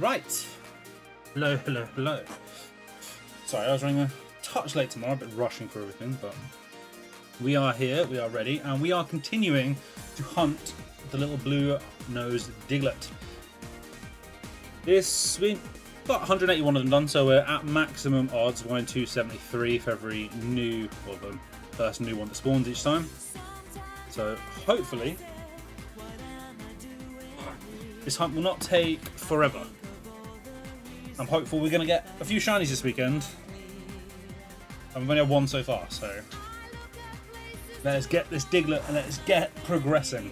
Right. Hello, hello, hello. Sorry, I was running a touch late tomorrow, a bit rushing for everything, but we are here, we are ready, and we are continuing to hunt the little blue-nosed Diglett. This been about 181 of them done, so we're at maximum odds, 1 in 273 for every new, or the first new one that spawns each time. So hopefully this hunt will not take forever. I'm hopeful we're going to get a few shinies this weekend. And we've only had one so far, so let's get this Diglett and let's get progressing.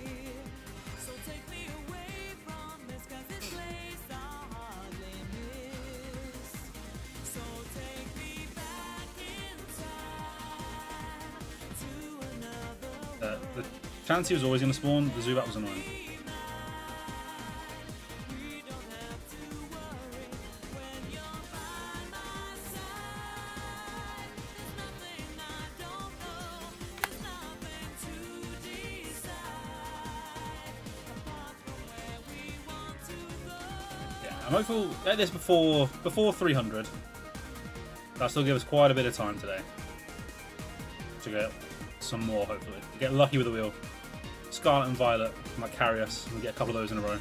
The chance he was always going to spawn, the Zubat was annoying. I'm hopeful at this before 300. That'll still give us quite a bit of time today to get some more, hopefully. Get lucky with the wheel. Scarlet and Violet might carry us and get a couple of those in a row.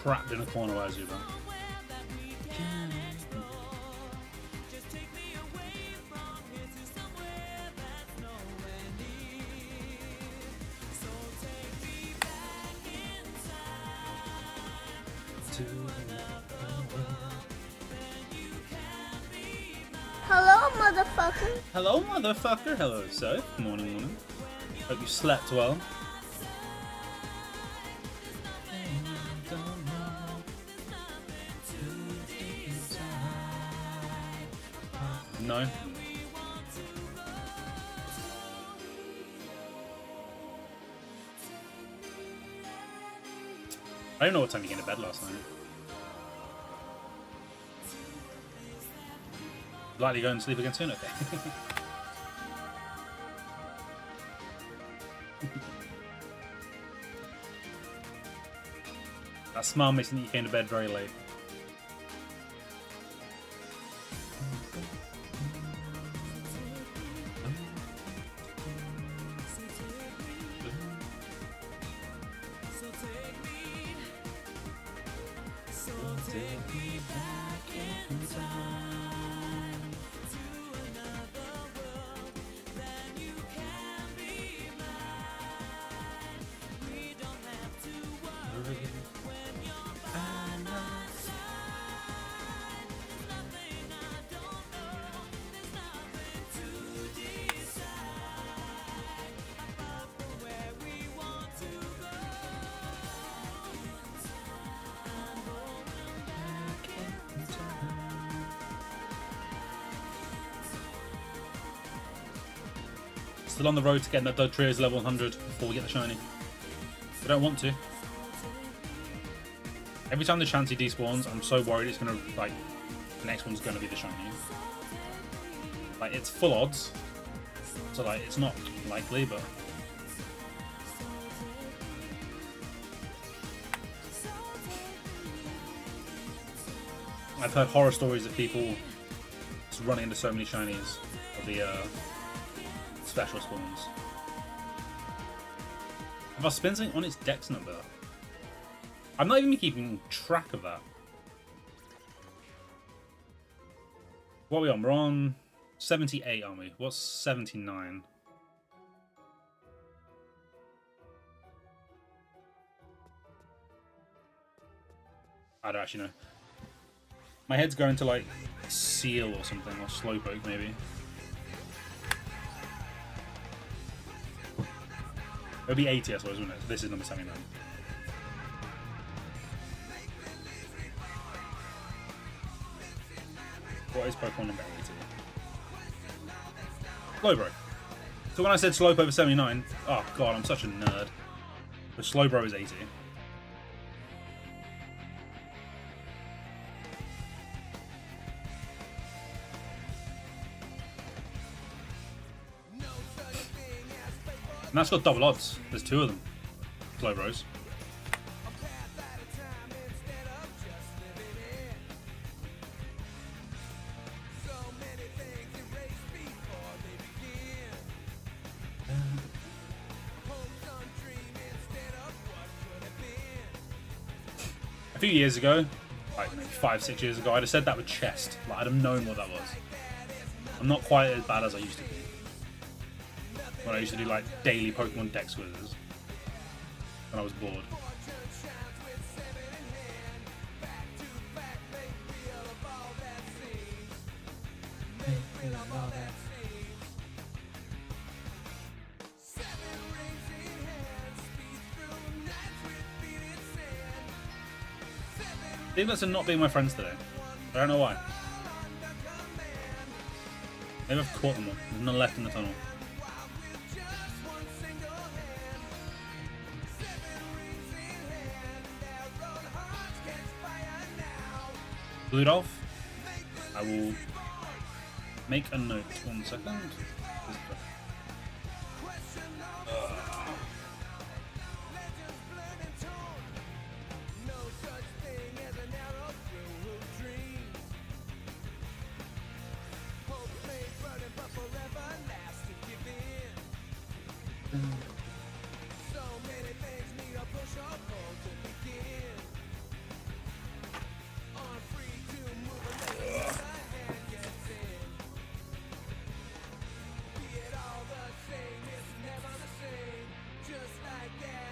Trapped in a corner by Zubat. Hello, motherfucker. Hello, motherfucker. Hello, sir. Morning, morning. Hope you slept well. No. I don't know what time you came to bed last night. Likely go and sleep again soon, okay? That smile makes me think you came to bed very late. Still on the road to getting that Dud Trio's level 100 before we get the shiny. I don't want to. Every time the Chansey despawns, I'm so worried it's gonna, like, the next one's gonna be the shiny. Like, it's full odds, so like it's not likely, but I've heard horror stories of people just running into so many shinies of the special spawns. Have I spent something on its dex number? I'm not even keeping track of that. What are we on? We're on 78, aren't we? What's 79? I don't actually know. My head's going to like Seal or something, or Slowpoke maybe. It'll be 80, I suppose, wouldn't it? This is number 79. What is Pokemon number 80? Slowbro. So when I said Slope over 79, oh god, I'm such a nerd. The Slowbro is 80. And that's got double odds. There's 2 of them. Slow bros. A few years ago, like maybe 5-6 years ago, I'd have said that with chest. Like, I'd have known what that was. I'm not quite as bad as I used to be. When I used to do like daily Pokemon dex quizzes. When I was bored. Digletts are not being my friends today. I don't know why. Maybe I've caught them all. There's none left in the tunnel. Rudolph, I will make a note. 1 second.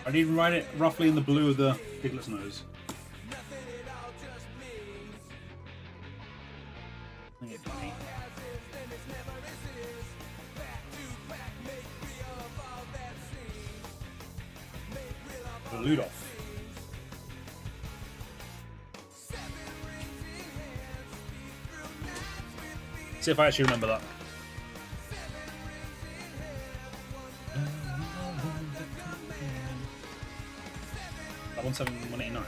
I'd even write it roughly in the blue of the Diglett's nose. Ludolf. See if I actually remember that. That 17189.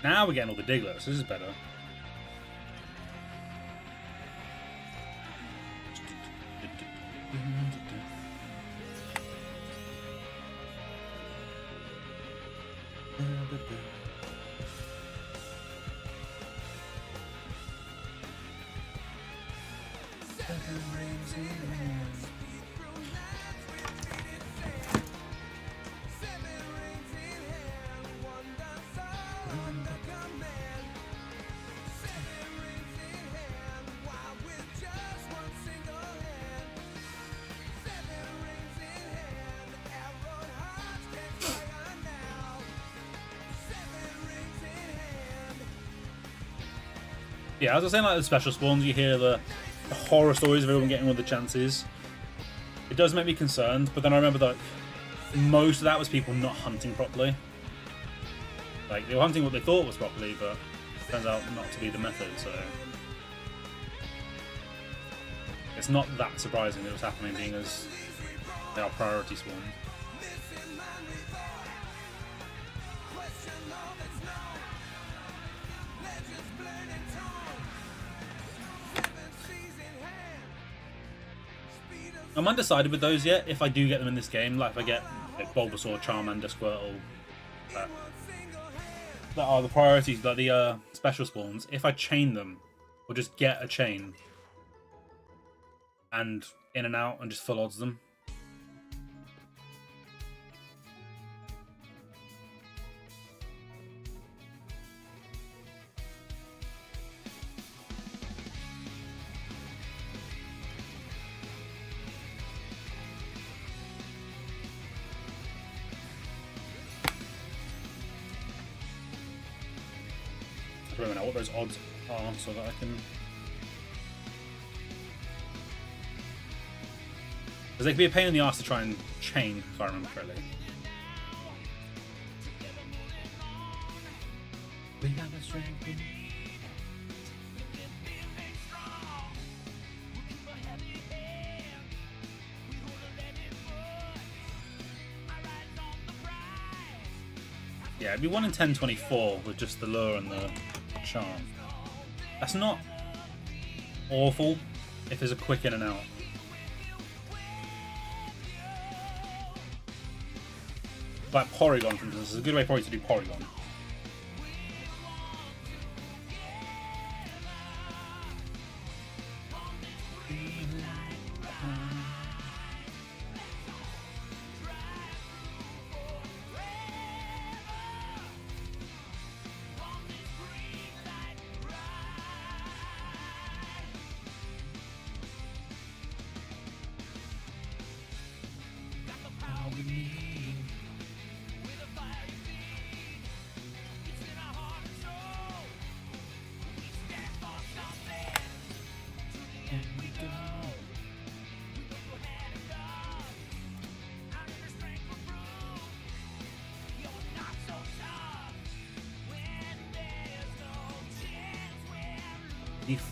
Now we're getting all the Digletts. This is better. Yeah, as I was saying, like the special spawns, you hear the horror stories of everyone getting all the chances. It does make me concerned, but then I remember that most of that was people not hunting properly. Like, they were hunting what they thought was properly, but it turns out not to be the method, so... It's not that surprising that it was happening, being as they are priority spawns. I'm undecided with those yet, if I do get them in this game, like if I get like Bulbasaur, Charmander, Squirtle, that are the priorities, like the special spawns, if I chain them, or just get a chain, and in and out, and just full odds them. Remember now what those odds are so that I can Because they can be a pain in the ass to try and chain, if I remember correctly. We have a strength. Yeah, it'd be 1 in 10/24 with just the lure and the charm. That's not awful if there's a quick in and out. Like Porygon, for instance, is a good way probably to do Porygon.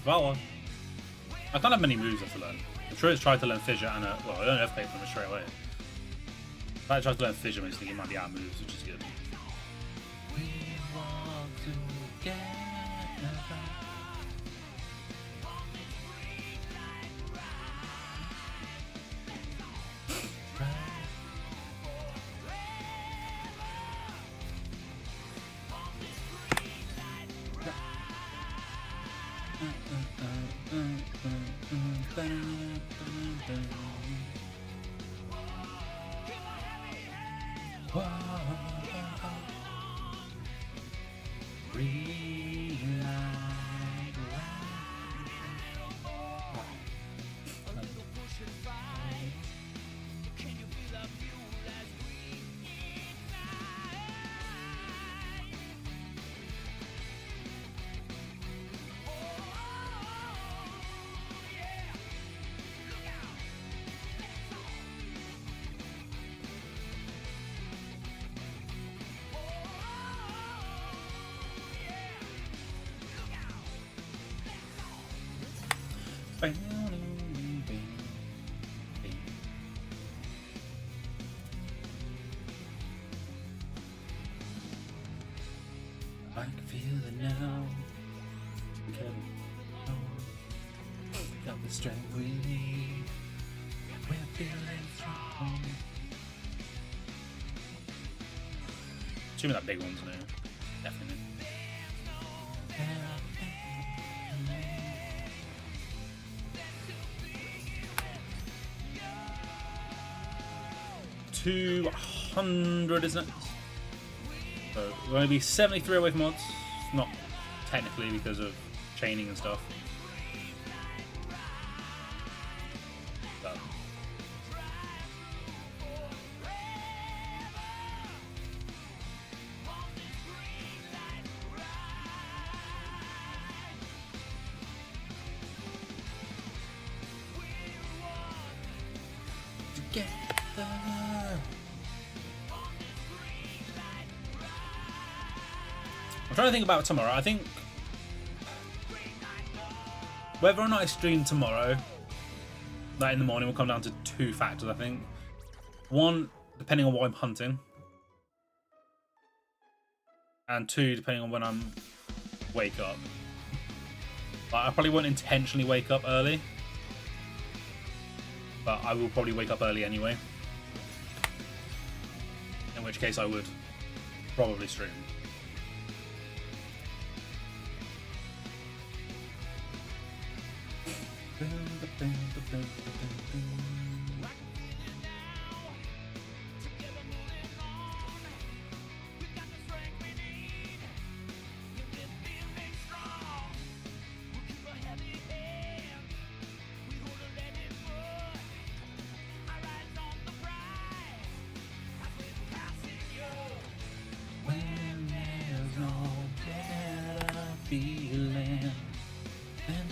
Flower. I can't have many moves left to learn. I'm sure it's tried to learn Fissure and well, I don't have paper them straight away. If I tried to learn Fissure, makes me think it might be out of moves, which is good. We walk together. I can feel it now. Got the strength we need. We're feeling strong. Assuming that big one's new. Definitely. 200, isn't it? So we're going to be 73 away from odds. Not technically because of chaining and stuff. But together. I'm trying to think about tomorrow. I think whether or not I stream tomorrow, that in the morning, will come down to two factors, I think. One, depending on what I'm hunting. And two, depending on when I'm wake up. Like, I probably won't intentionally wake up early. But I will probably wake up early anyway. In which case I would probably stream. When there's no better feeling than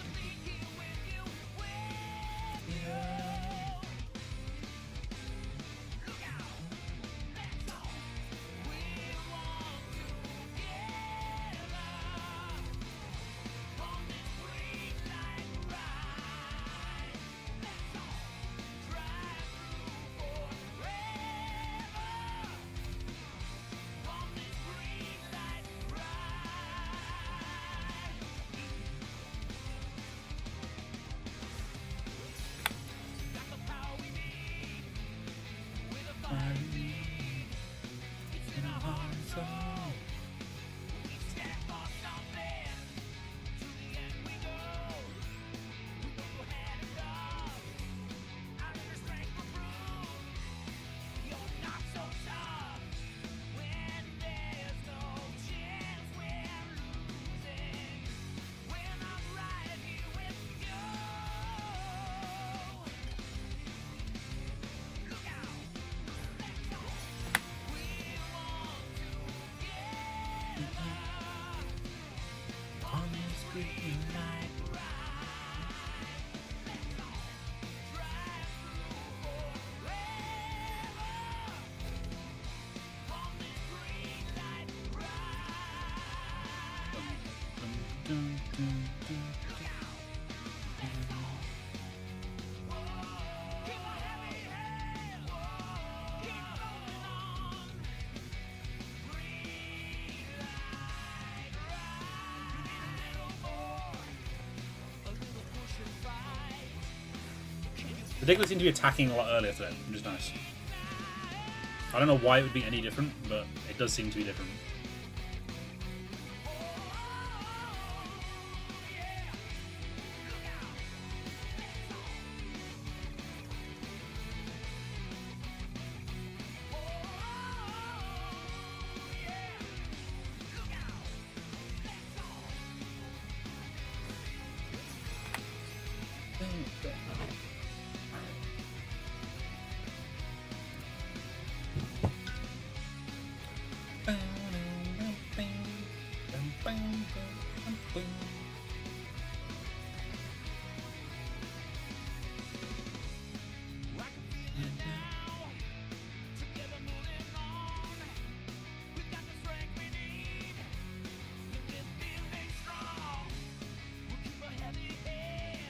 The Diglett seem to be attacking a lot earlier today, which is nice. I don't know why it would be any different, but it does seem to be different.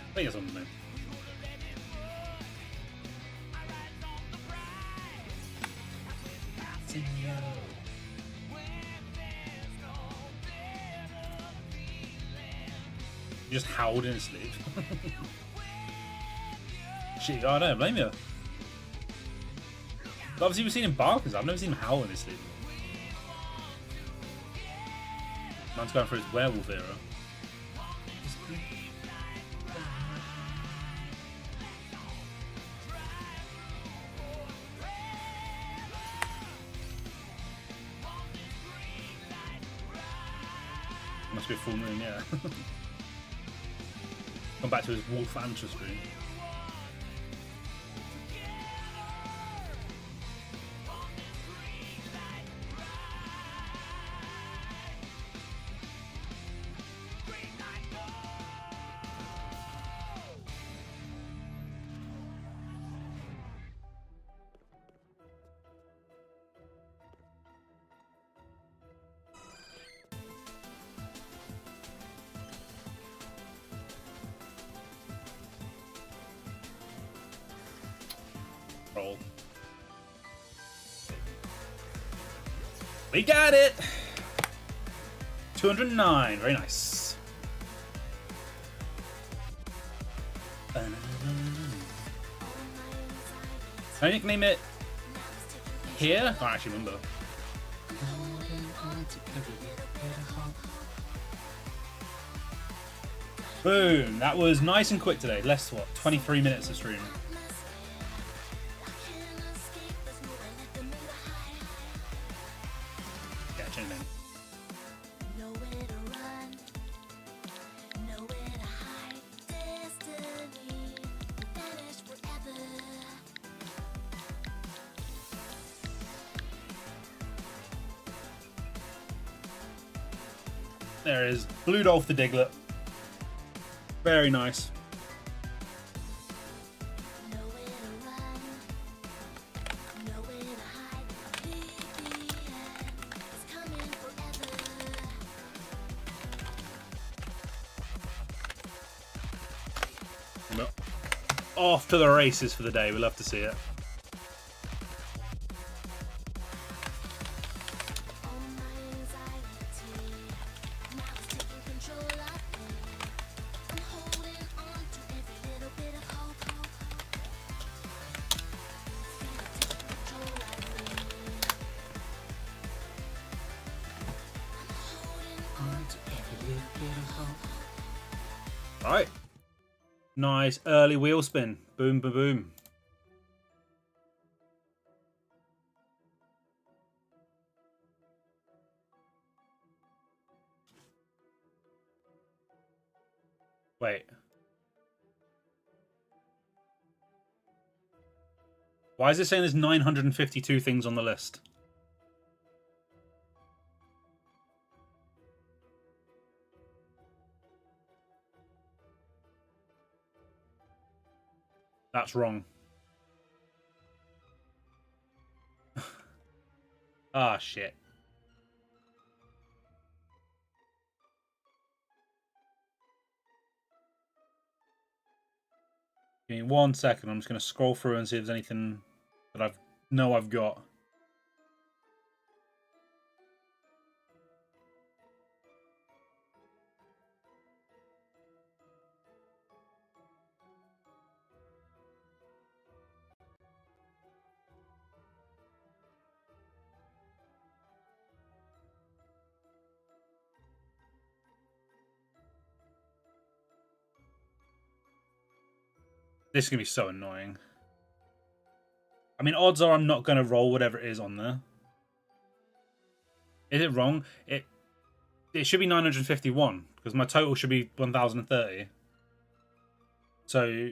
I think it's on the moon. He just howled in his sleep. Shit, I don't blame you. But obviously we've seen him bark, I've never seen him howl in his sleep. Man's going for his werewolf era. Must be a full moon, yeah. Come back to his wolf ancestry. Roll. We got it! 209, very nice. Can I nickname it here? I can't actually remember. Boom! That was nice and quick today. Less, what, 23 minutes of stream. There is Blue Dolph the Diglett. Very nice. Off to the races for the day. We love to see it. Right. Nice early wheel spin. Boom, boom, boom. Wait. Why is it saying there's 952 things on the list? That's wrong. Ah, shit. Give me 1 second. I'm just going to scroll through and see if there's anything that I've got. This is going to be so annoying. I mean, odds are I'm not going to roll whatever it is on there. Is it wrong? It should be 951, because my total should be 1030. So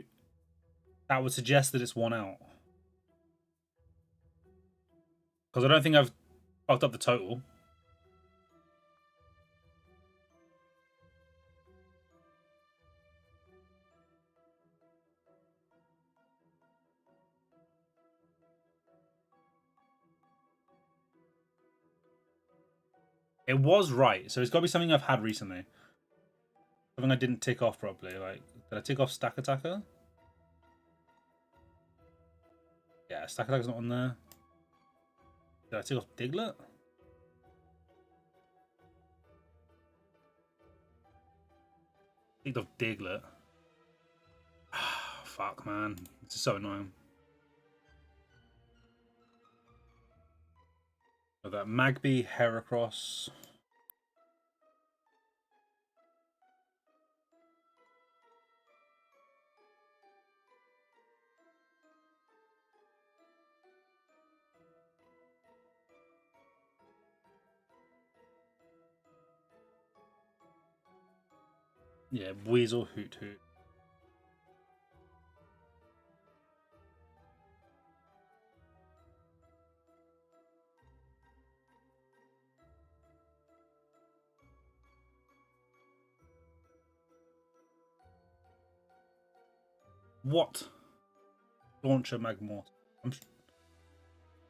that would suggest that it's one out. Because I don't think I've fucked up the total. It was right, so it's got to be something I've had recently. Something I didn't tick off properly. Like, did I tick off Stack Attacker? Yeah, Stack Attacker's not on there. Did I tick off Diglett? Ticked off Diglett. Fuck, man. This is so annoying. So that Magby, Heracross. Yeah, Weasel, Hoot Hoot. What? Launcher Magmort.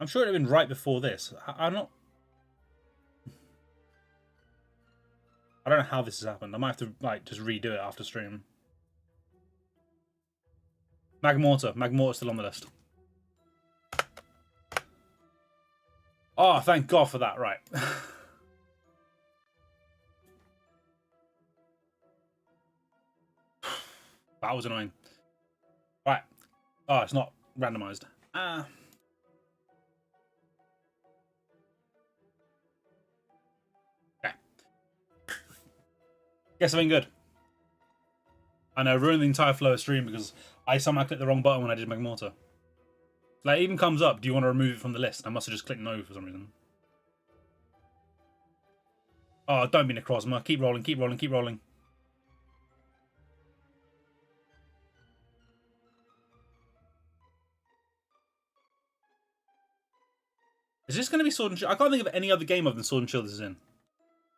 I'm sure it would have been right before this. I'm not. I don't know how this has happened. I might have to like just redo it after stream. Magmortar. Magmortar's still on the list. Oh, thank God for that. Right. That was annoying. Right. Oh, it's not randomized. Okay. Get something good. I know, ruined the entire flow of stream because I somehow clicked the wrong button when I did Magmortar. Like, it even comes up, do you want to remove it from the list? I must have just clicked no for some reason. Oh, don't be Necrozma. Keep rolling, keep rolling, keep rolling. Is this going to be Sword and Shield? I can't think of any other game other than Sword and Shield this is in.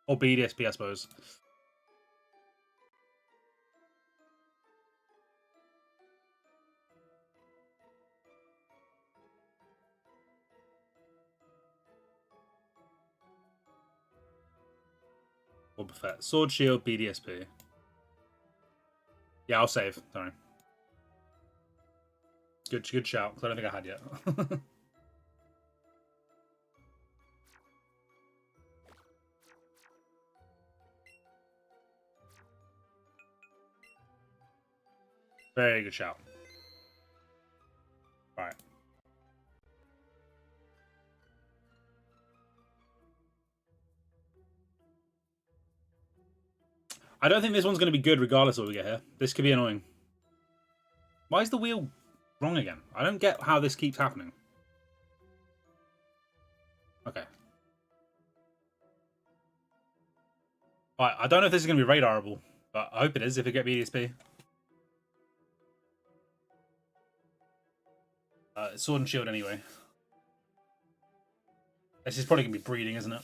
Or BDSP, I suppose. Boba Fett. Sword, Shield, BDSP. Yeah, I'll save. Sorry. Good shout, because I don't think I had yet. Very good shout. Alright. I don't think this one's going to be good regardless of what we get here. This could be annoying. Why is the wheel wrong again? I don't get how this keeps happening. Okay. Alright, I don't know if this is going to be radarable, but I hope it is if we get BDSP. Sword and Shield anyway. This is probably going to be breeding, isn't it?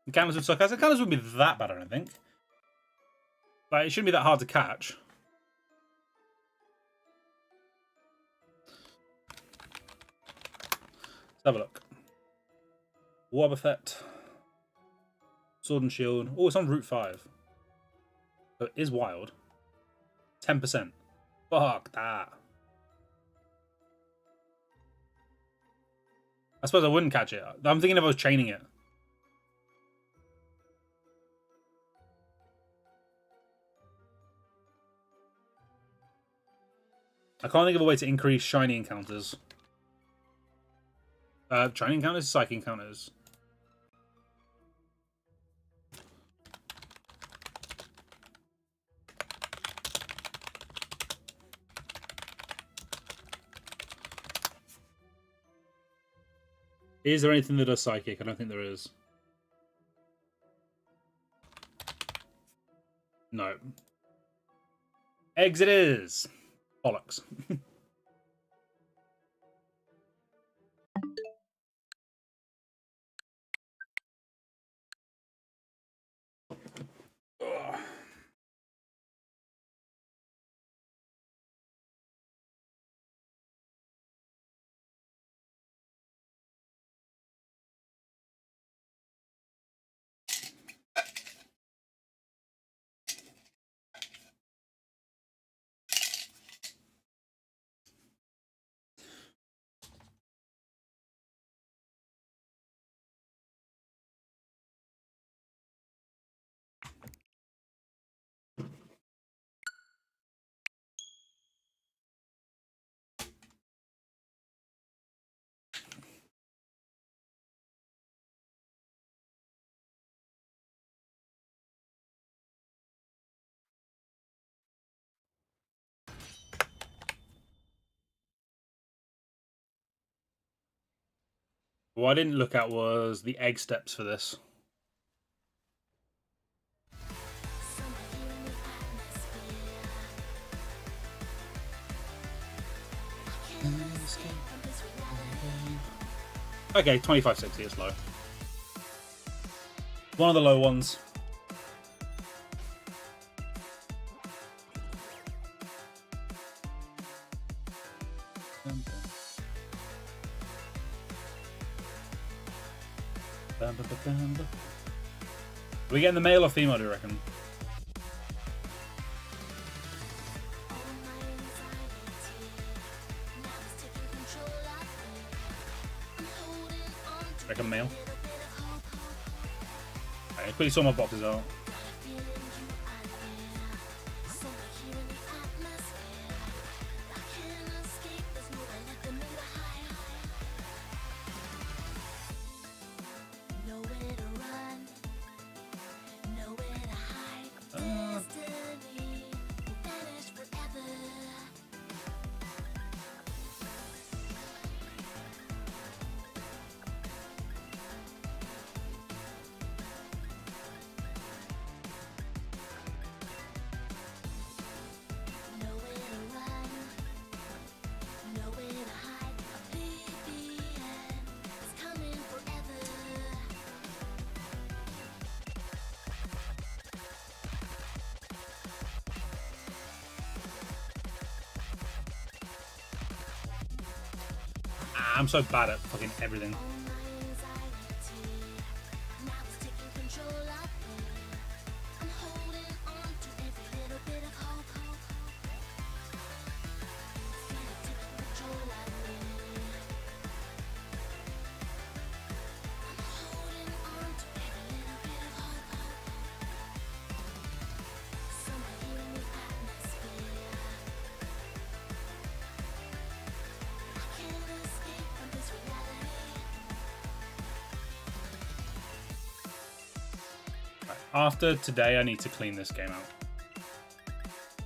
The cameras would suck. The cameras wouldn't be that bad, I don't think. Like, it shouldn't be that hard to catch. Let's have a look. Wobbuffet. Sword and Shield. Oh, it's on Route 5. So it is wild. 10%. Fuck that. I suppose I wouldn't catch it. I'm thinking if I was chaining it. I can't think of a way to increase shiny encounters. Shiny encounters? Psychic encounters. Is there anything that does psychic? I don't think there is. No. Eggs it is! Bollocks. What I didn't look at was the egg steps for this. Okay, 2560 is low. One of the low ones. Are we getting the male or female, do you reckon? Reckon male? Alright, quickly sort my boxes out. I'm so bad at fucking everything. After today, I need to clean this game out.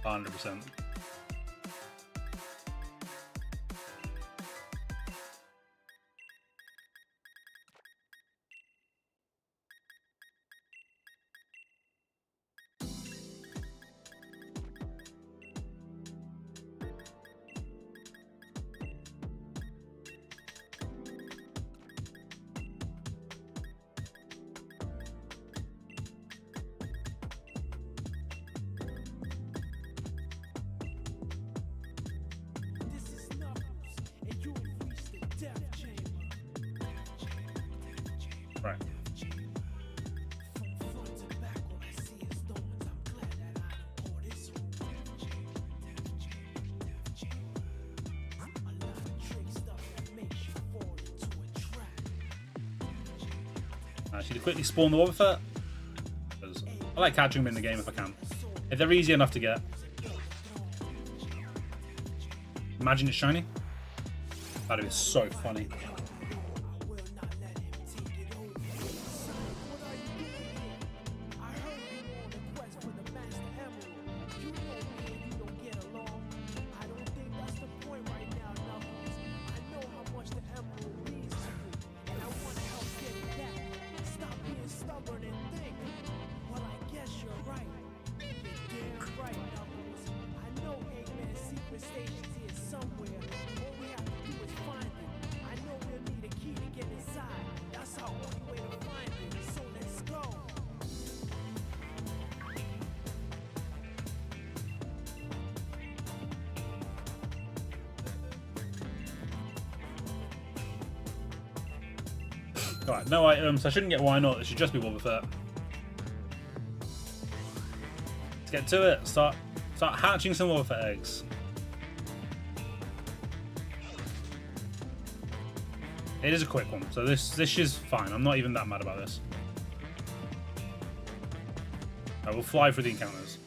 100%. Right. I should quickly spawn the Wobbuffet. Because I like catching them in the game if I can. If they're easy enough to get. Imagine it's shiny. That'd be so funny. Alright, no items. I shouldn't get why not. It should just be Wobbuffet. Let's get to it. Start hatching some Wobbuffet eggs. It is a quick one, so this is fine. I'm not even that mad about this. I will fly through the encounters.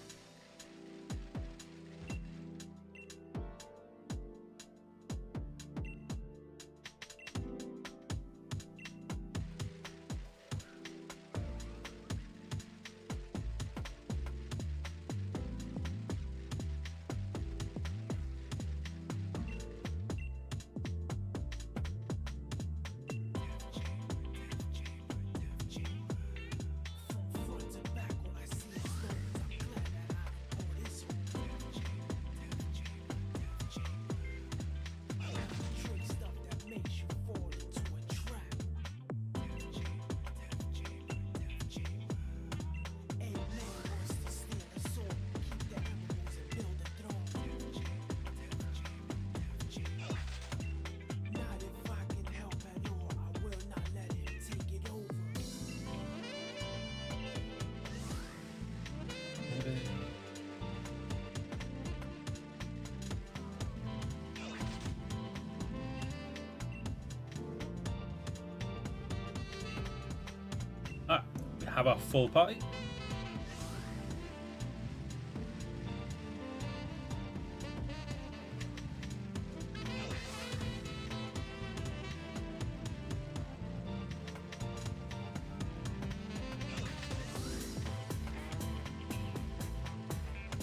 We have our full party.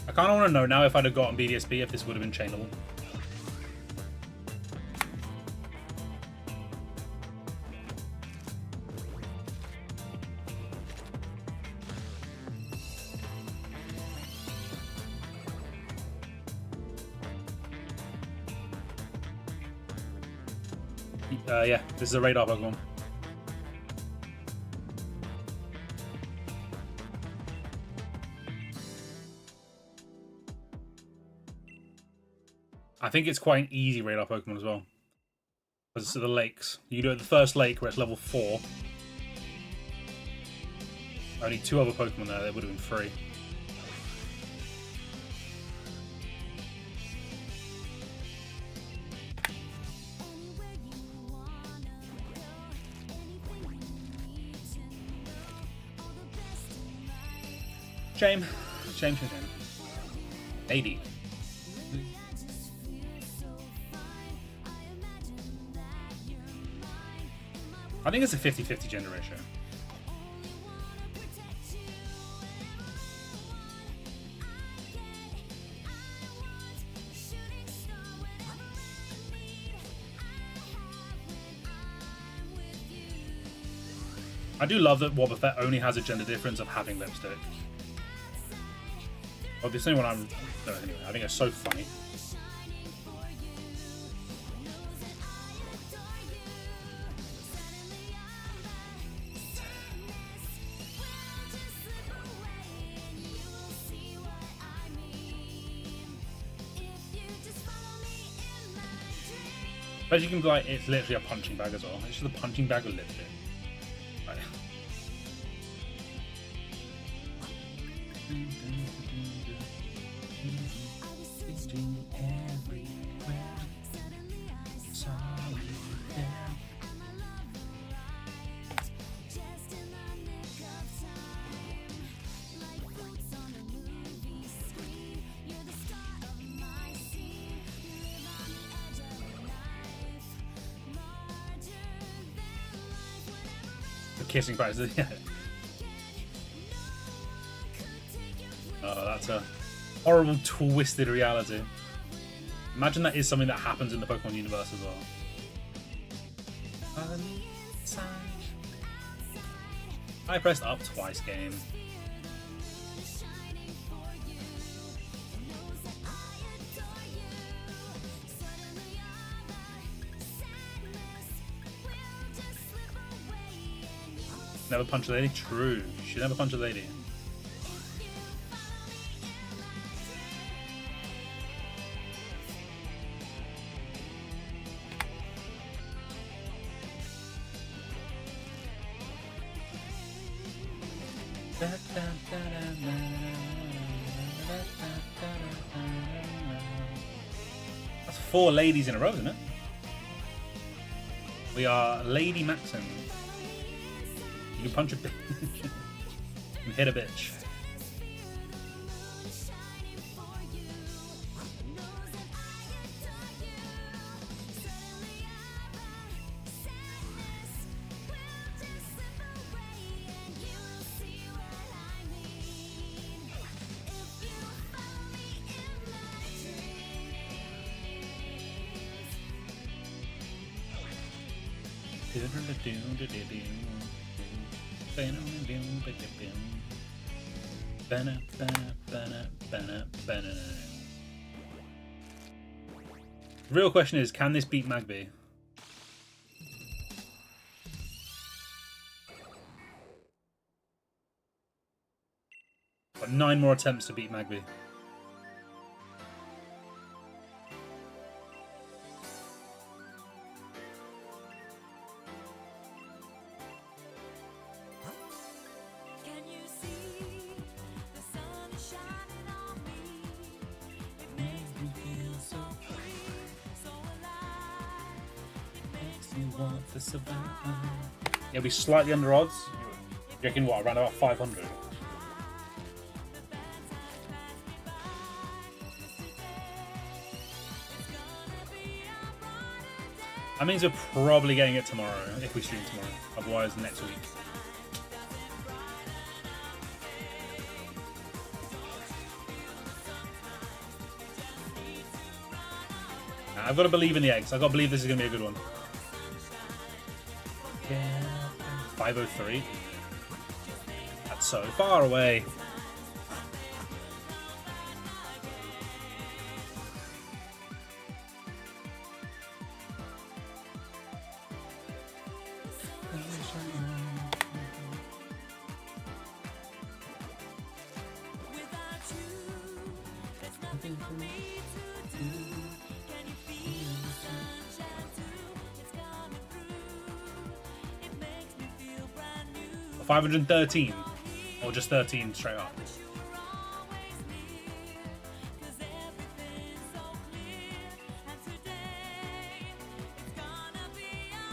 I kind of want to know now if I'd have gotten BDSP if this would have been chainable. Yeah, this is a radar Pokemon. I think it's quite an easy radar Pokemon as well. Because it's the lakes. You can do it at the first lake where it's level 4. Only 2 other Pokemon there, that would have been 3. Shame. Shame. 80. I think it's a 50-50 gender ratio. I do love that Wobbuffet only has a gender difference of having lipstick. Obviously, when I'm... No, anyway, I think it's so funny. But you can be like, it's literally a punching bag as well. It's just a punching bag with lipstick. Right. kissing practice. Yeah. Oh, that's a horrible, twisted reality. Imagine that is something that happens in the Pokemon universe as well. I pressed up twice, game. Never punch a lady? True. She never punch a lady. That's 4 ladies in a row, isn't it? We are Lady Maxim. You can punch a bitch. And hit a bitch. The real question is, can this beat Magby? Got 9 more attempts to beat Magby. Yeah, we're slightly under odds. You reckon what, around about 500? That means we're probably getting it tomorrow, if we stream tomorrow. Otherwise, next week. I've got to believe in the eggs. I've got to believe this is going to be a good one. 503. That's so far away. $513, or just 13 straight up.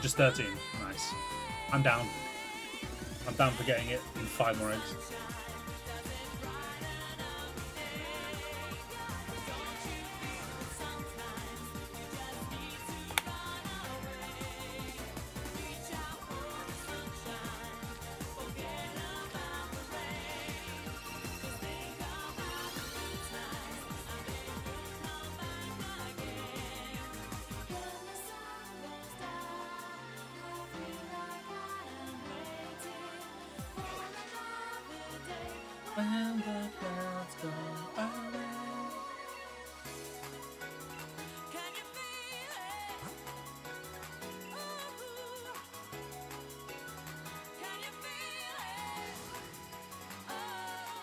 Just 13. Nice. I'm down. I'm down for getting it in 5 more eggs. When the clouds go away. Can you feel it? Ooh. Can you feel it? Oh. Can you feel it? Oh. Can you feel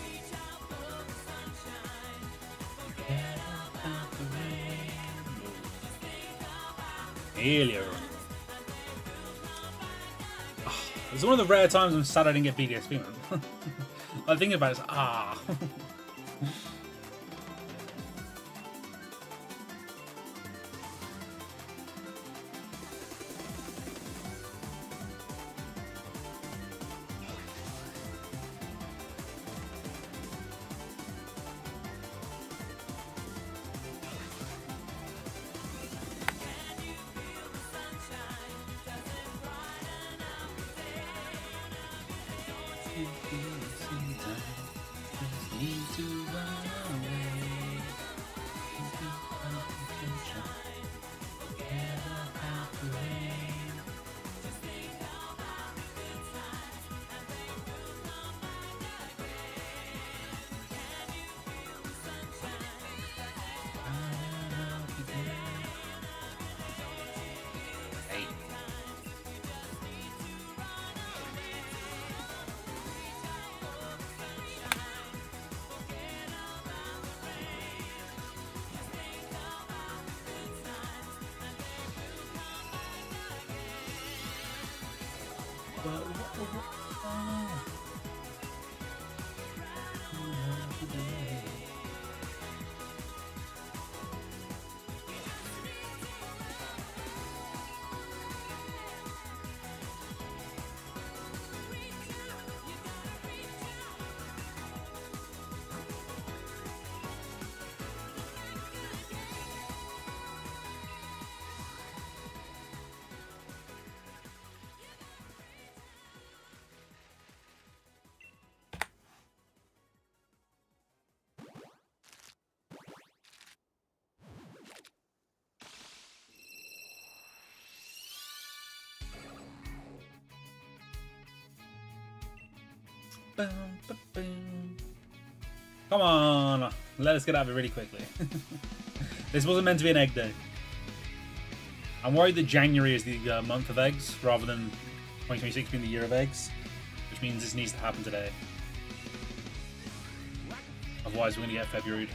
it? Failure. It's one of the rare times I'm sad I didn't get BDSP, man. I'm thinking about it, Come on, let us get out of it really quickly. This wasn't meant to be an egg day. I'm worried that January is the month of eggs rather than 2026 being the year of eggs, which means this needs to happen today. Otherwise, we're going to get February.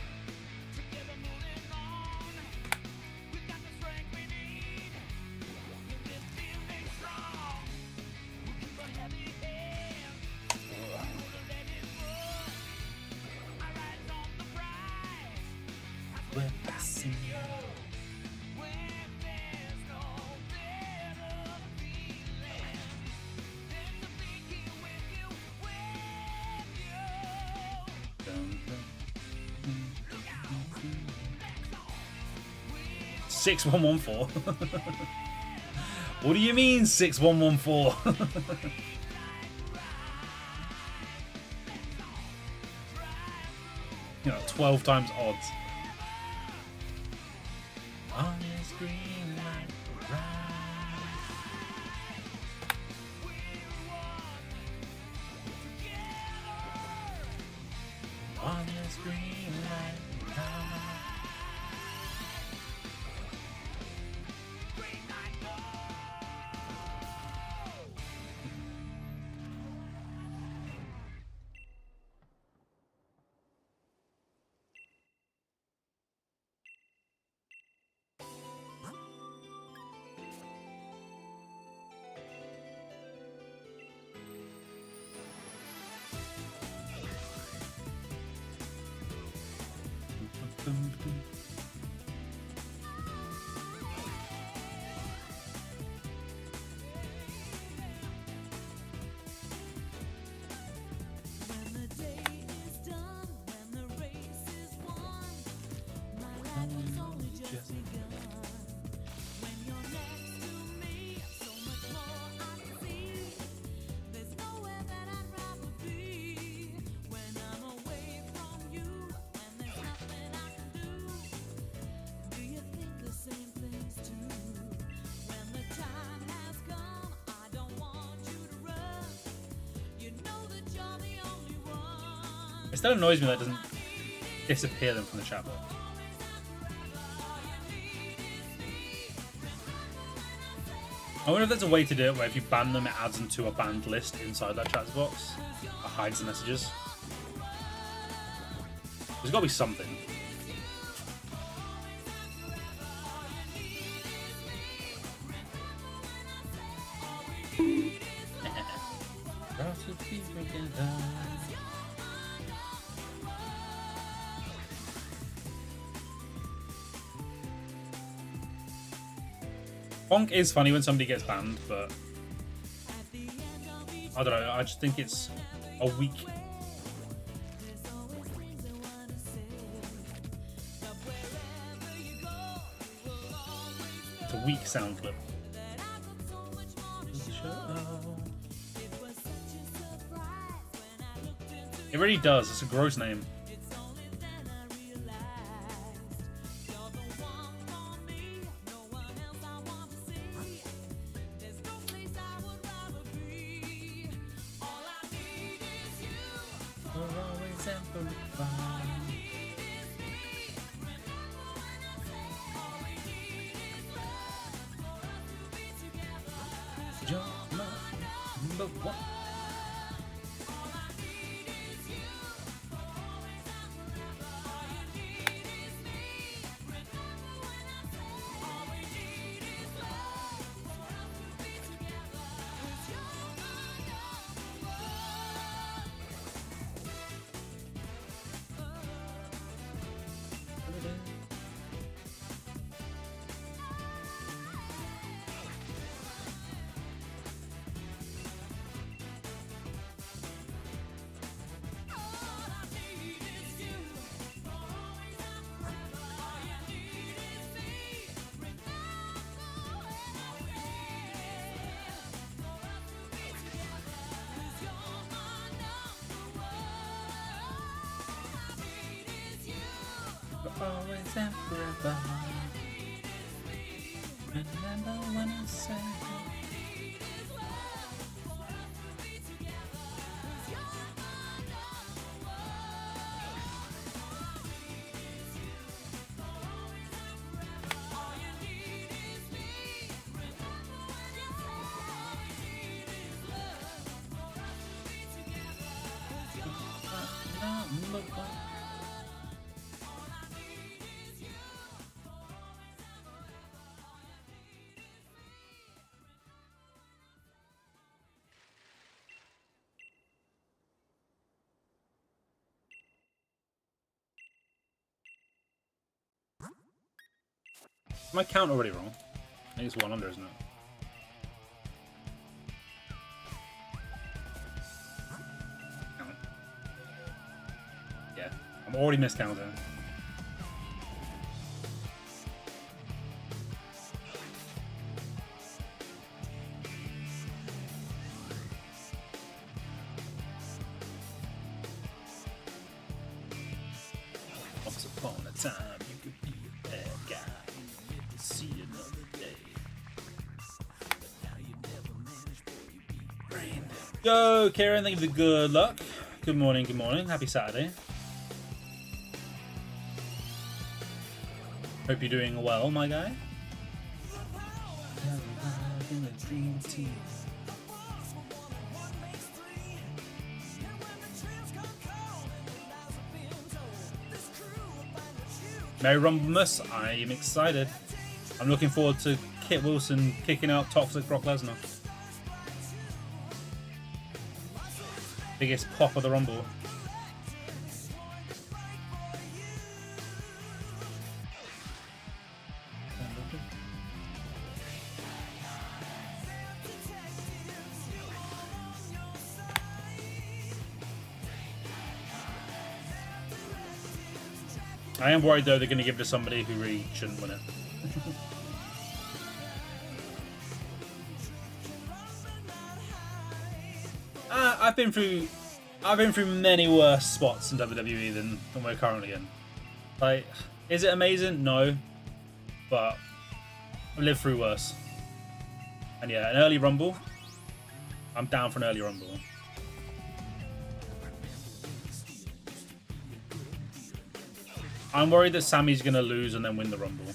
Six 114. What do you mean 6114? You know, 12 times odds. On this green light, right. On this green light, right. It still annoys me that it doesn't disappear them from the chat box. I wonder if there's a way to do it where if you ban them, it adds them to a banned list inside that chat box. It hides the messages. There's got to be something. Bonk is funny when somebody gets banned, but I don't know. I just think it's a weak. It's a weak sound clip. It really does. It's a gross name. Always and forever. Remember when I said my count already wrong? I think it's one under, isn't it? Count. Yeah, I'm already miscounting. Once upon a time, you could be a bad guy. See another day. Yo, Karen, thank you for the good luck. Good morning, good morning. Happy Saturday. Hope you're doing well, my guy. Merry Rumblemas, I am excited. I'm looking forward to Kit Wilson kicking out toxic Brock Lesnar. Biggest pop of the Rumble. I am worried though they're going to give it to somebody who really shouldn't win it. I've been through many worse spots in WWE than we're currently in. Like, is it amazing? No, but I've lived through worse. And yeah, an early Rumble. I'm down for an early Rumble. I'm worried that Sammy's gonna lose and then win the Rumble.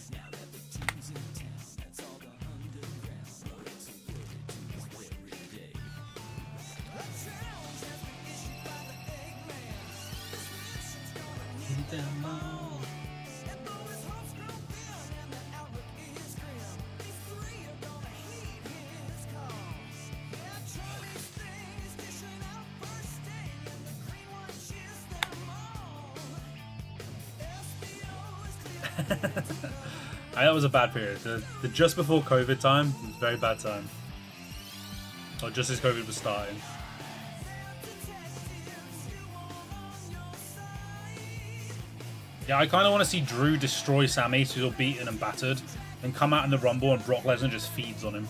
That was a bad period. The just before COVID time was a very bad time. Or just as COVID was starting. Yeah, I kind of want to see Drew destroy Sammy so he's all beaten and battered, and come out in the Rumble and Brock Lesnar just feeds on him.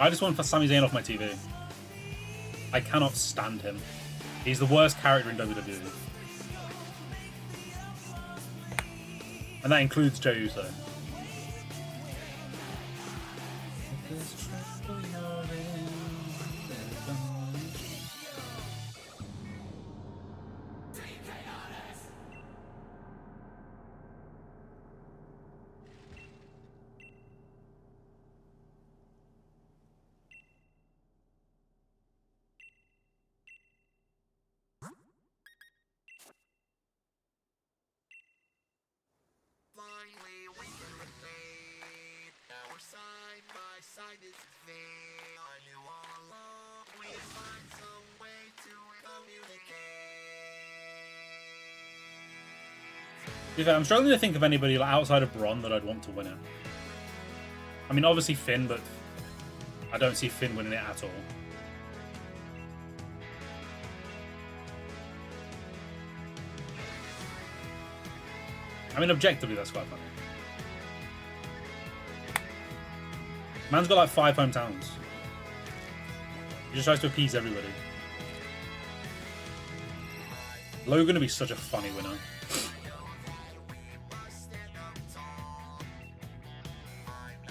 I just want Sami Zayn off my TV. I cannot stand him. He's the worst character in WWE. And that includes Jey Uso. I'm struggling to think of anybody outside of Braun that I'd want to win it. I mean, obviously Finn, but I don't see Finn winning it at all. I mean, objectively, that's quite funny. Man's got like 5 hometowns. He just tries to appease everybody. Logan would be such a funny winner.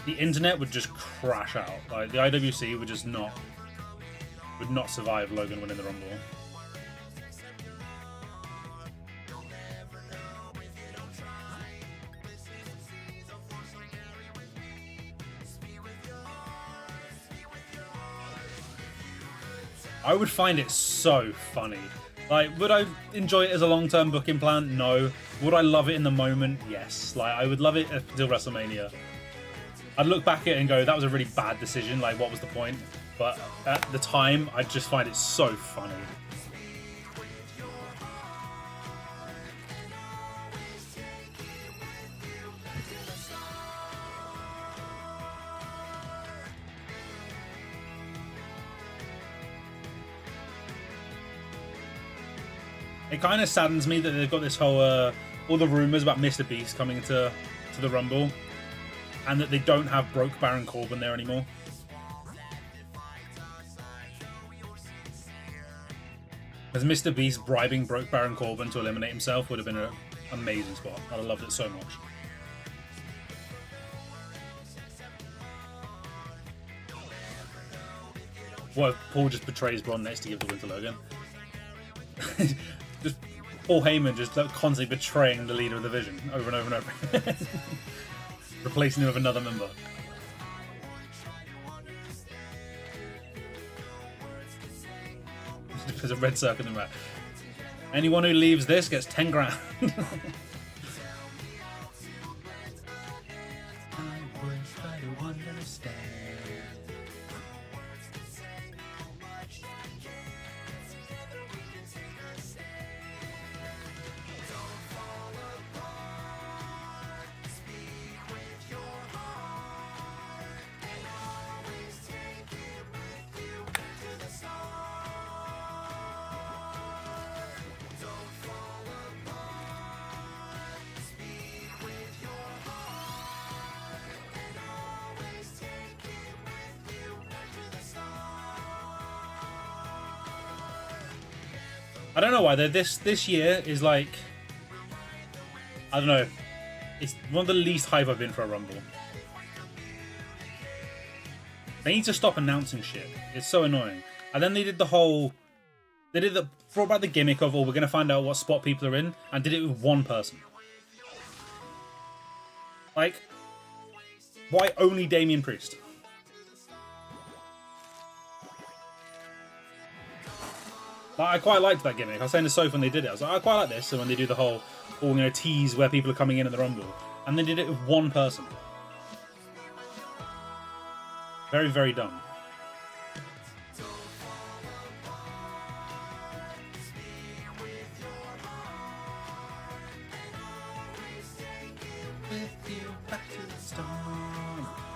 The internet would just crash out. Like the IWC would just not survive Logan winning the Rumble. I would find it so funny. Like, would I enjoy it as a long-term booking plan? No. Would I love it in the moment? Yes. Like, I would love it until WrestleMania. I'd look back at it and go, that was a really bad decision. Like, what was the point? But at the time, I just find it so funny. It kind of saddens me that they've got this whole, all the rumours about Mr. Beast coming to the Rumble, and that they don't have Broke Baron Corbin there anymore. As Mr. Beast bribing Broke Baron Corbin to eliminate himself would have been an amazing spot. I'd have loved it so much. What if Paul just betrays Braun next to give the win to Logan? Just Paul Heyman just constantly betraying the leader of the division over and over and over. Replacing him with another member. There's a red circle in the back. Anyone who leaves this gets 10 grand. I don't know why this year is like, I don't know, it's one of the least hype I've been for a Rumble. They need to stop announcing shit. It's so annoying. And then they did brought back the gimmick of, oh, we're going to find out what spot people are in, and did it with one person. Like, why only Damian Priest? Like, I quite liked that gimmick. I was saying to Sophie when they did it, I was like, I quite like this. So when they do the whole, tease where people are coming in the Rumble, and they did it with one person. Very, very dumb.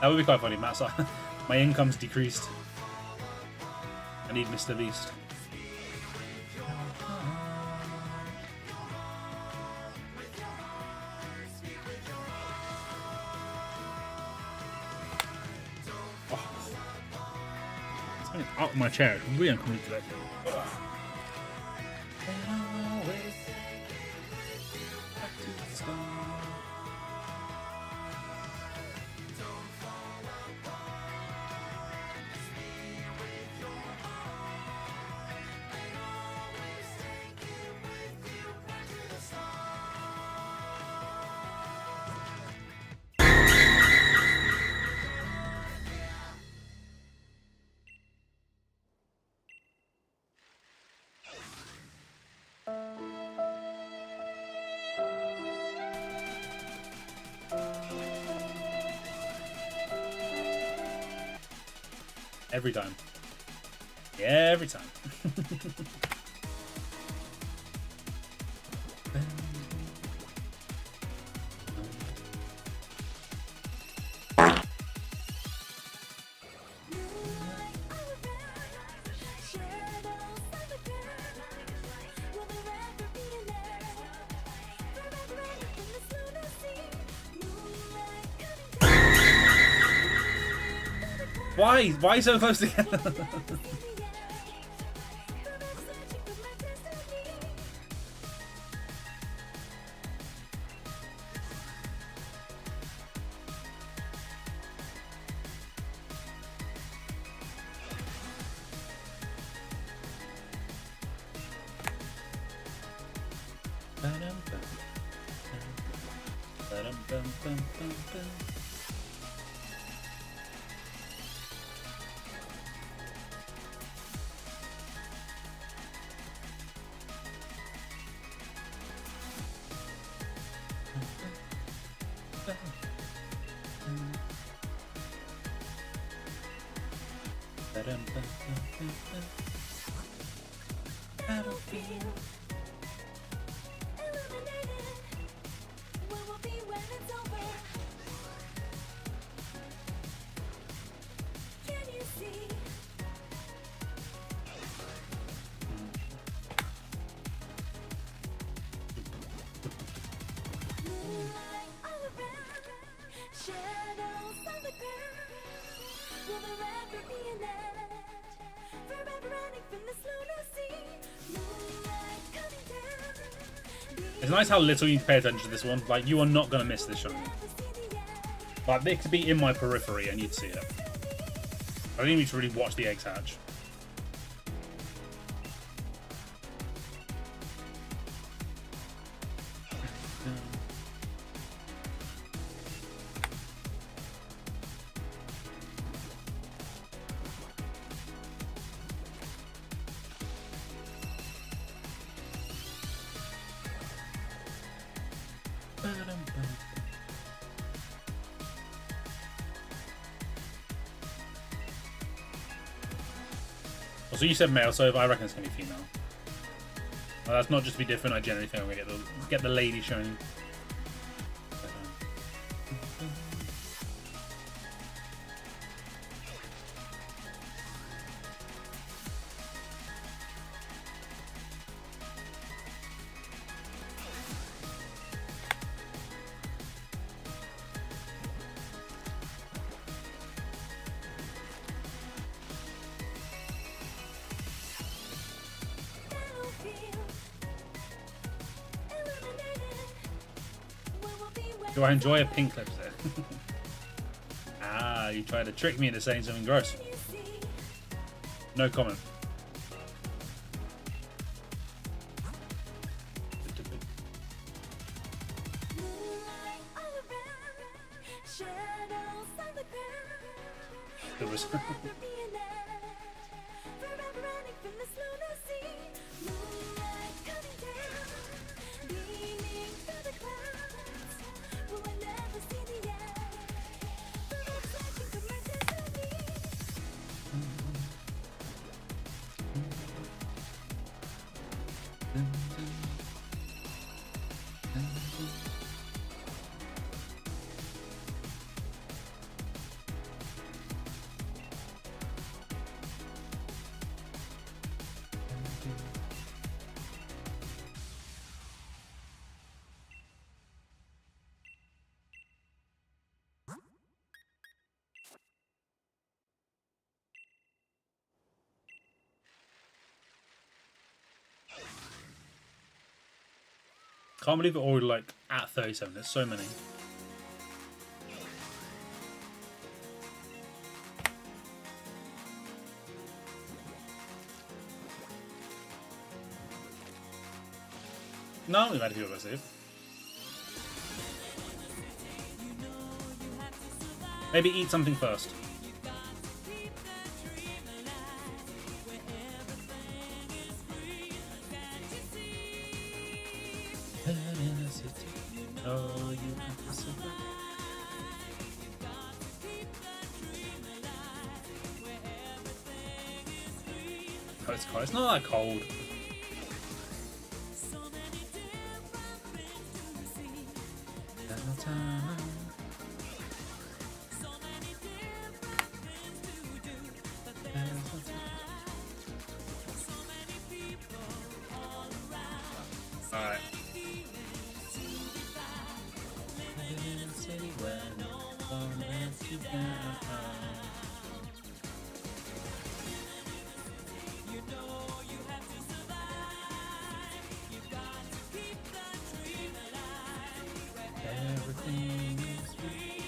That would be quite funny, Matt. My income's decreased. I need Mr. Beast. Oh. Something out of my chair. It's really uncomfortable today. Every time. Yeah, every time. Why? Why so close together? It's nice how little you pay attention to this one. Like, you are not going to miss this shiny. Like, it could be in my periphery and you'd see it. I didn't need to really watch the eggs hatch. So you said male, so I reckon it's going to be female. Well, that's not just to be different, I generally think I'm going to get the lady shiny. Do I enjoy a pink lipstick? Ah, you tried to trick me into saying something gross. No comment. There was Can't believe we're already like at 37. There's so many. No, we've had a few of us, Steve. Maybe eat something first. Oh, it's cold. It's not that cold. Alright. Everything is free.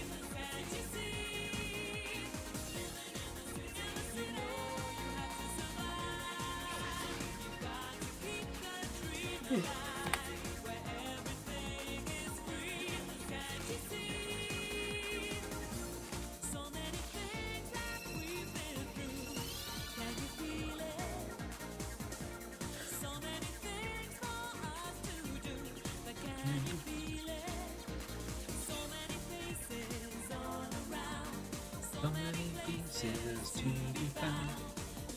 So many pieces to be found,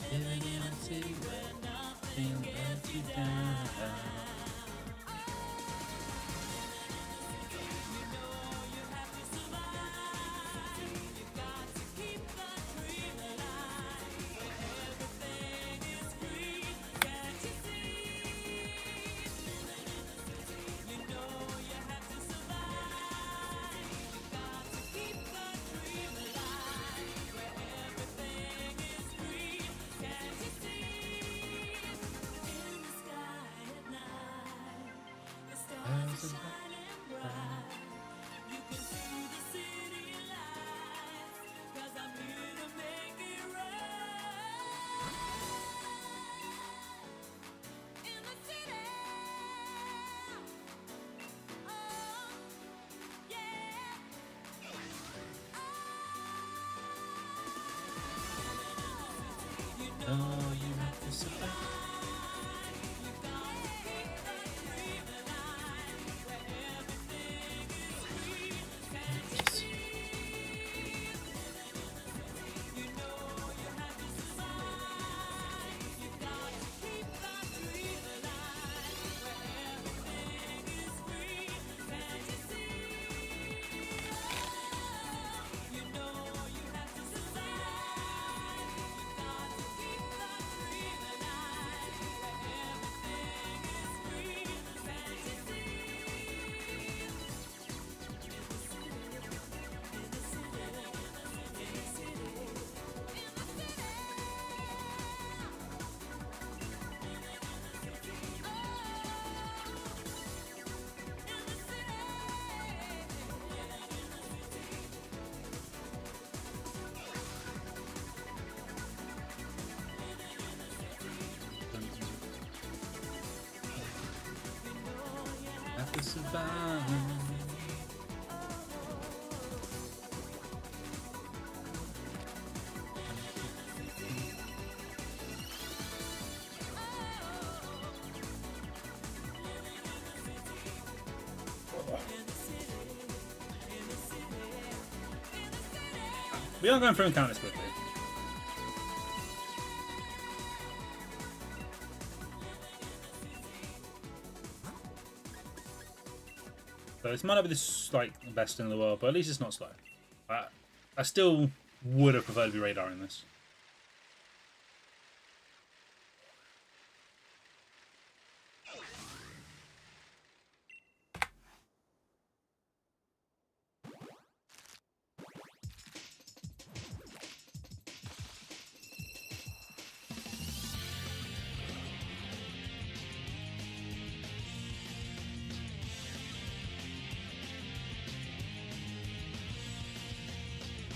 living in a city where nothing lets you down. Oh, you have to survive. Have to survive. We are going through and count this quickly. So this might not be the like best in the world, but at least it's not slow. I still would have preferred to be radar in this.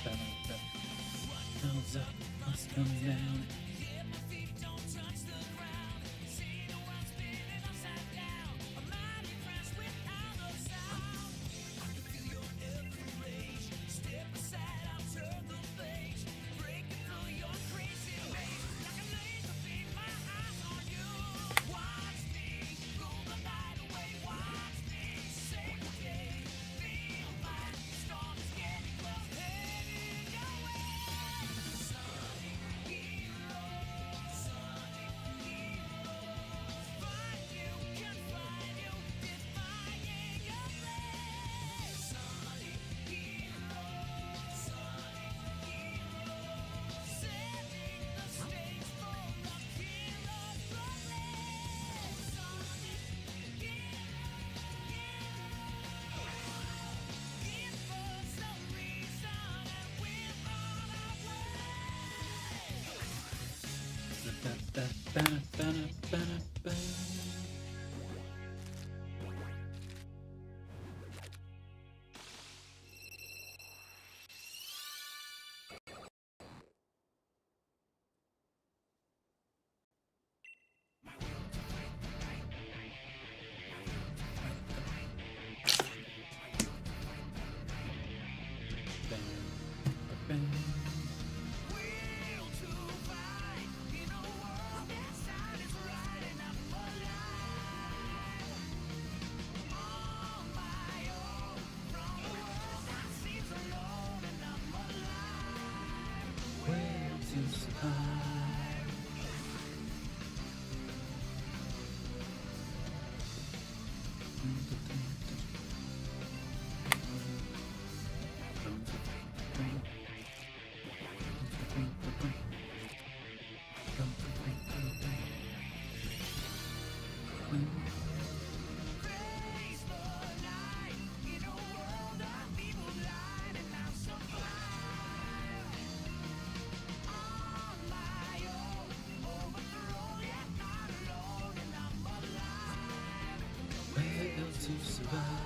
Comes up, must come down. To survive.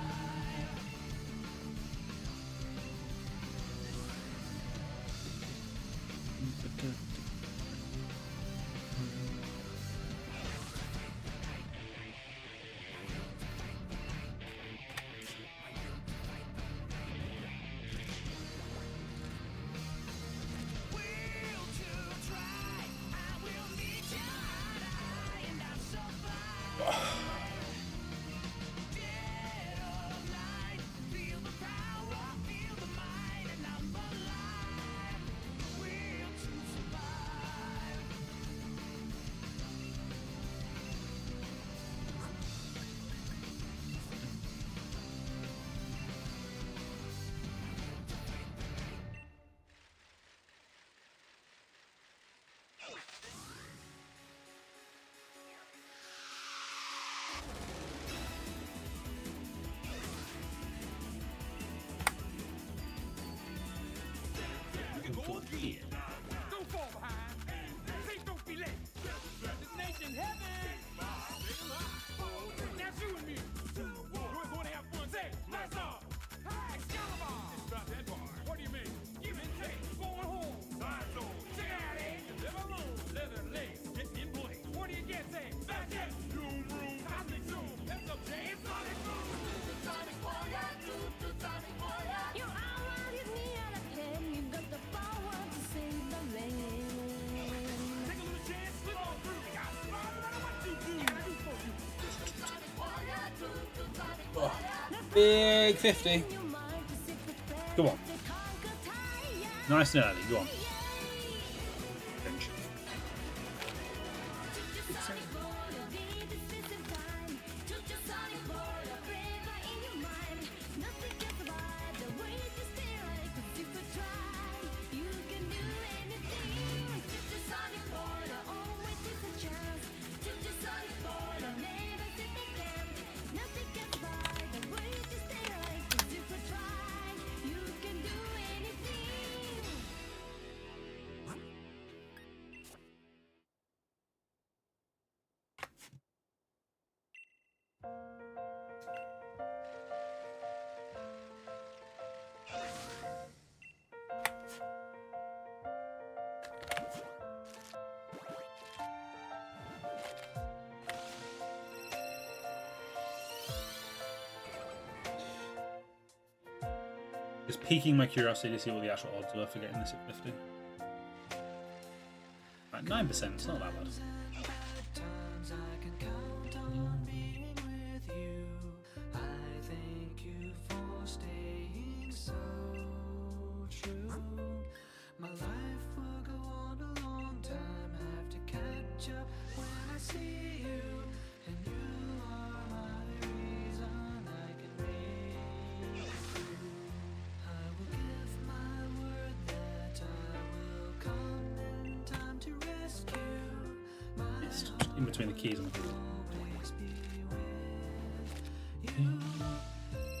Don't fall behind. Please don't be late. Destination heaven. Now you and me. We're going to have fun. Say, lights off. Hey, Excalibur. Just drop that bar. What do you mean? Give and take. Going home. Side zone. Check it out, eh? Live alone. Leather legs. Get in place. What do you get? Say, back it. Zoom room. Cosmic zoom. That's up, James. Sonic boom. Sonic warrior. Sonic warrior. You always give me out of hand. You got the power to save the land. Take a little chance. Slip on through. I got smart no matter what you do. I do for you. Sonic warrior. Sonic warrior. Big 50. Go on. Nice and early. Go on. Just piquing my curiosity to see what the actual odds were for getting this at 50. Right, 9%, it's not that bad. Times I can count on being with you. I thank you for staying so true. My life will go on a long time. Have to catch up when I see you, and you are my reason I can breathe. I will give my word that I will come in time to rescue. It's in between the keys and the keys. Always be with you.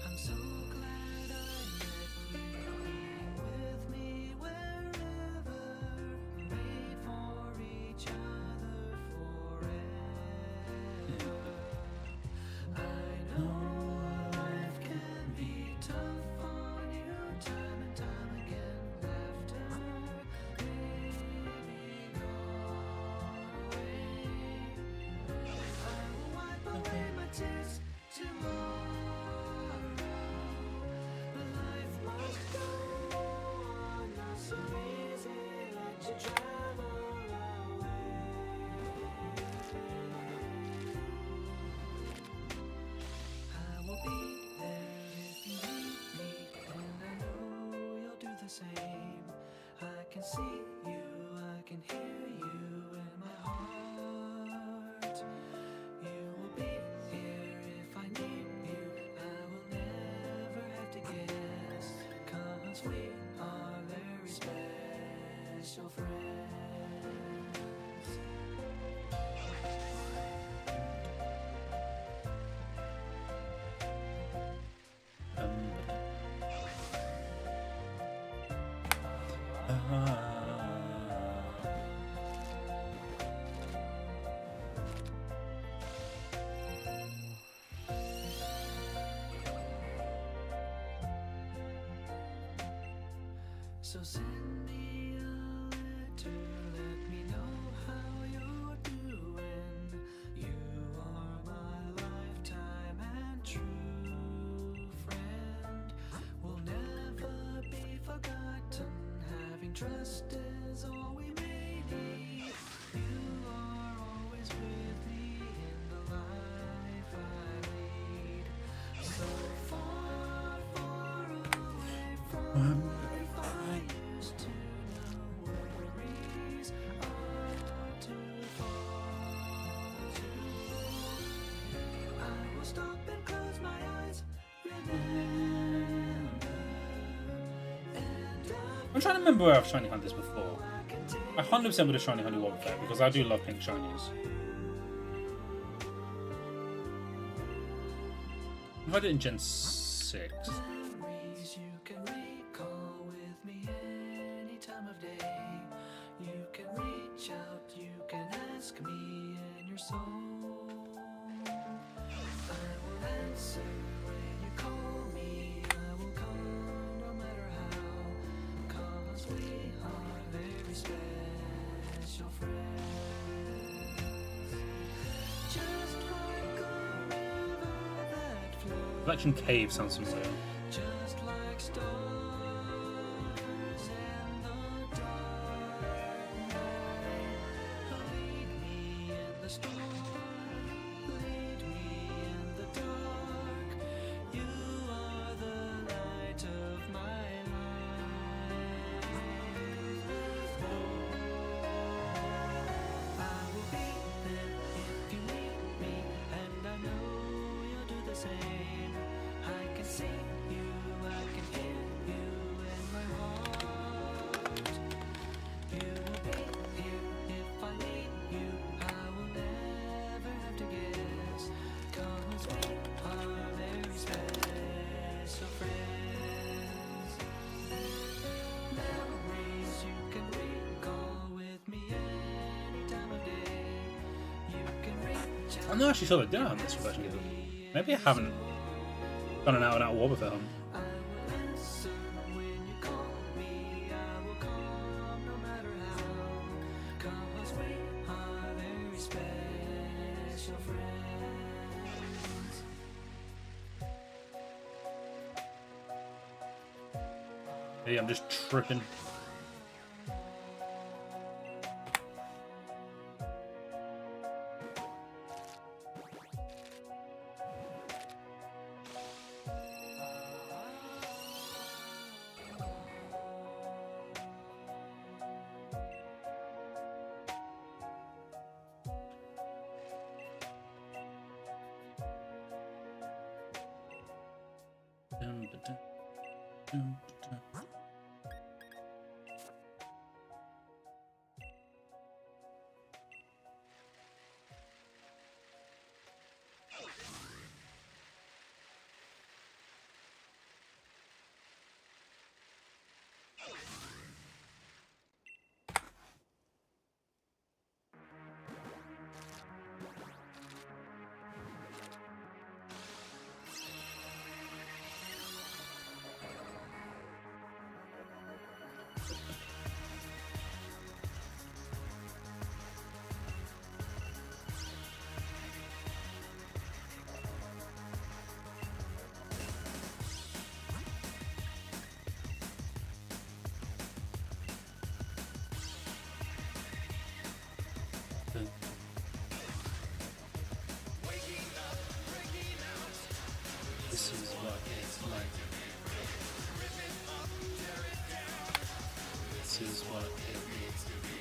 I'm so glad I met you. Being with me wherever, made for each other forever. I know life can be tough on you, time and time again. Laughter may be gone away. I will wipe away my tears tomorrow, but life must go on. Not so easy, let you travel away. I will be there if you need me, and I know you'll do the same. I can see you, I can hear you in my heart. You will be here if I need you. I will never have to guess, 'cause we are very special friends. So send me a letter, let me know how you're doing. You are my lifetime and true friend. Will never be forgotten. Having trust is all we may need. You are always with me in the life I lead. So far, far away from life I used to know. Worries are too far to. I will stop and close my eyes. Remember, and I'm trying to remember where I've shiny hunted this before. I 100% would have shiny hunted one there because I do love pink shinies. If I did it in Gen 6. memories you can recall with me any time of day. You can reach out, you can ask me in your soul. I will answer when you call me. I will come no matter how, 'cause we are very special friends. Just like a river that flows. Collection Cave sounds familiar. Just like stars in the dark night. Lead me in the storm, lead me in the dark. You are the light of my life. I will be there if you need me, and I know you'll do the same. I can see you, I can hear you in my heart. You will be here if I need you. I will never have to guess, 'cause we are very special friends. Memories you can recall with me any time of day. You can reach out. I'm not actually sure they do have this Collection Cave. Maybe I haven't done an out and out Wobbuffet hunt. I will answer when you call me. I will come no matter how, 'cause we are very special friends. Maybe I'm just tripping. This is what it's like. This is what it needs to be.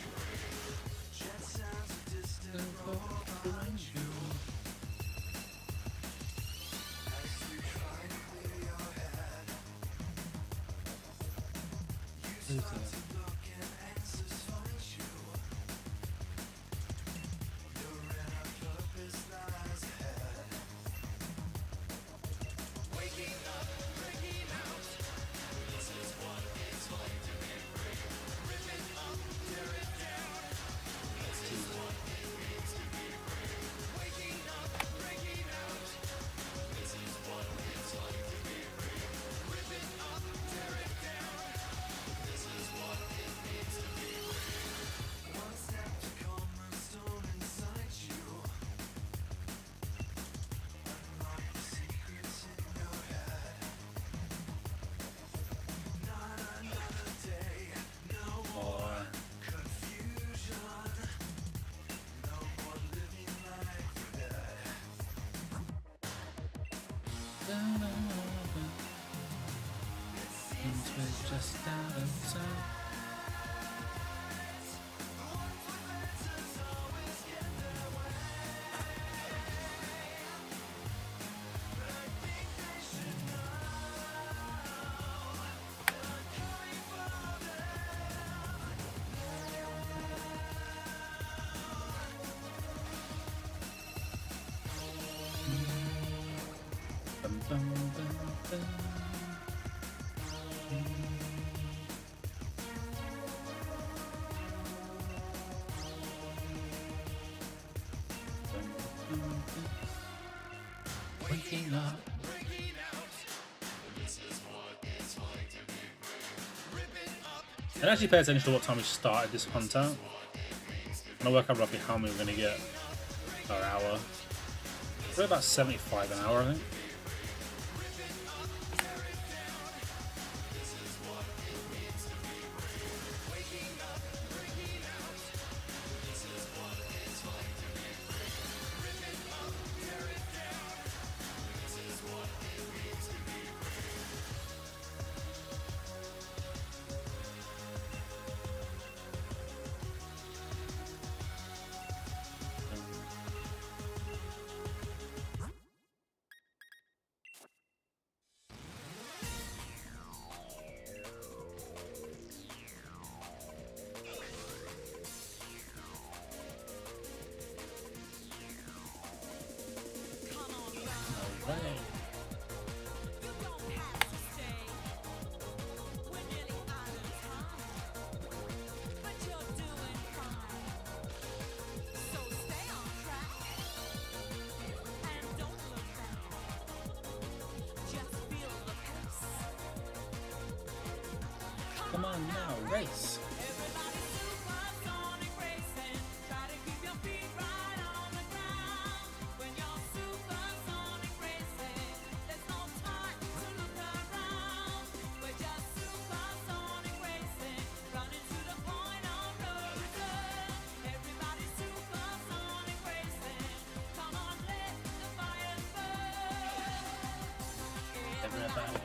Just out of sight. Bum, bum, bum, bum. Waking up. And actually pay attention to what time we started this hunt out. And I'll work out roughly how many we're going to get per hour. We're about 75 an hour, I think. Come on now, race. Everybody.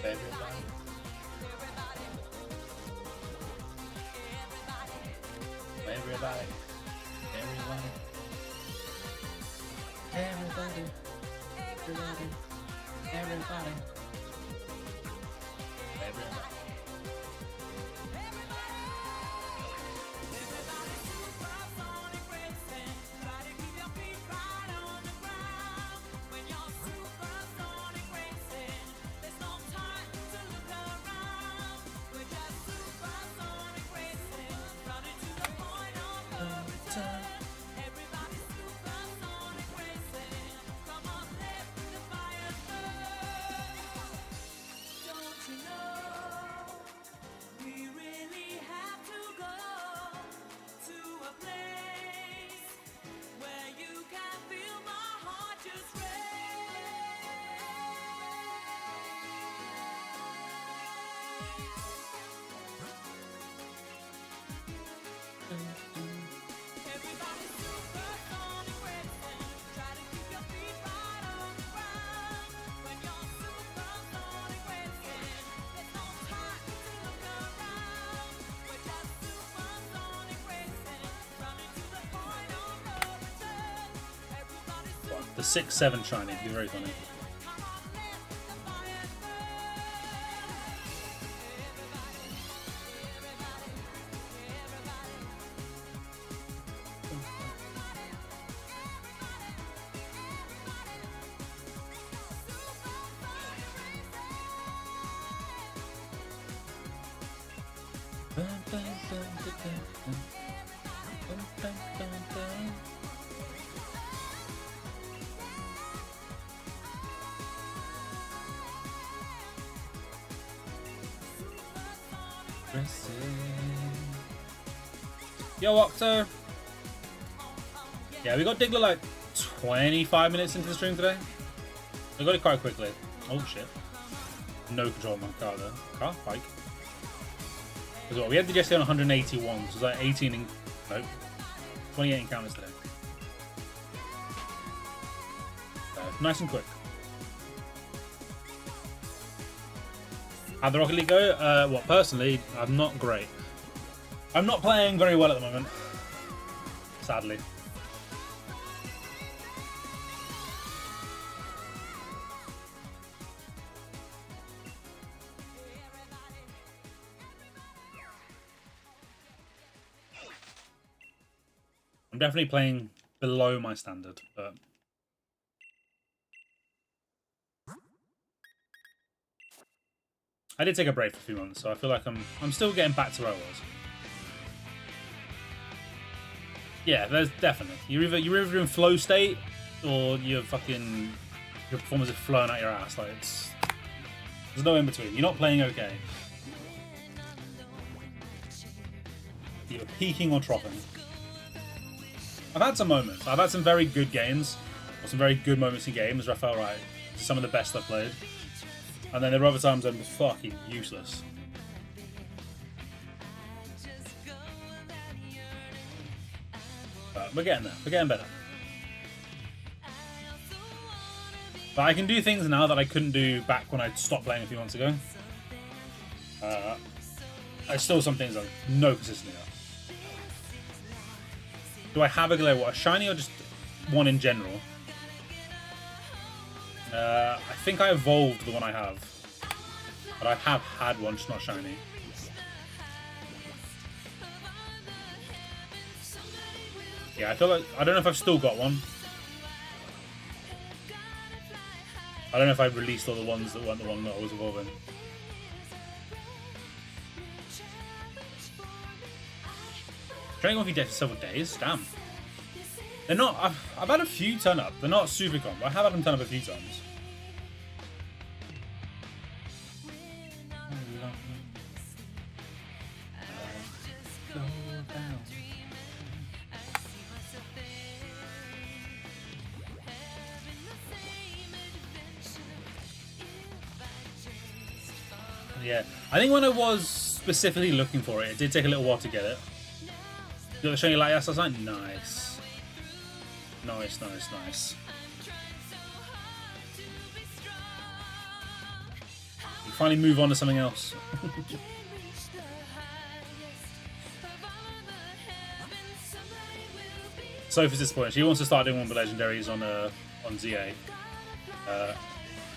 Everybody. Everybody. Everybody. Everybody. Everybody. Everybody. Everybody. The 6-7 shiny would be very funny. Yo, Octo! Yeah, we got Diglett like 25 minutes into the stream today. I got it quite quickly. Oh shit. No control of my car though. Car? Bike. Because what, we had the yesterday on 181, so it was like 18 in... Nope. 28 encounters today. Nice and quick. How'd the Rocket League go? Well, personally, I'm not great. I'm not playing very well at the moment. Sadly. I'm definitely playing below my standard, but... I did take a break for a few months, so I feel like I'm still getting back to where I was. Yeah, there's definitely. You're either in flow state or your performance is flowing out your ass. Like there's no in between. You're not playing okay. You're peaking or troughing. I've had some moments. I've had some very good games, or some very good moments in games where I felt right. This is some of the best I've played. And then there are other times I'm fucking useless. But we're getting there. We're getting better. But I can do things now that I couldn't do back when I stopped playing a few months ago. There's still some things I no consistency are. Do I have a Glare? What, a shiny or just one in general? I think I evolved the one I have. But I have had one, just not shiny. Yeah, I feel like... I don't know if I've still got one. I don't know if I've released all the ones that weren't the one that I was evolving. Training on dead for several days? Damn. They're not... I've had a few turn up. They're not super common, but I have had them turn up a few times. Yeah, I think when I was specifically looking for it, it did take a little while to get it. You got the shiny light, yes, I was like, nice. Nice, nice, nice. finally move on to something else. can reach the highest of all of the heavens. Somebody will be Sophie's disappointed. She wants to start doing one with legendaries on ZA.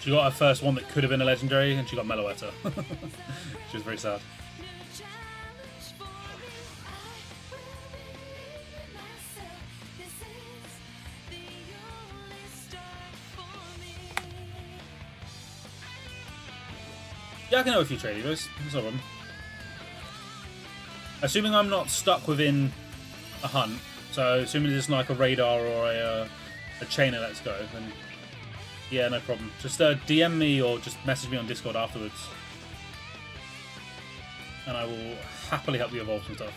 She got her first one that could have been a legendary, and she got Meloetta. She was very sad. new challenge for me. I will believe in myself. This is the only start for me. Yeah, I can know a few trade heroes. That's no problem. Assuming I'm not stuck within a hunt, so assuming it's like a radar or a chainer, let's go, then yeah, no problem. Just DM me or just message me on Discord afterwards, and I will happily help you evolve some stuff.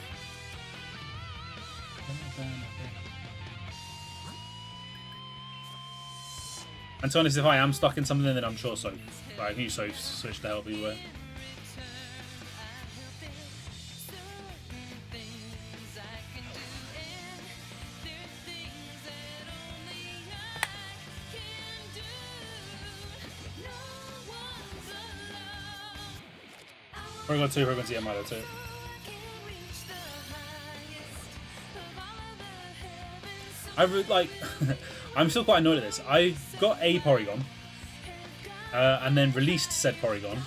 And to be honest, if I am stuck in something, then I'm sure so. I can use so switch to help either way. Porygon 2, Porygon Z, and Milo 2. Like, I'm still quite annoyed at this. I got a Porygon, and then released said Porygon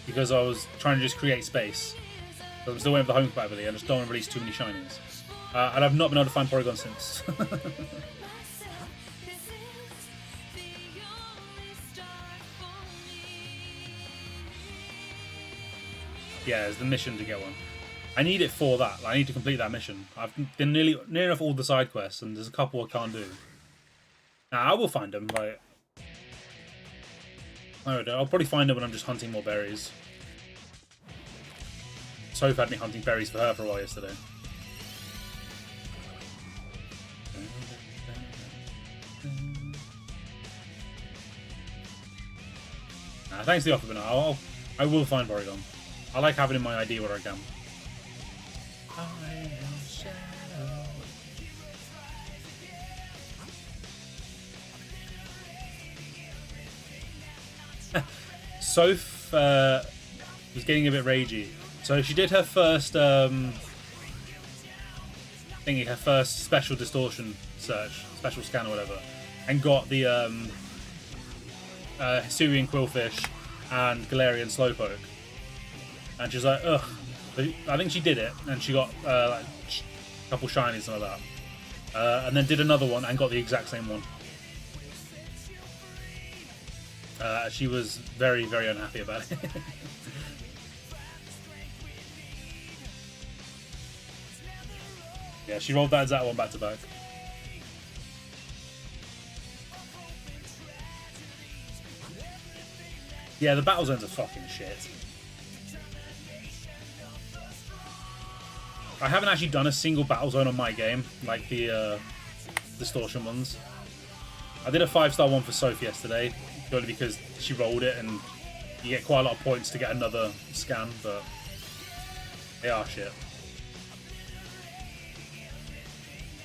because I was trying to just create space. But I'm still waiting for the home compatibility. I just don't want to release too many shinies. And I've not been able to find Porygon since. Yeah, it's the mission to get one. I need it for that. I need to complete that mission. I've been near enough all the side quests, and there's a couple I can't do. Now, I will find them. Like, I'll probably find them when I'm just hunting more berries. Soph had me hunting berries for her for a while yesterday. Thanks for the offer, but no, I will find Porygon. I like having in my ID where I can. Soph was getting a bit ragey. So she did her first thingy, her first special distortion search, special scan or whatever, and got the Hisuian Quillfish and Galarian Slowpoke. And she's like, ugh. But I think she did it, and she got like a couple shinies and all that. And then did another one and got the exact same one. She was very, very unhappy about it. Yeah, she rolled that one back to back. Yeah, the battle zones are fucking shit. I haven't actually done a single battle zone on my game, like the distortion ones. I did a 5-star one for Soph yesterday, purely because she rolled it and you get quite a lot of points to get another scan, but they are shit.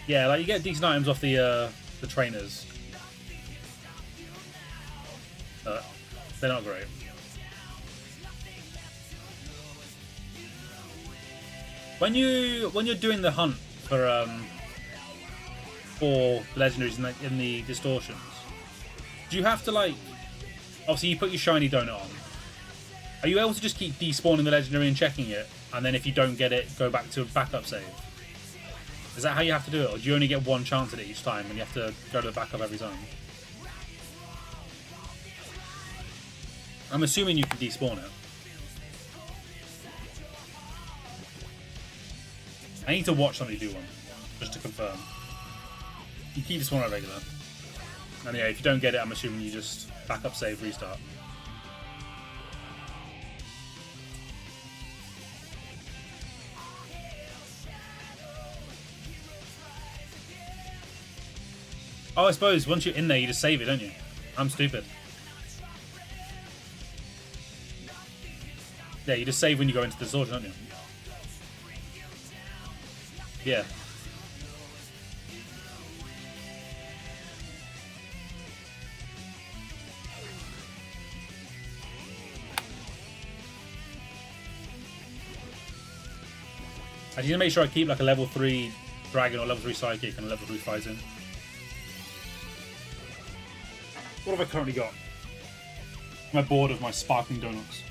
Yeah, like you get decent items off the trainers, but they're not great. When you're doing the hunt for legendaries in the distortions, do you have to, like, obviously you put your shiny donut on? Are you able to just keep despawning the legendary and checking it, and then if you don't get it, go back to a backup save? Is that how you have to do it, or do you only get one chance at it each time and you have to go to the backup every time? I'm assuming you can despawn it. I need to watch somebody do one, just to confirm. You keep this one on regular. And yeah, if you don't get it, I'm assuming you just backup save, restart. Oh, I suppose once you're in there, you just save it, don't you? I'm stupid. Yeah, you just save when you go into the distortion, don't you? Yeah. I need to make sure I keep like a level 3 dragon or level 3 psychic and a level 3 fighting. What have I currently got? Am I bored of my sparkling donuts?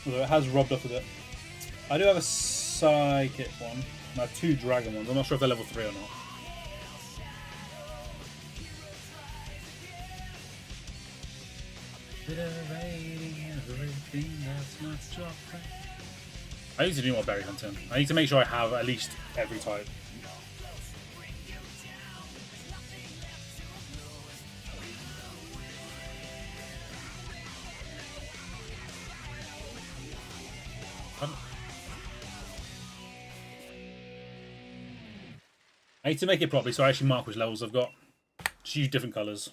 Although it has robbed off a bit. I do have a psychic one. And I have 2 dragon ones. I'm not sure if they're level 3 or not. I need to do more berry hunting. I need to make sure I have at least every type. I need to make it properly so I actually mark which levels I've got. Just use different colours.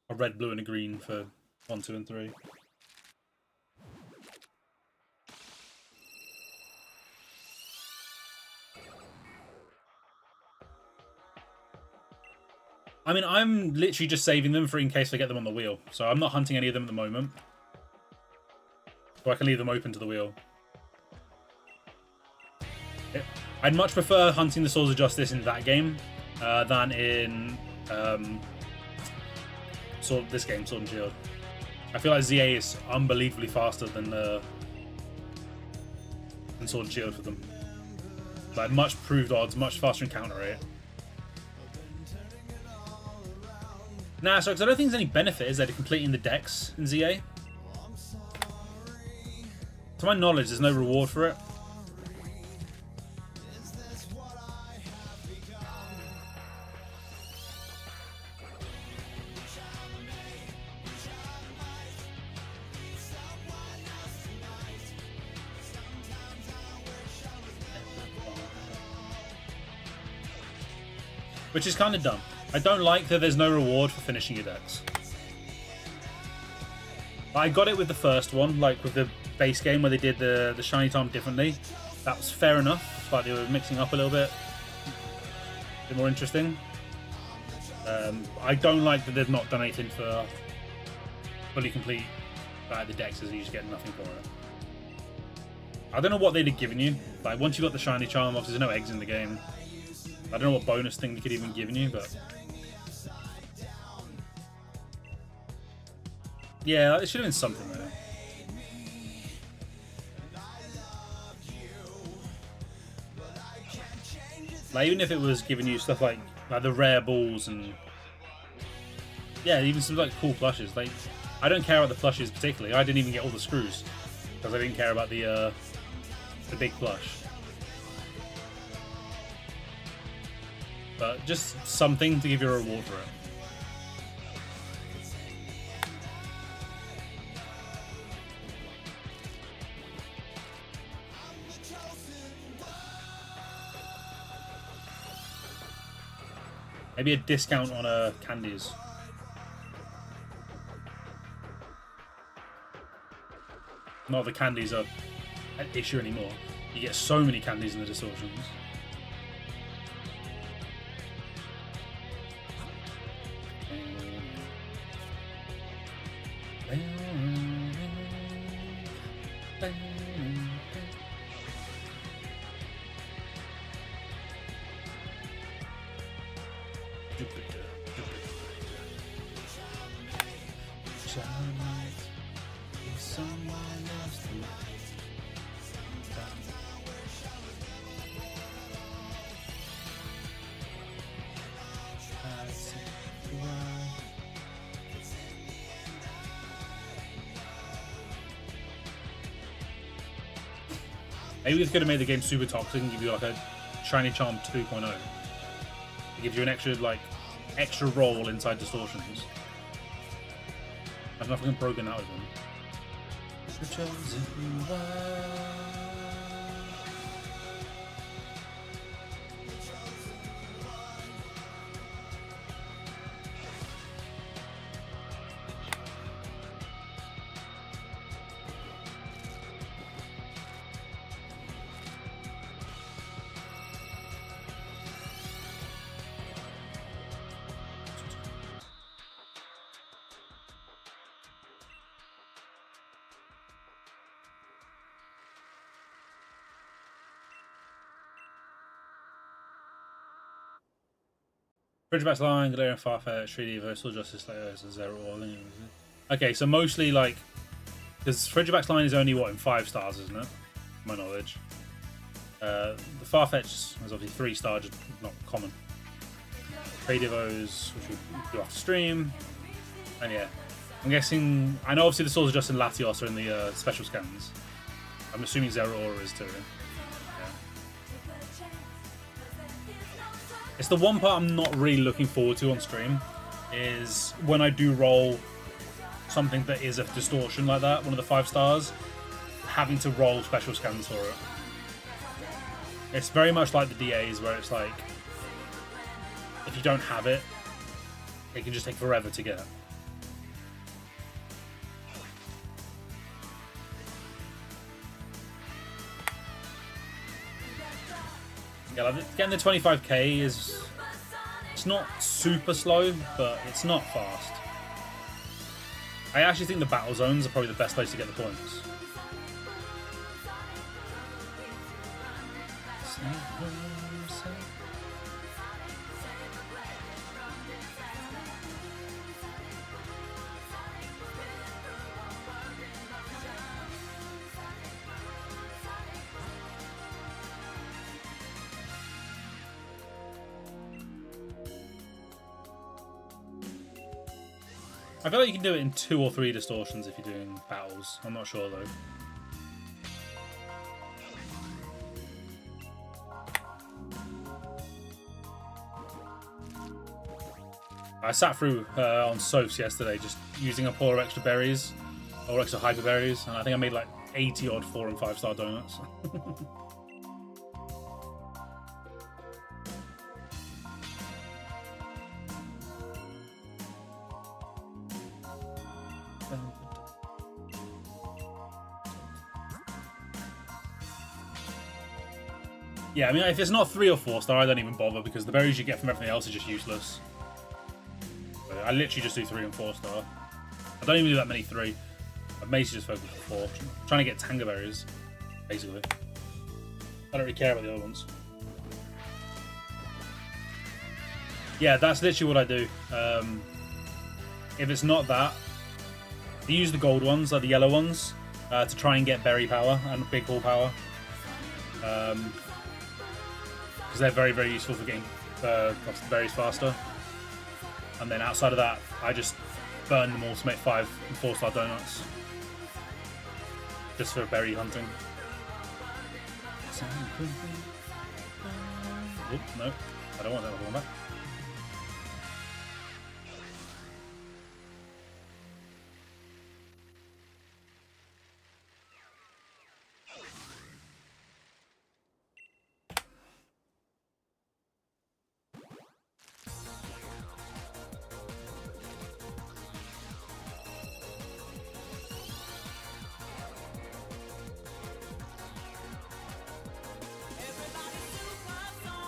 A red, blue and a green for 1, 2 and 3. I mean, I'm literally just saving them for in case I get them on the wheel. So I'm not hunting any of them at the moment. So I can leave them open to the wheel. I'd much prefer hunting the Swords of Justice in that game than in this game, Sword and Shield. I feel like ZA is unbelievably faster than Sword and Shield for them. Like, much proved odds, much faster encounter rate. Nah, so because I don't think there's any benefit, is there, to completing the decks in ZA? To my knowledge, there's no reward for it. Which is kind of dumb. I don't like that there's no reward for finishing your decks. I got it with the first one, like with the base game where they did the shiny time differently. That was fair enough, like they were mixing up a little bit. A bit more interesting. I don't like that they've not done anything for fully complete the decks, as you just get nothing for it. I don't know what they'd have given you. Like, once you got the shiny charm, obviously there's no eggs in the game. I don't know what bonus thing they could even given you, but yeah, it should have been something though. Like, even if it was giving you stuff like the rare balls and yeah, even some like cool plushes. Like, I don't care about the plushes particularly. I didn't even get all the screws because I didn't care about the big plush. But just something to give you a reward for it. Maybe a discount on candies. Not that candies are an issue anymore. You get so many candies in the distortions. Maybe we could have made the game super toxic and give you like a shiny charm 2.0. It gives you an extra roll inside distortions. I've nothing broken out of them. The chosen one. Ridgebacks Line, Galarian Farfetch, 3D Evo, Soul Justice, Layers, and Zero All. Okay, so mostly like, because Ridgebacks Line is only what in 5 stars, isn't it? To my knowledge. The Farfetch is obviously 3 star, just not common. 3D Evos, which we'll do after stream, and yeah, I'm guessing. I know obviously the Souls Adjust and Latios are in the special scans. I'm assuming Zero Aura is too. It's the one part I'm not really looking forward to on stream, is when I do roll something that is a distortion like that, one of the 5 stars, having to roll special scans for it. It's very much like the DAs, where it's like, if you don't have it, it can just take forever to get. Yeah, like getting the 25k is, it's not super slow, but it's not fast. I actually think the battle zones are probably the best place to get the points. I feel like you can do it in 2 or 3 distortions if you're doing battles. I'm not sure though. I sat through on Sophs yesterday just using up all our extra berries, or extra hyper berries, and I think I made like 80 odd 4 and 5 star donuts. Yeah, I mean, if it's not 3 or 4 star, I don't even bother, because the berries you get from everything else are just useless. So I literally just do 3 and 4 star. I don't even do that many 3. I basically just focus on 4. Trying to get Tanga berries, basically. I don't really care about the other ones. Yeah, that's literally what I do. If it's not that, I use the gold ones, like the yellow ones, to try and get berry power and big haul power. Because they're very, very useful for getting berries faster. And then outside of that, I just burn them all to make 5 and 4 star donuts. Just for berry hunting. Oop, no, I don't want that one back.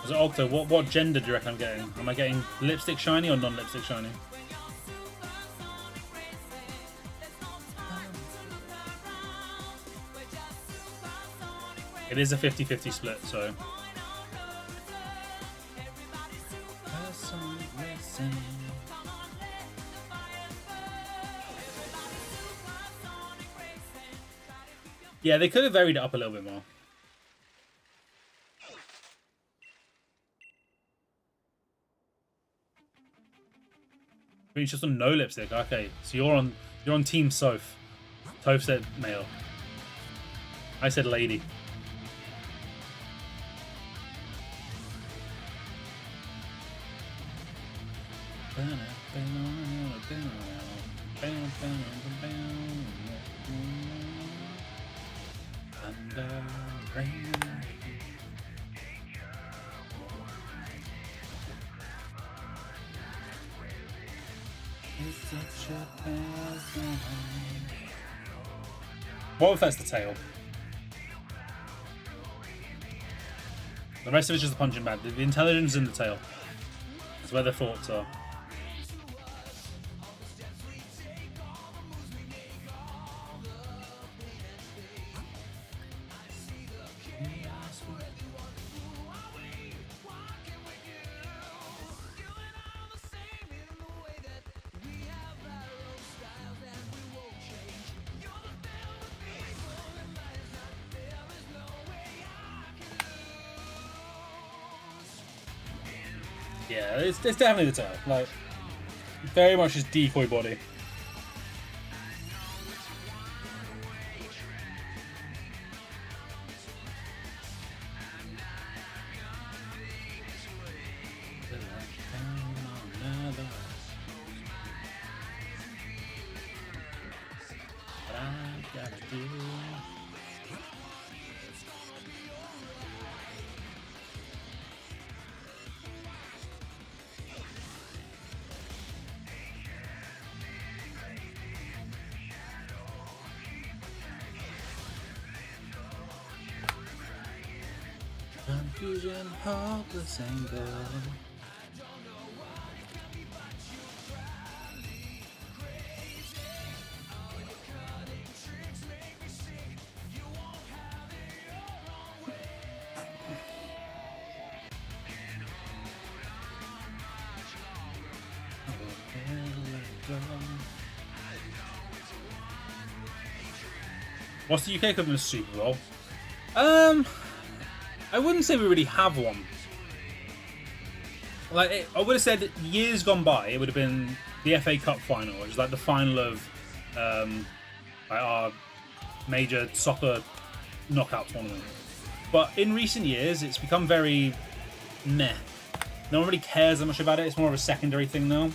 So Octo, what gender do you reckon I'm getting? Am I getting lipstick shiny or non-lipstick shiny? It is a 50-50 split, so... Yeah, they could have varied it up a little bit more. It's just on no lipstick. Okay, so you're on Team Soph. Toph said male. I said lady. Under rain. What if that's the tail? The rest of it's just the punching bag. The intelligence is in the tail. That's where their thoughts are. Yeah, it's definitely the tail. Like, very much his decoy body. Confusion, hopeless anger. What's the UK equivalent of Super Bowl? I wouldn't say we really have one. Like, I would have said years gone by, it would have been the FA Cup final, which is like the final of like our major soccer knockout tournament. But in recent years, it's become very meh. No one really cares that much about it. It's more of a secondary thing now.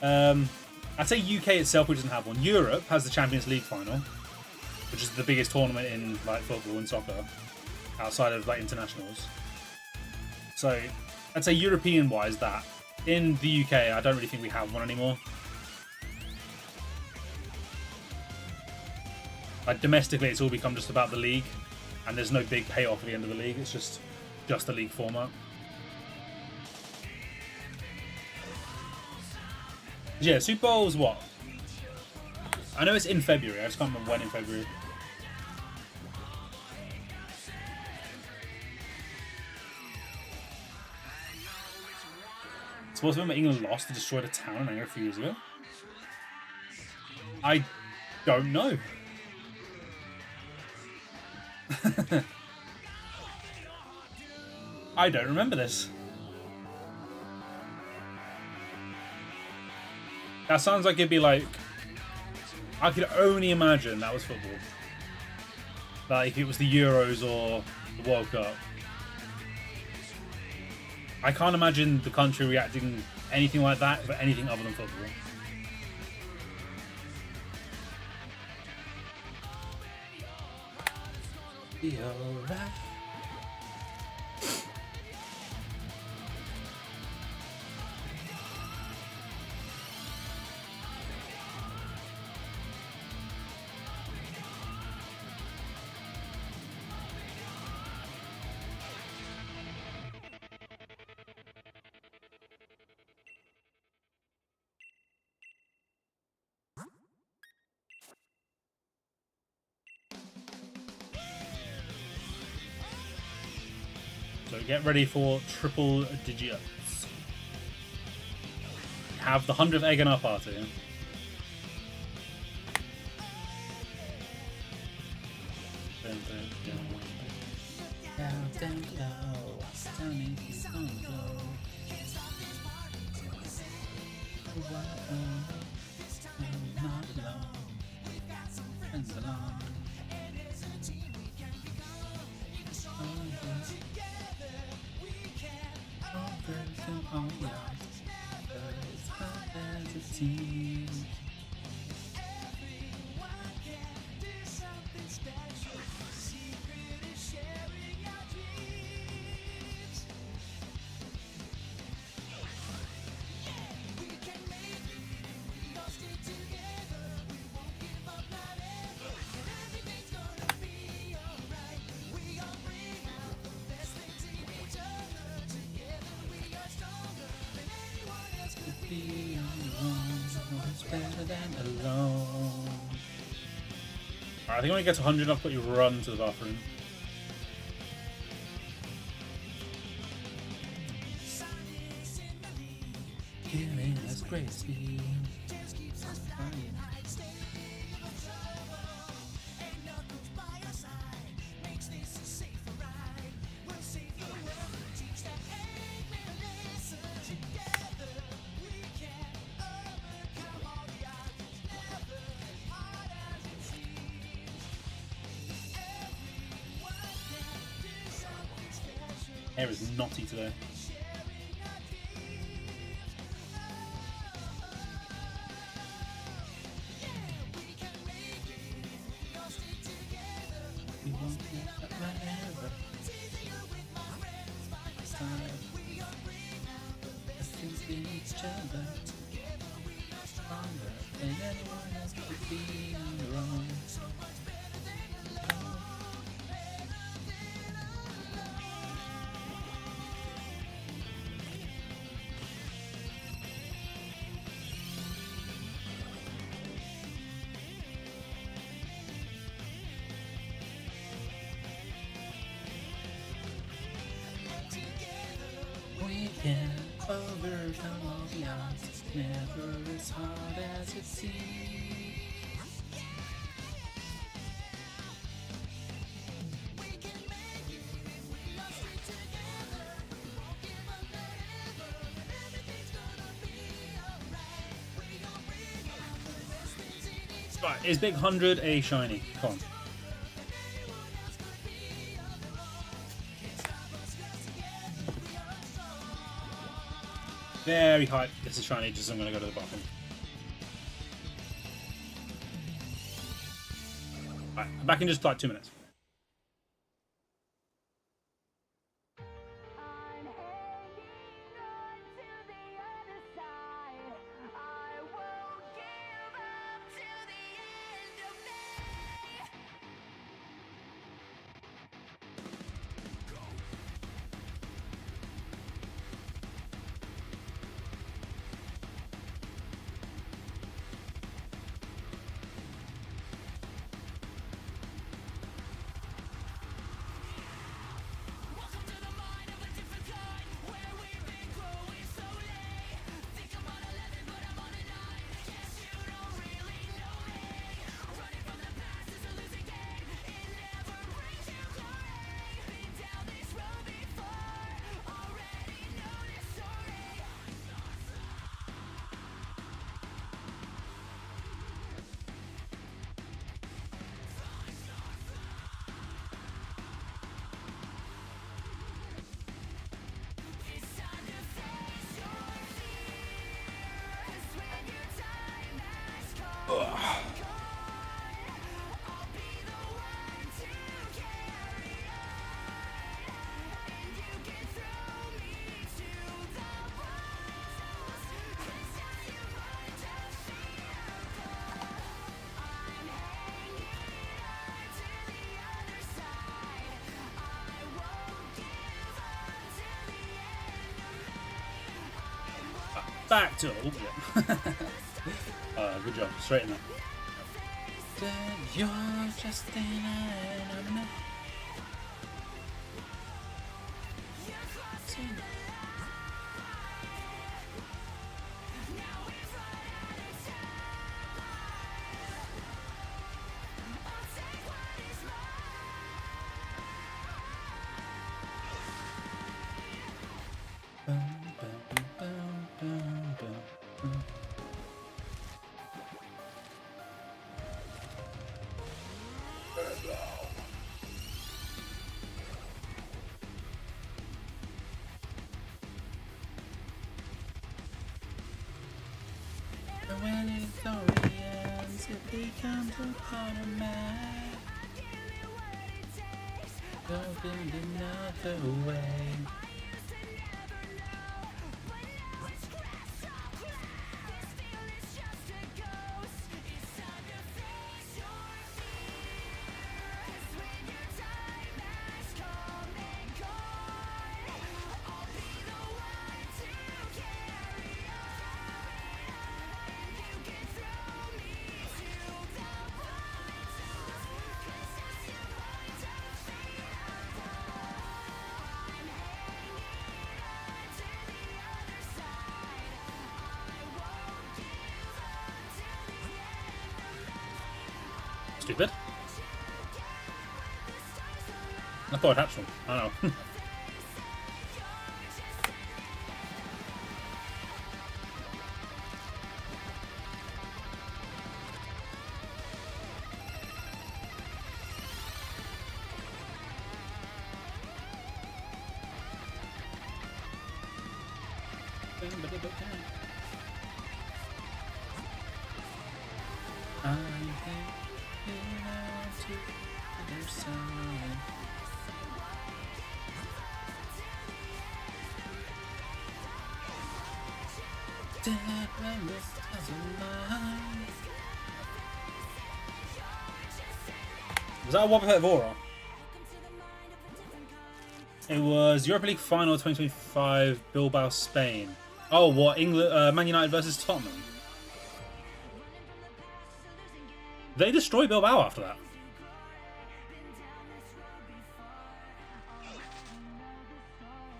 I'd say UK itself, which doesn't have one. Europe has the Champions League final, which is the biggest tournament in like football and soccer outside of like internationals. So I'd say European-wise that. In the UK, I don't really think we have one anymore. Like domestically, it's all become just about the league, and there's no big payoff at the end of the league. It's just a league format. Yeah, Super Bowl's what? I know it's in February. I just can't remember when in February. It's supposed to be when England lost to destroy a town in England a few years ago. I don't know. I don't remember this. That sounds like it'd be like... I could only imagine that was football. Like if it was the Euros or the World Cup. I can't imagine the country reacting anything like that for anything other than football. Be alright. So get ready for triple digits. Have the 100th egg in our party. I think when it gets 100, I'll put you run to the bathroom. Giving us great speed. Hair is knotty today. We won't get whatever. Let's be each other. Stronger than anyone else could be wrong. We can overcome all the odds. It's never as hard as it seems. Right, is Big 100 a shiny? Come on. Very high. This is shiny, just I'm gonna go to the bathroom. Alright, I'm back in just like 2 minutes. I'm hanging on to the other side. I won't give up to the end of me. Welcome to the mind of a different kind, where we've been growing slowly. Think I'm on 11, but I'm on a 9. Guess you don't really know me. Running from the past is a losing game. It never brings you glory. Been down this road before, already know the story. It's time to face your fears when your time has come. I'll be the one to carry on, and you can throw me to the wolves. 'Cause I am undefeatable. I'm hanging on to the other side. I won't give up till the end of me. Back to oh, yeah. Good job. Straighten that. You're just an enemy. Now we've run out of time. I'll take what is mine. Bum, bum, bum, bum, bum. And when it's already ends, it becomes a part of man. Don't find another way. Stupid. I thought I'd hatch one. I don't know. somebody but him. I'm hanging on to your side. Dead memories as a line. Was that a Wobbuffet of Aura? It was Europa League Final 2025 Bilbao, Spain. Oh, what? England, Man United versus Tottenham. They destroy Bilbao after that.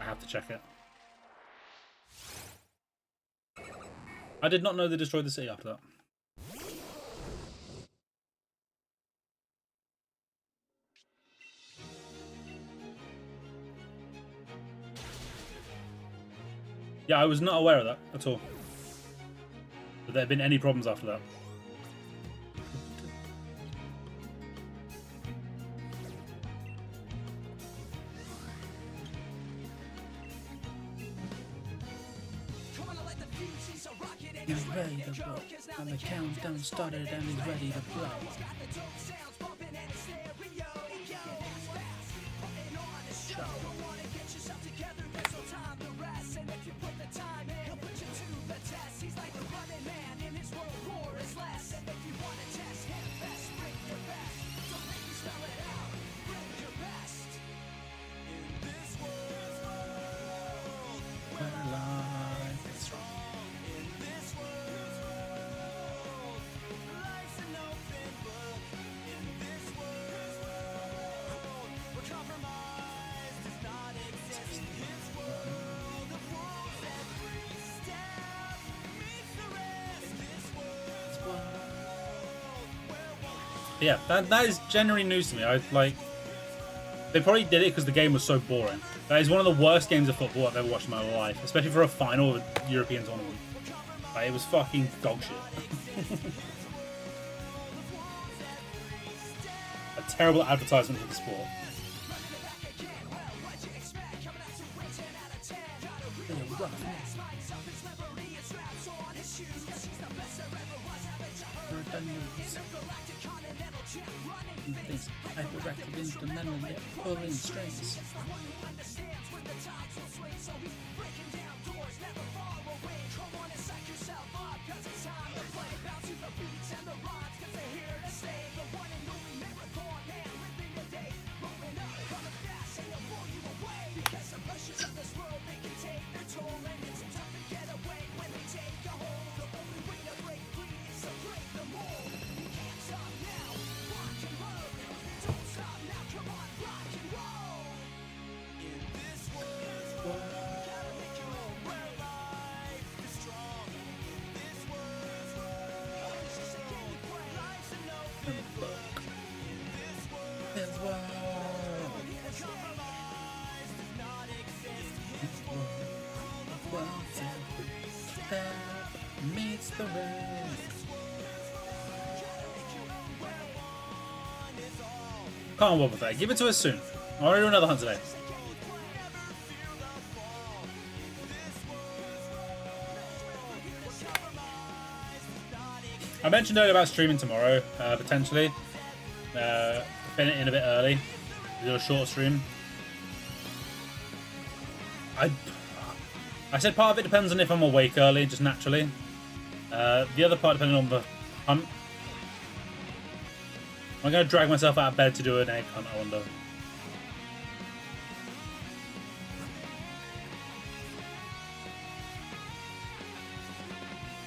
I have to check it. I did not know they destroyed the city after that. Yeah, I was not aware of that at all. That there had been any problems after that. He's ready to go, and the countdown started and he's ready to play. Yeah, that is generally news to me. I like. They probably did it because the game was so boring. That is one of the worst games of football I've ever watched in my life, especially for a final of a European tournament. Like, it was fucking dog shit. A terrible advertisement for the sport. Hyperactive instrumental yet pulling strings. Come on, Wobbuffet, give it to us soon. I want to do another hunt today. I mentioned earlier about streaming tomorrow, potentially. Fin it in a bit early. Do a short stream. I said part of it depends on if I'm awake early, just naturally. The other part depending on the hunt. I'm going to drag myself out of bed to do an egg hunt, I wonder.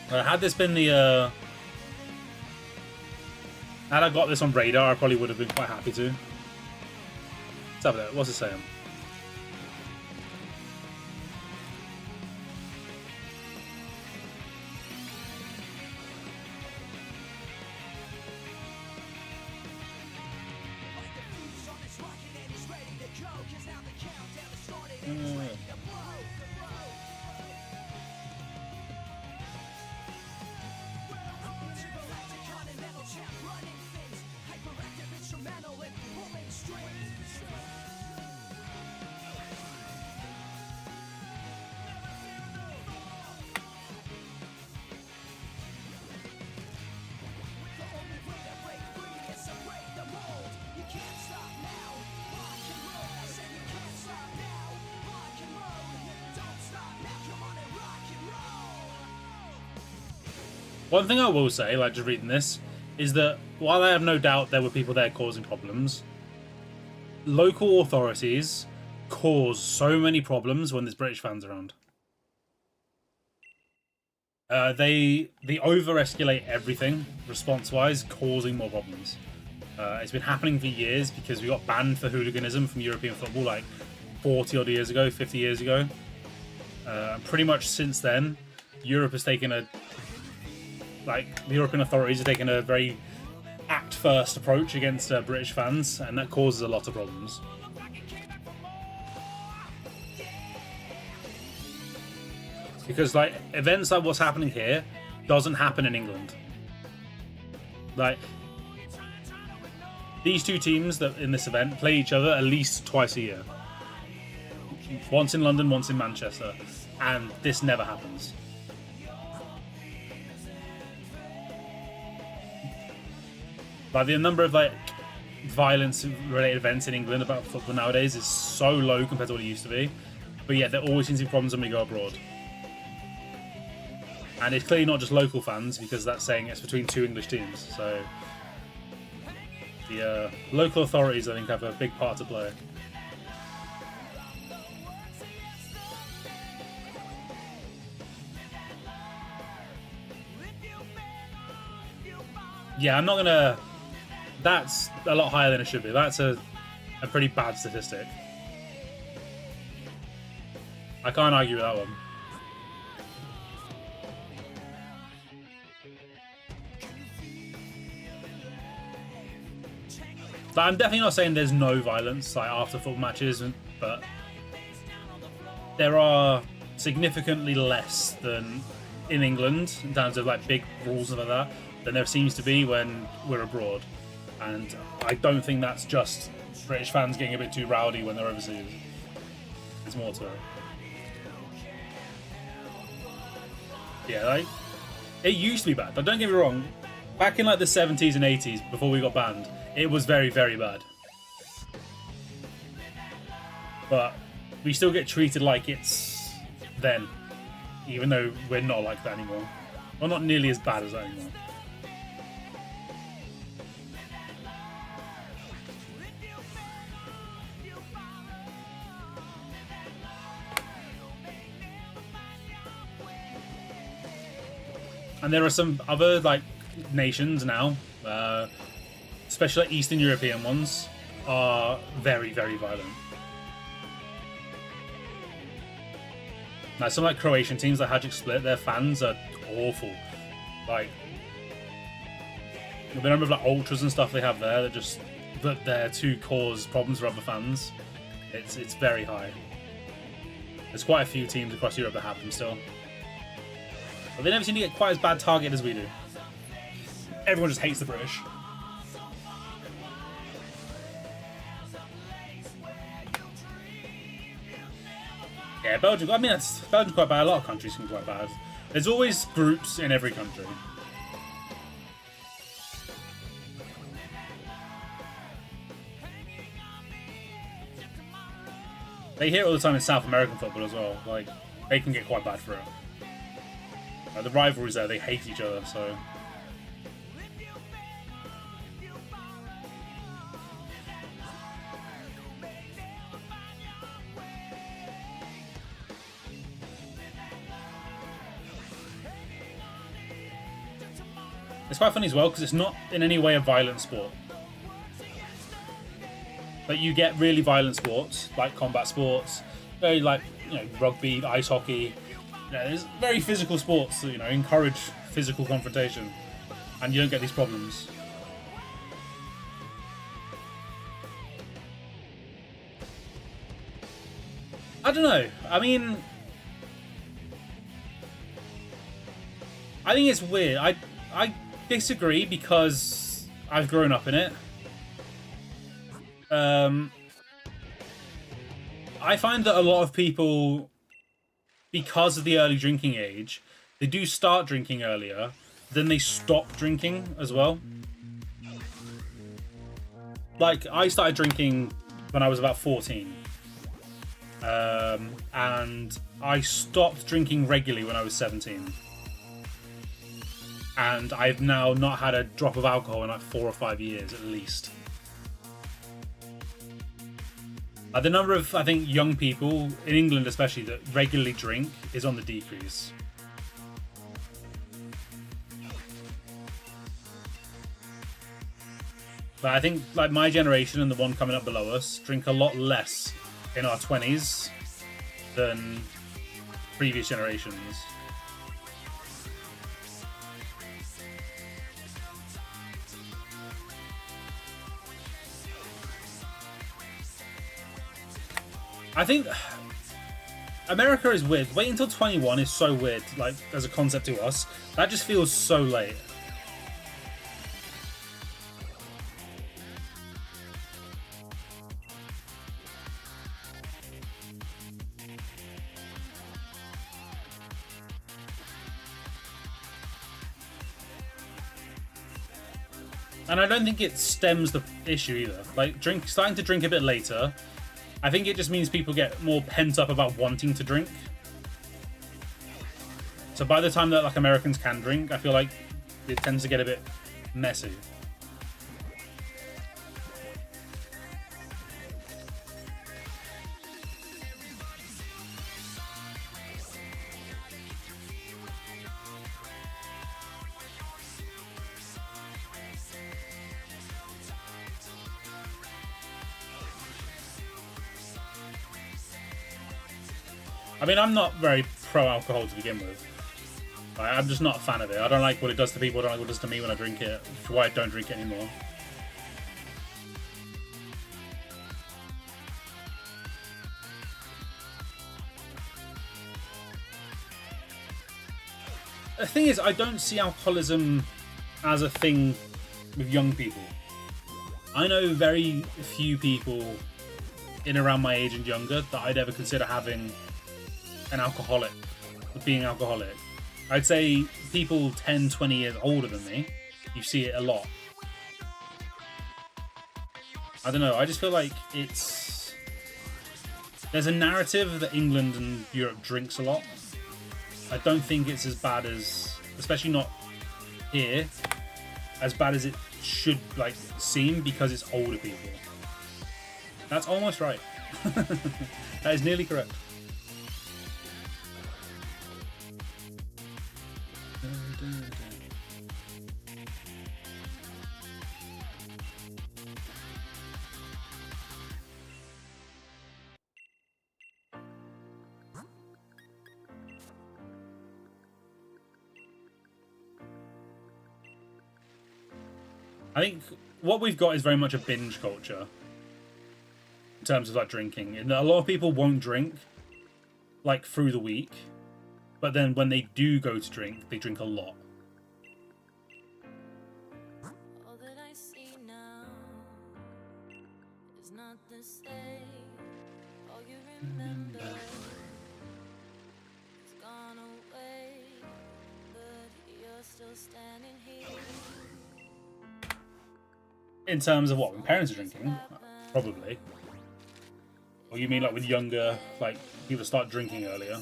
Had this been the... had I got this on radar, I probably would have been quite happy to. Let's have a look. What's it saying? One thing I will say, like just reading this, is that while I have no doubt there were people there causing problems, local authorities cause so many problems when there's British fans around. They over-escalate everything response-wise, causing more problems. It's been happening for years because we got banned for hooliganism from European football like 40 odd years ago, 50 years ago. Pretty much since then, Europe has taken the European authorities have taken a very act-first approach against British fans, and that causes a lot of problems. Because like events like what's happening here doesn't happen in England. Like these two teams that in this event play each other at least twice a year. Once in London, once in Manchester, and this never happens. Like the number of like violence-related events in England about football nowadays is so low compared to what it used to be. But yet there always seems to be problems when we go abroad. And it's clearly not just local fans, because that's saying it's between two English teams. So the local authorities, I think, have a big part to play. Yeah, I'm not gonna. That's a lot higher than it should be. That's a pretty bad statistic. I can't argue with that one. But I'm definitely not saying there's no violence like after football matches, but there are significantly less than in England in terms of like big rules and like that than there seems to be when we're abroad. And I don't think that's just British fans getting a bit too rowdy when they're overseas. There's more to it. Yeah, like it used to be bad. But don't get me wrong. Back in like the 70s and 80s, before we got banned, it was very, very bad. But we still get treated like it's then, even though we're not like that anymore. We're not nearly as bad as that anymore. And there are some other like nations now, especially like Eastern European ones, are very, very violent. Now, some like Croatian teams like Hajduk Split, their fans are awful. Like the number of like ultras and stuff they have there that there to cause problems for other fans. It's very high. There's quite a few teams across Europe that have them still. But they never seem to get quite as bad targeted as we do. Everyone just hates the British. Yeah, Belgium. I mean, Belgium's quite bad. A lot of countries can be quite bad. There's always groups in every country. They hear it all the time in South American football as well. Like, they can get quite bad for it. The rivalries there, they hate each other, so. It's quite funny as well because it's not in any way a violent sport. But you get really violent sports like combat sports, very like rugby, ice hockey. There's very physical sports that encourage physical confrontation, and you don't get these problems. I don't know. I mean, I think it's weird. I disagree because I've grown up in it. I find that a lot of people, because of the early drinking age, they do start drinking earlier, then they stop drinking as well. Like, I started drinking when I was about 14. And I stopped drinking regularly when I was 17. and I've now not had a drop of alcohol in like 4 or 5 years at least. The number of, I think, young people in England especially that regularly drink is on the decrease. But I think like my generation and the one coming up below us drink a lot less in our 20s than previous generations. I think America is weird. Wait until 21 is so weird, like as a concept to us. That just feels so late. And I don't think it stems the issue either. Like starting to drink a bit later, I think it just means people get more pent up about wanting to drink. So by the time that like Americans can drink, I feel like it tends to get a bit messy. I mean, I'm not very pro-alcohol to begin with. I'm just not a fan of it. I don't like what it does to people. I don't like what it does to me when I drink it. Which is why I don't drink it anymore. The thing is, I don't see alcoholism as a thing with young people. I know very few people in around my age and younger that I'd ever consider having an alcoholic, being alcoholic. I'd say people 10, 20 years older than me, you see it a lot. I don't know, I just feel like there's a narrative that England and Europe drinks a lot. I don't think it's as bad as, especially not here, as bad as it should like seem because it's older people. That's almost right. That is nearly correct. I think what we've got is very much a binge culture in terms of like drinking. And a lot of people won't drink like through the week, but then when they do go to drink, they drink a lot. All that I see now is not the same. All you remember has gone away, but you're still standing here. In terms of what, when parents are drinking? Probably. Or you mean like with younger, like people start drinking earlier?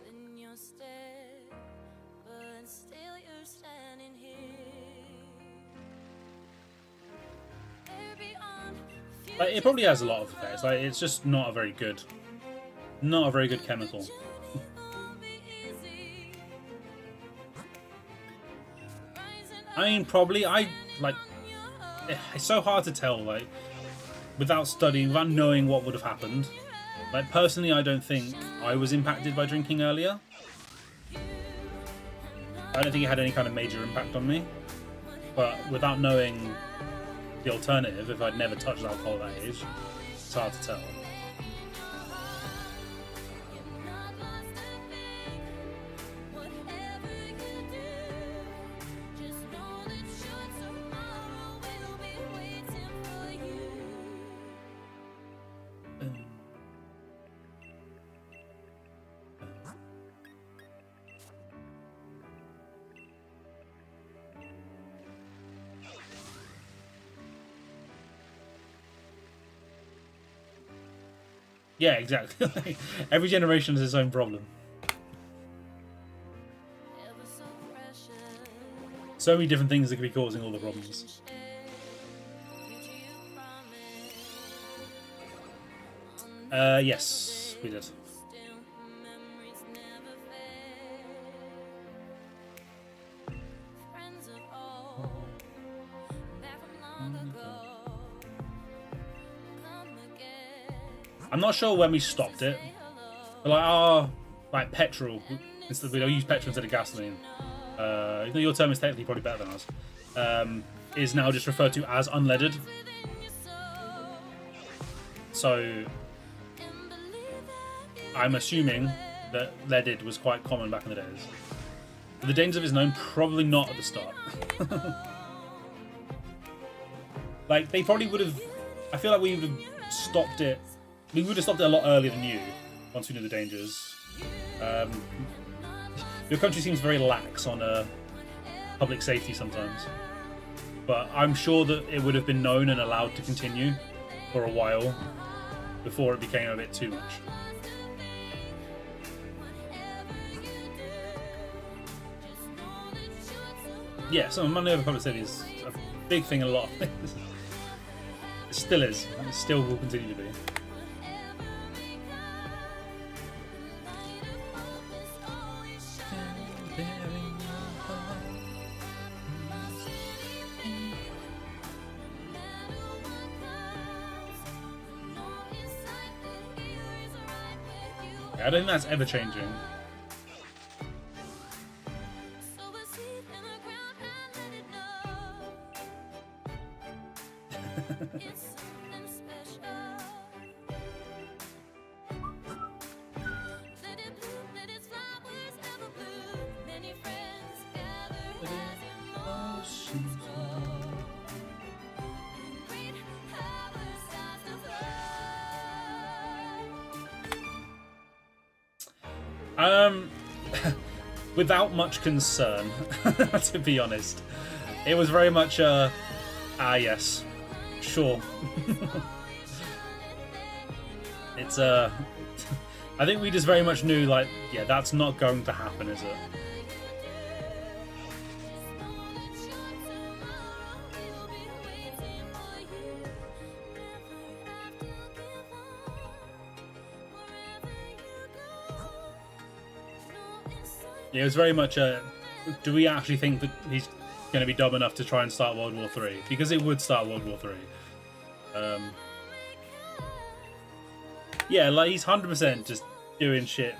Within your stare, but still you're standing here. There beyond Like, it probably has a lot of effects. Like, it's just not a very good chemical. I mean, probably, it's so hard to tell, like, without studying, without knowing what would have happened. Like, personally, I don't think I was impacted by drinking earlier. I don't think it had any kind of major impact on me. But without knowing the alternative, if I'd never touched alcohol at that age, it's hard to tell. Yeah, exactly. Every generation has its own problem. So many different things that could be causing all the problems. Yes, we did. I'm not sure when we stopped it, but like our petrol, instead we don't use petrol instead of gasoline. Even though your term is technically probably better than ours, is now just referred to as unleaded. So I'm assuming that leaded was quite common back in the days. But the dangers of it is known, probably not at the start. Like they probably would have. I feel like we would have stopped it. We would have stopped it a lot earlier than you, once we knew the dangers. Your country seems very lax on public safety sometimes, but I'm sure that it would have been known and allowed to continue for a while before it became a bit too much. Yeah, so money over public safety is a big thing in a lot of things. It still is. It still will continue to be. I don't think that's ever changing. Without much concern, to be honest. It was very much yes, sure. It's I think we just very much knew, like, yeah, that's not going to happen, is it? Yeah, it was very much do we actually think that he's going to be dumb enough to try and start World War III? Because it would start World War III. Yeah, like, he's 100% just doing shit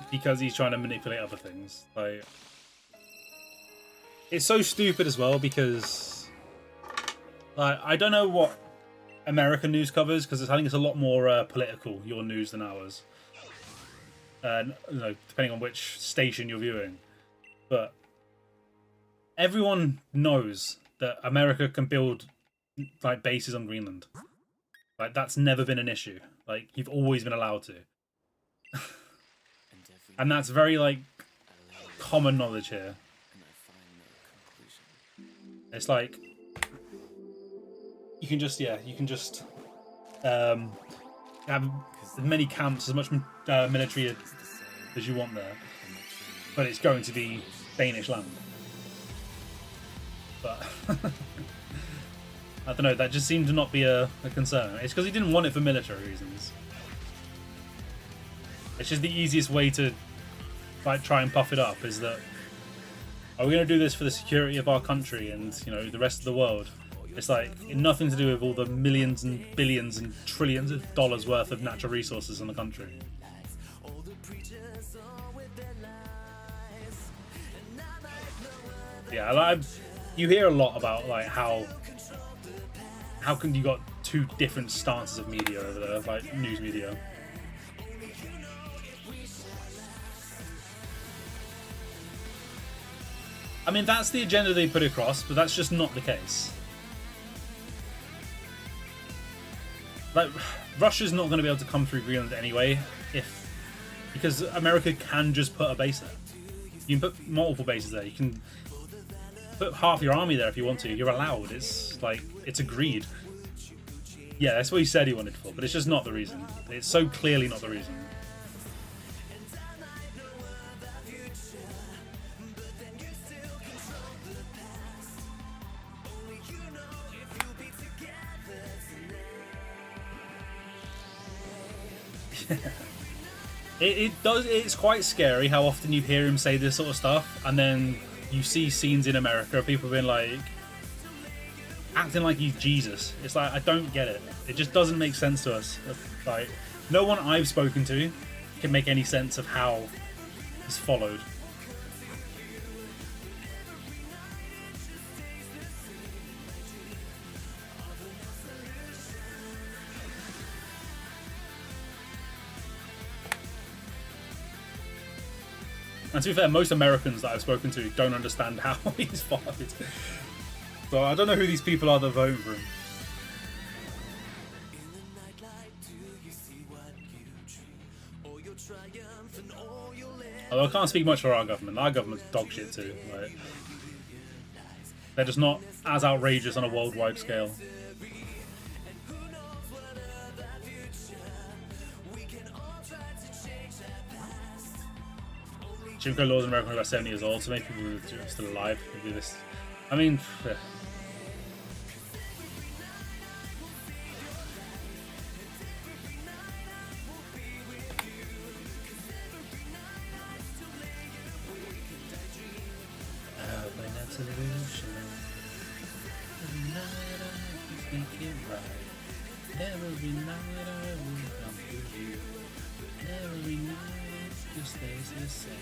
because he's trying to manipulate other things. Like, it's so stupid as well because, like, I don't know what American news covers, because I think it's a lot more political, your news, than ours. You know, depending on which station you're viewing. But everyone knows that America can build, like, bases on Greenland. Like, that's never been an issue. Like, you've always been allowed to. And that's very, like, common knowledge here. It's like, you can just, yeah, you can just have as many camps, as much military as you want there, but it's going to be Danish land. But I don't know, that just seemed to not be a concern. It's because he didn't want it for military reasons. It's just the easiest way to, like, try and puff it up, is that, are we going to do this for the security of our country and, you know, the rest of the world? It's like nothing to do with all the millions and billions and trillions of dollars worth of natural resources in the country. Yeah, like, you hear a lot about, like, how can you got two different stances of media over there, like news media. I mean, that's the agenda they put across, but that's just not the case. Like, Russia's not going to be able to come through Greenland anyway, because America can just put a base there. You can put multiple bases there. You can put half your army there if you want to. You're allowed. It's like, it's agreed. Yeah, that's what he said he wanted for, but it's just not the reason. It's so clearly not the reason. It does. It's quite scary how often you hear him say this sort of stuff, and then you see scenes in America of people being like acting like he's Jesus. It's like, I don't get it. It just doesn't make sense to us. Like, no one I've spoken to can make any sense of how he's followed. And to be fair, most Americans that I've spoken to don't understand how he's followed. So I don't know who these people are that vote for him. Although I can't speak much for our government. Our government's dog shit too. Like, they're just not as outrageous on a worldwide scale. Jim Crow laws in America are about 70 years old, so many people who are still alive can do this. I mean, every night I will come to you. Every night it just stays the same.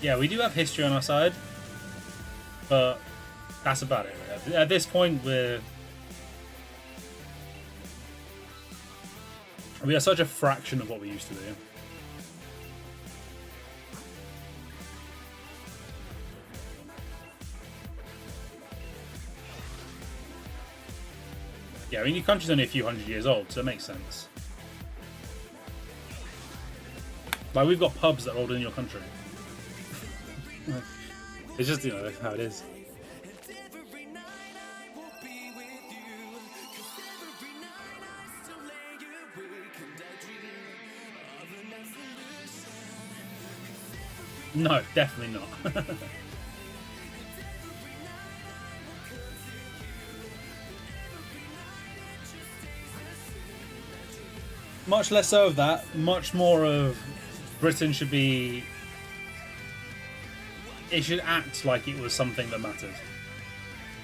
Yeah, we do have history on our side, but that's about it. At this point, we are such a fraction of what we used to do. Yeah, I mean, your country's only a few hundred years old, so it makes sense. Like, we've got pubs that are older than your country. It's just, you know, how it is. No, definitely not. Much less so of that, much more of Britain should be... It should act like it was something that mattered.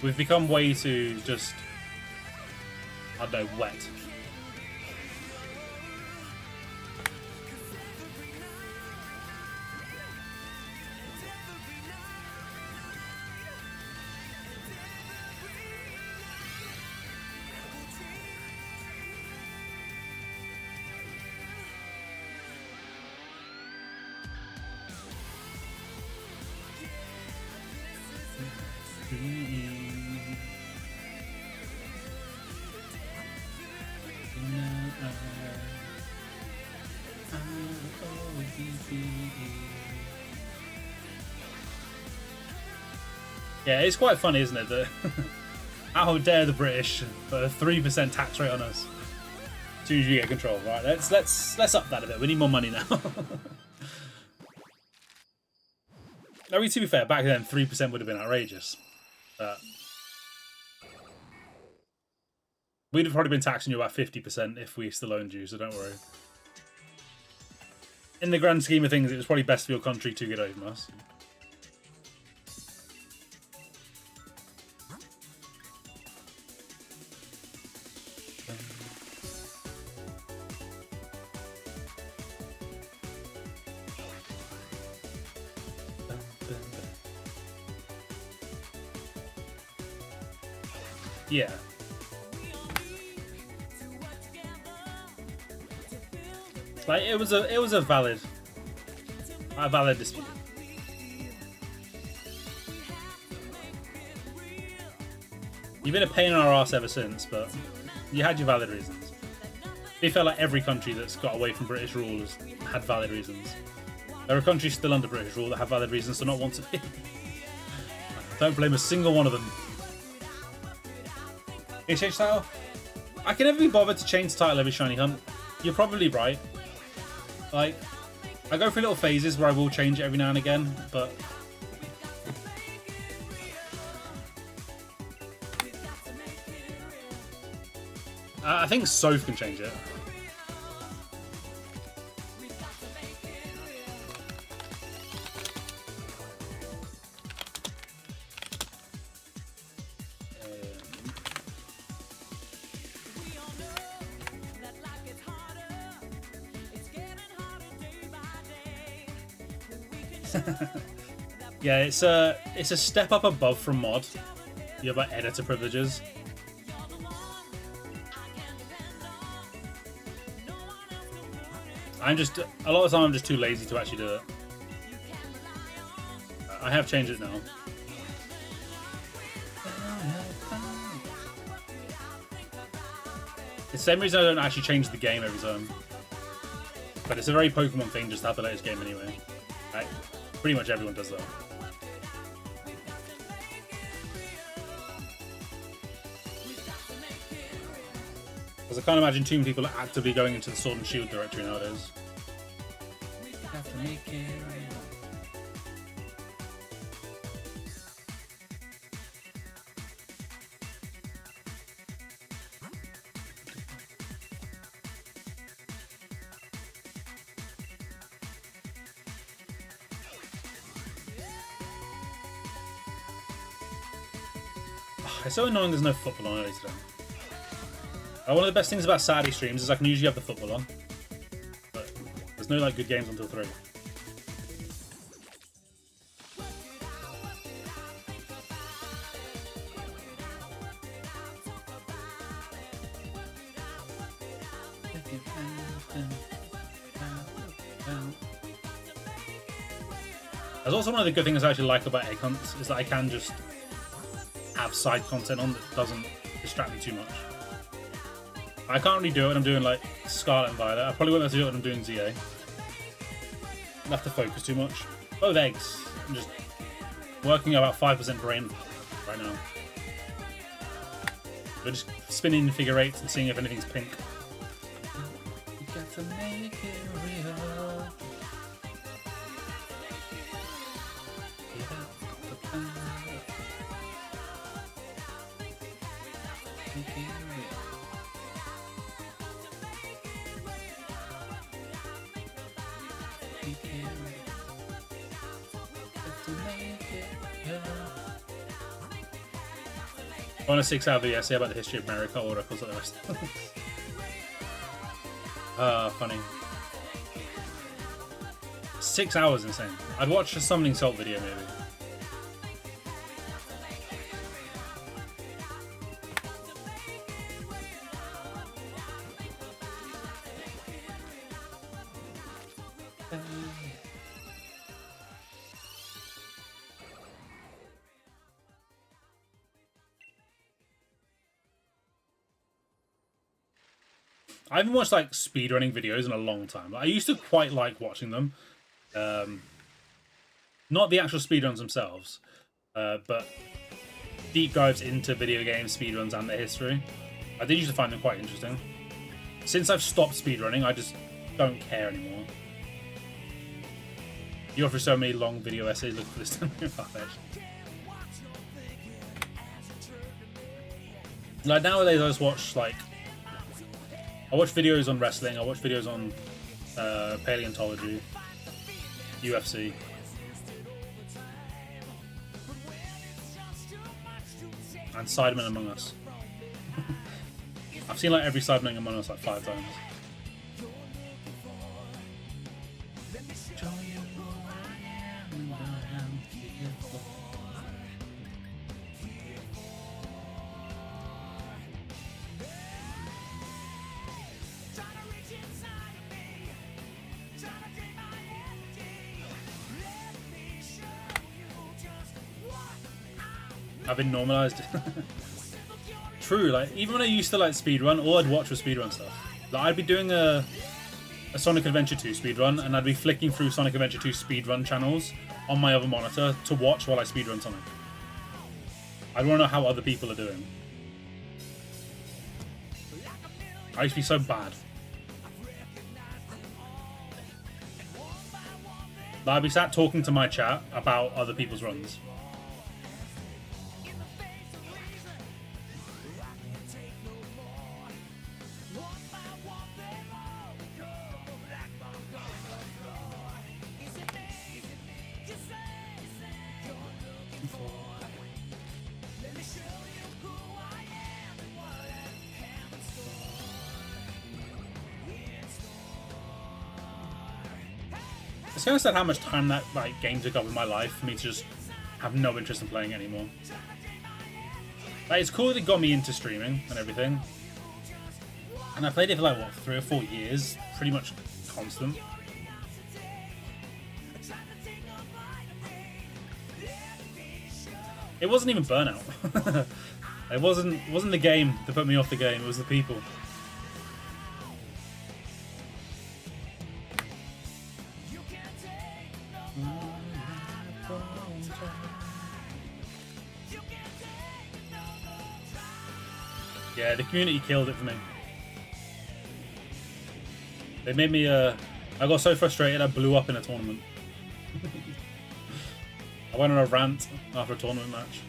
We've become way too just... I don't know, wet. Yeah, it's quite funny, isn't it, that how dare the British put a 3% tax rate on us as soon as you get control. Right, let's up that a bit. We need more money now. I mean, to be fair, back then 3% would have been outrageous. We'd have probably been taxing you about 50% if we still owned you, so don't worry. In the grand scheme of things, it was probably best for your country to get away from us. Yeah. Like, it was a valid dispute. You've been a pain in our ass ever since, but you had your valid reasons. It felt like every country that's got away from British rule has had valid reasons. There are countries still under British rule that have valid reasons to not want to be. Don't blame a single one of them. Can you change title? I can never be bothered to change title every shiny hunt. You're probably right. Like, I go through little phases where I will change it every now and again, but... I think Soph can change it. Yeah, it's a step up above from mod. You have like editor privileges. I'm just a lot of the time I'm just too lazy to actually do it. I have changed it now. It's the same reason I don't actually change the game every time. But it's a very Pokemon thing just to have the latest game anyway. Right? Pretty much everyone does that. Because I can't imagine too many people are actively going into the Sword and Shield directory nowadays. Have to make it real. It's so annoying there's no football on early today. One of the best things about Saturday streams is I can usually have the football on. But there's no like good games until 3. There's also one of the good things I actually like about Egg Hunts is that I can just have side content on that doesn't distract me too much. I can't really do it when I'm doing like Scarlet and Violet. I probably won't be able to do it when I'm doing ZA. I'll have to focus too much. Both eggs. I'm just working about 5% brain right now. We're just spinning figure eights and seeing if anything's pink. You got to make it real. Give up the power. Make it real. On a 6 hour video, say about the history of America or records like the rest. Funny. 6 hours, insane. I'd watch a Summoning Salt video maybe. I haven't watched like speedrunning videos in a long time. I used to quite like watching them. Not the actual speedruns themselves, but deep dives into video game speedruns and their history. I did used to find them quite interesting. Since I've stopped speedrunning, I just don't care anymore. You offer so many long video essays, look for this time. Like nowadays I just watch like I watch videos on wrestling, I watch videos on paleontology, UFC. And Sidemen Among Us. I've seen like every Sidemen Among Us like 5 times. I've been normalized. True, like even when I used to like speedrun, all I'd watch was speedrun stuff. Like I'd be doing a Sonic Adventure 2 speedrun, and I'd be flicking through Sonic Adventure 2 speedrun channels on my other monitor to watch while I speedrun Sonic. I want to know how other people are doing. I used to be so bad. Like, I'd be sat talking to my chat about other people's runs. It's kind of sad how much time that like game took up in my life for me to just have no interest in playing it anymore. Like, it's cool that it got me into streaming and everything. And I played it for like, what, 3 or 4 years? Pretty much constant. It wasn't even Burnout. It wasn't the game that put me off the game, it was the people. Yeah, the community killed it for me. They made me, I got so frustrated I blew up in a tournament. I went on a rant after a tournament match.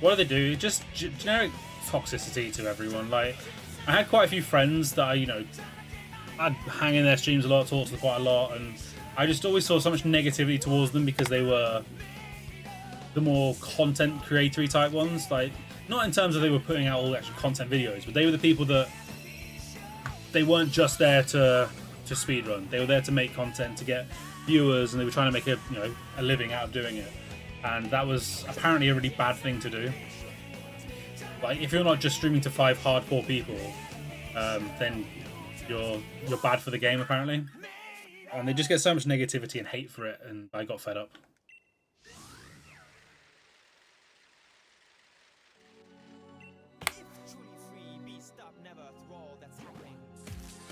What do they do? Just generic toxicity to everyone. Like, I had quite a few friends that I'd hang in their streams a lot, talk to them quite a lot, and I just always saw so much negativity towards them because they were the more content creatory type ones. Like, not in terms of they were putting out all the extra content videos, but they were the people that they weren't just there to speedrun. They were there to make content, to get viewers, and they were trying to make a living out of doing it. And that was apparently a really bad thing to do. Like, if you're not just streaming to 5 hardcore people, then you're bad for the game apparently. And they just get so much negativity and hate for it, and I got fed up.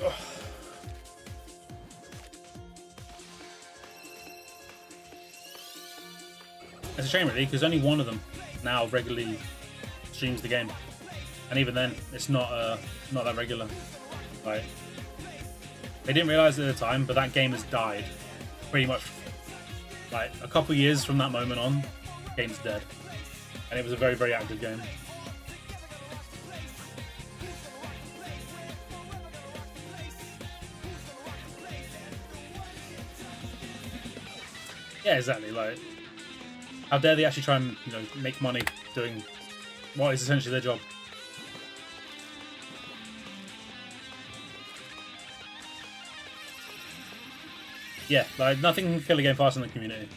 Ugh. It's a shame really, because only one of them now regularly streams the game, and even then, it's not that regular. Like, they didn't realize it at the time, but that game has died pretty much. Like, a couple years from that moment on, the game's dead, and it was a very, very active game. Yeah, exactly. Like, how dare they actually try and make money doing what is essentially their job? Yeah, like, nothing can kill a game faster than the community.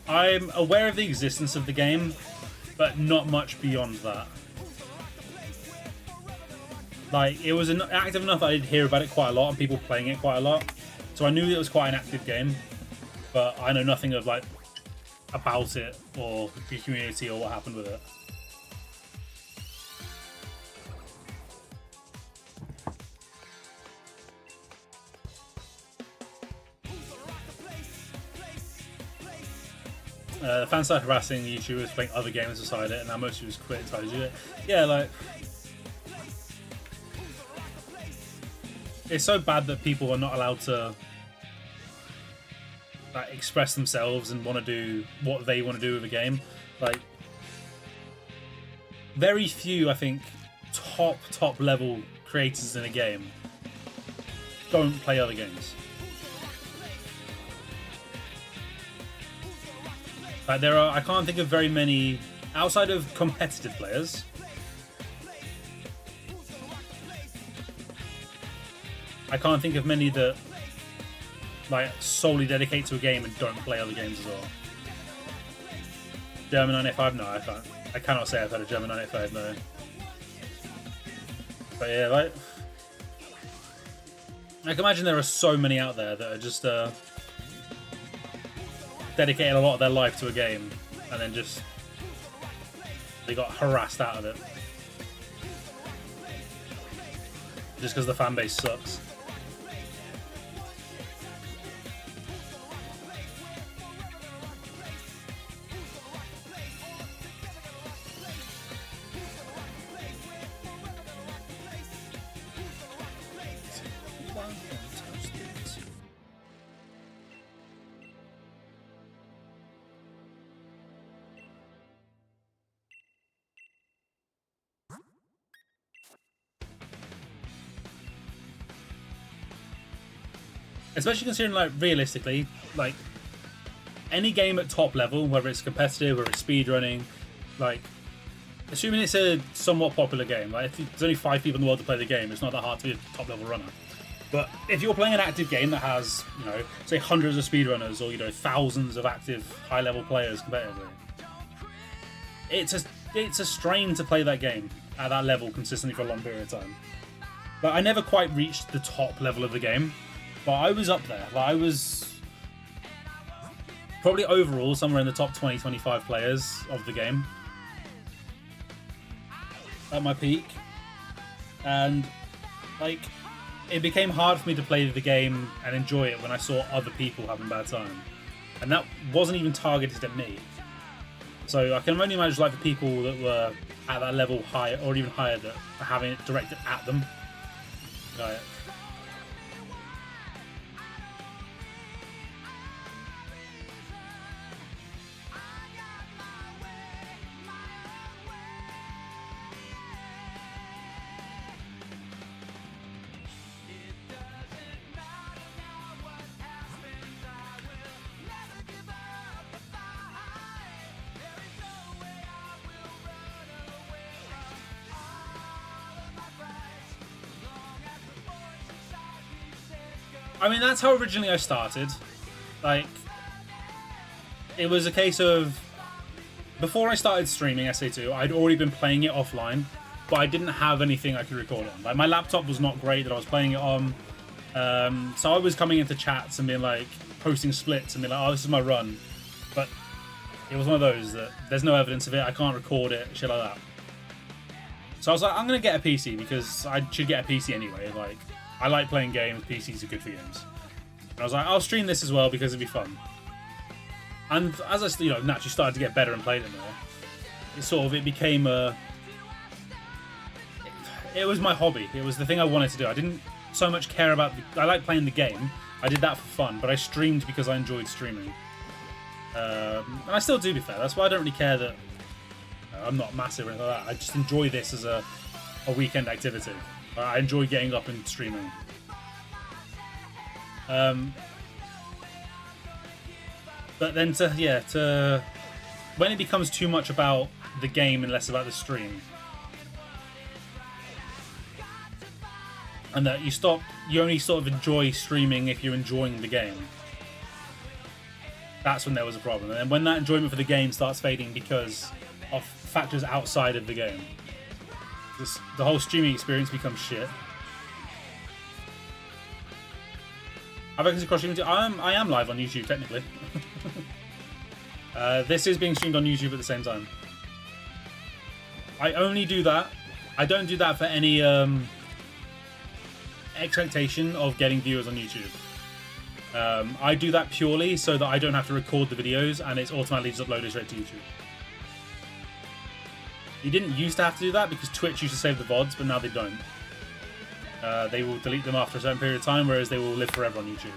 I'm aware of the existence of the game, but not much beyond that. Like, it was active enough that I did hear about it quite a lot and people playing it quite a lot, so I knew it was quite an active game, but I know nothing of like about it or the community or what happened with it. Fans started harassing YouTubers playing other games beside it, and now most YouTubers quit and tried to do it. Yeah, like, it's so bad that people are not allowed to like express themselves and want to do what they want to do with a game. Like, very few, I think, top level creators in a game don't play other games. Like, I can't think of very many outside of competitive players. I can't think of many that like solely dedicate to a game and don't play other games as well. German 985? No, I can't. I cannot say I've had a German 985, no. But yeah, like, I can imagine there are so many out there that are just dedicated a lot of their life to a game, and then just they got harassed out of it just because the fan base sucks. especially considering, like, realistically, like, any game at top level, whether it's competitive, whether it's speedrunning, like, assuming it's a somewhat popular game, like, if there's only 5 people in the world to play the game, it's not that hard to be a top level runner. But if you're playing an active game that has, you know, say hundreds of speedrunners or, you know, thousands of active high level players competitively, it's a strain to play that game at that level consistently for a long period of time. But I never quite reached the top level of the game, but I was up there. Like, I was probably overall somewhere in the top 20-25 players of the game at my peak. And, like, it became hard for me to play the game and enjoy it when I saw other people having a bad time. And that wasn't even targeted at me. So I can only imagine, like, the people that were at that level higher or even higher that are having it directed at them. Like, I mean, that's how originally I started. Like, it was a case of, before I started streaming SA2, I'd already been playing it offline, but I didn't have anything I could record on. Like, my laptop was not great that I was playing it on, so I was coming into chats and being like, posting splits and being like, oh, this is my run. But it was one of those that there's no evidence of it, I can't record it, shit like that. So I was like, I'm going to get a PC because I should get a PC anyway. Like, I like playing games, PCs are good for games. And I was like, I'll stream this as well because it'd be fun. And as I, you know, naturally started to get better and played it more, it became a... It was my hobby. It was the thing I wanted to do. I didn't so much care about... I like playing the game. I did that for fun, but I streamed because I enjoyed streaming. And I still do, to be fair. That's why I don't really care that I'm not massive or anything like that. I just enjoy this as a weekend activity. I enjoy getting up and streaming. But then when it becomes too much about the game and less about the stream, and that you only sort of enjoy streaming if you're enjoying the game, that's when there was a problem. And then when that enjoyment for the game starts fading because of factors outside of the game, the whole streaming experience becomes shit. Have I considered cross streaming? I am live on YouTube technically. This is being streamed on YouTube at the same time. I only do that. I don't do that for any expectation of getting viewers on YouTube. I do that purely so that I don't have to record the videos and it's automatically just uploaded straight to YouTube. You didn't used to have to do that because Twitch used to save the VODs, but now they don't. They will delete them after a certain period of time, whereas they will live forever on YouTube.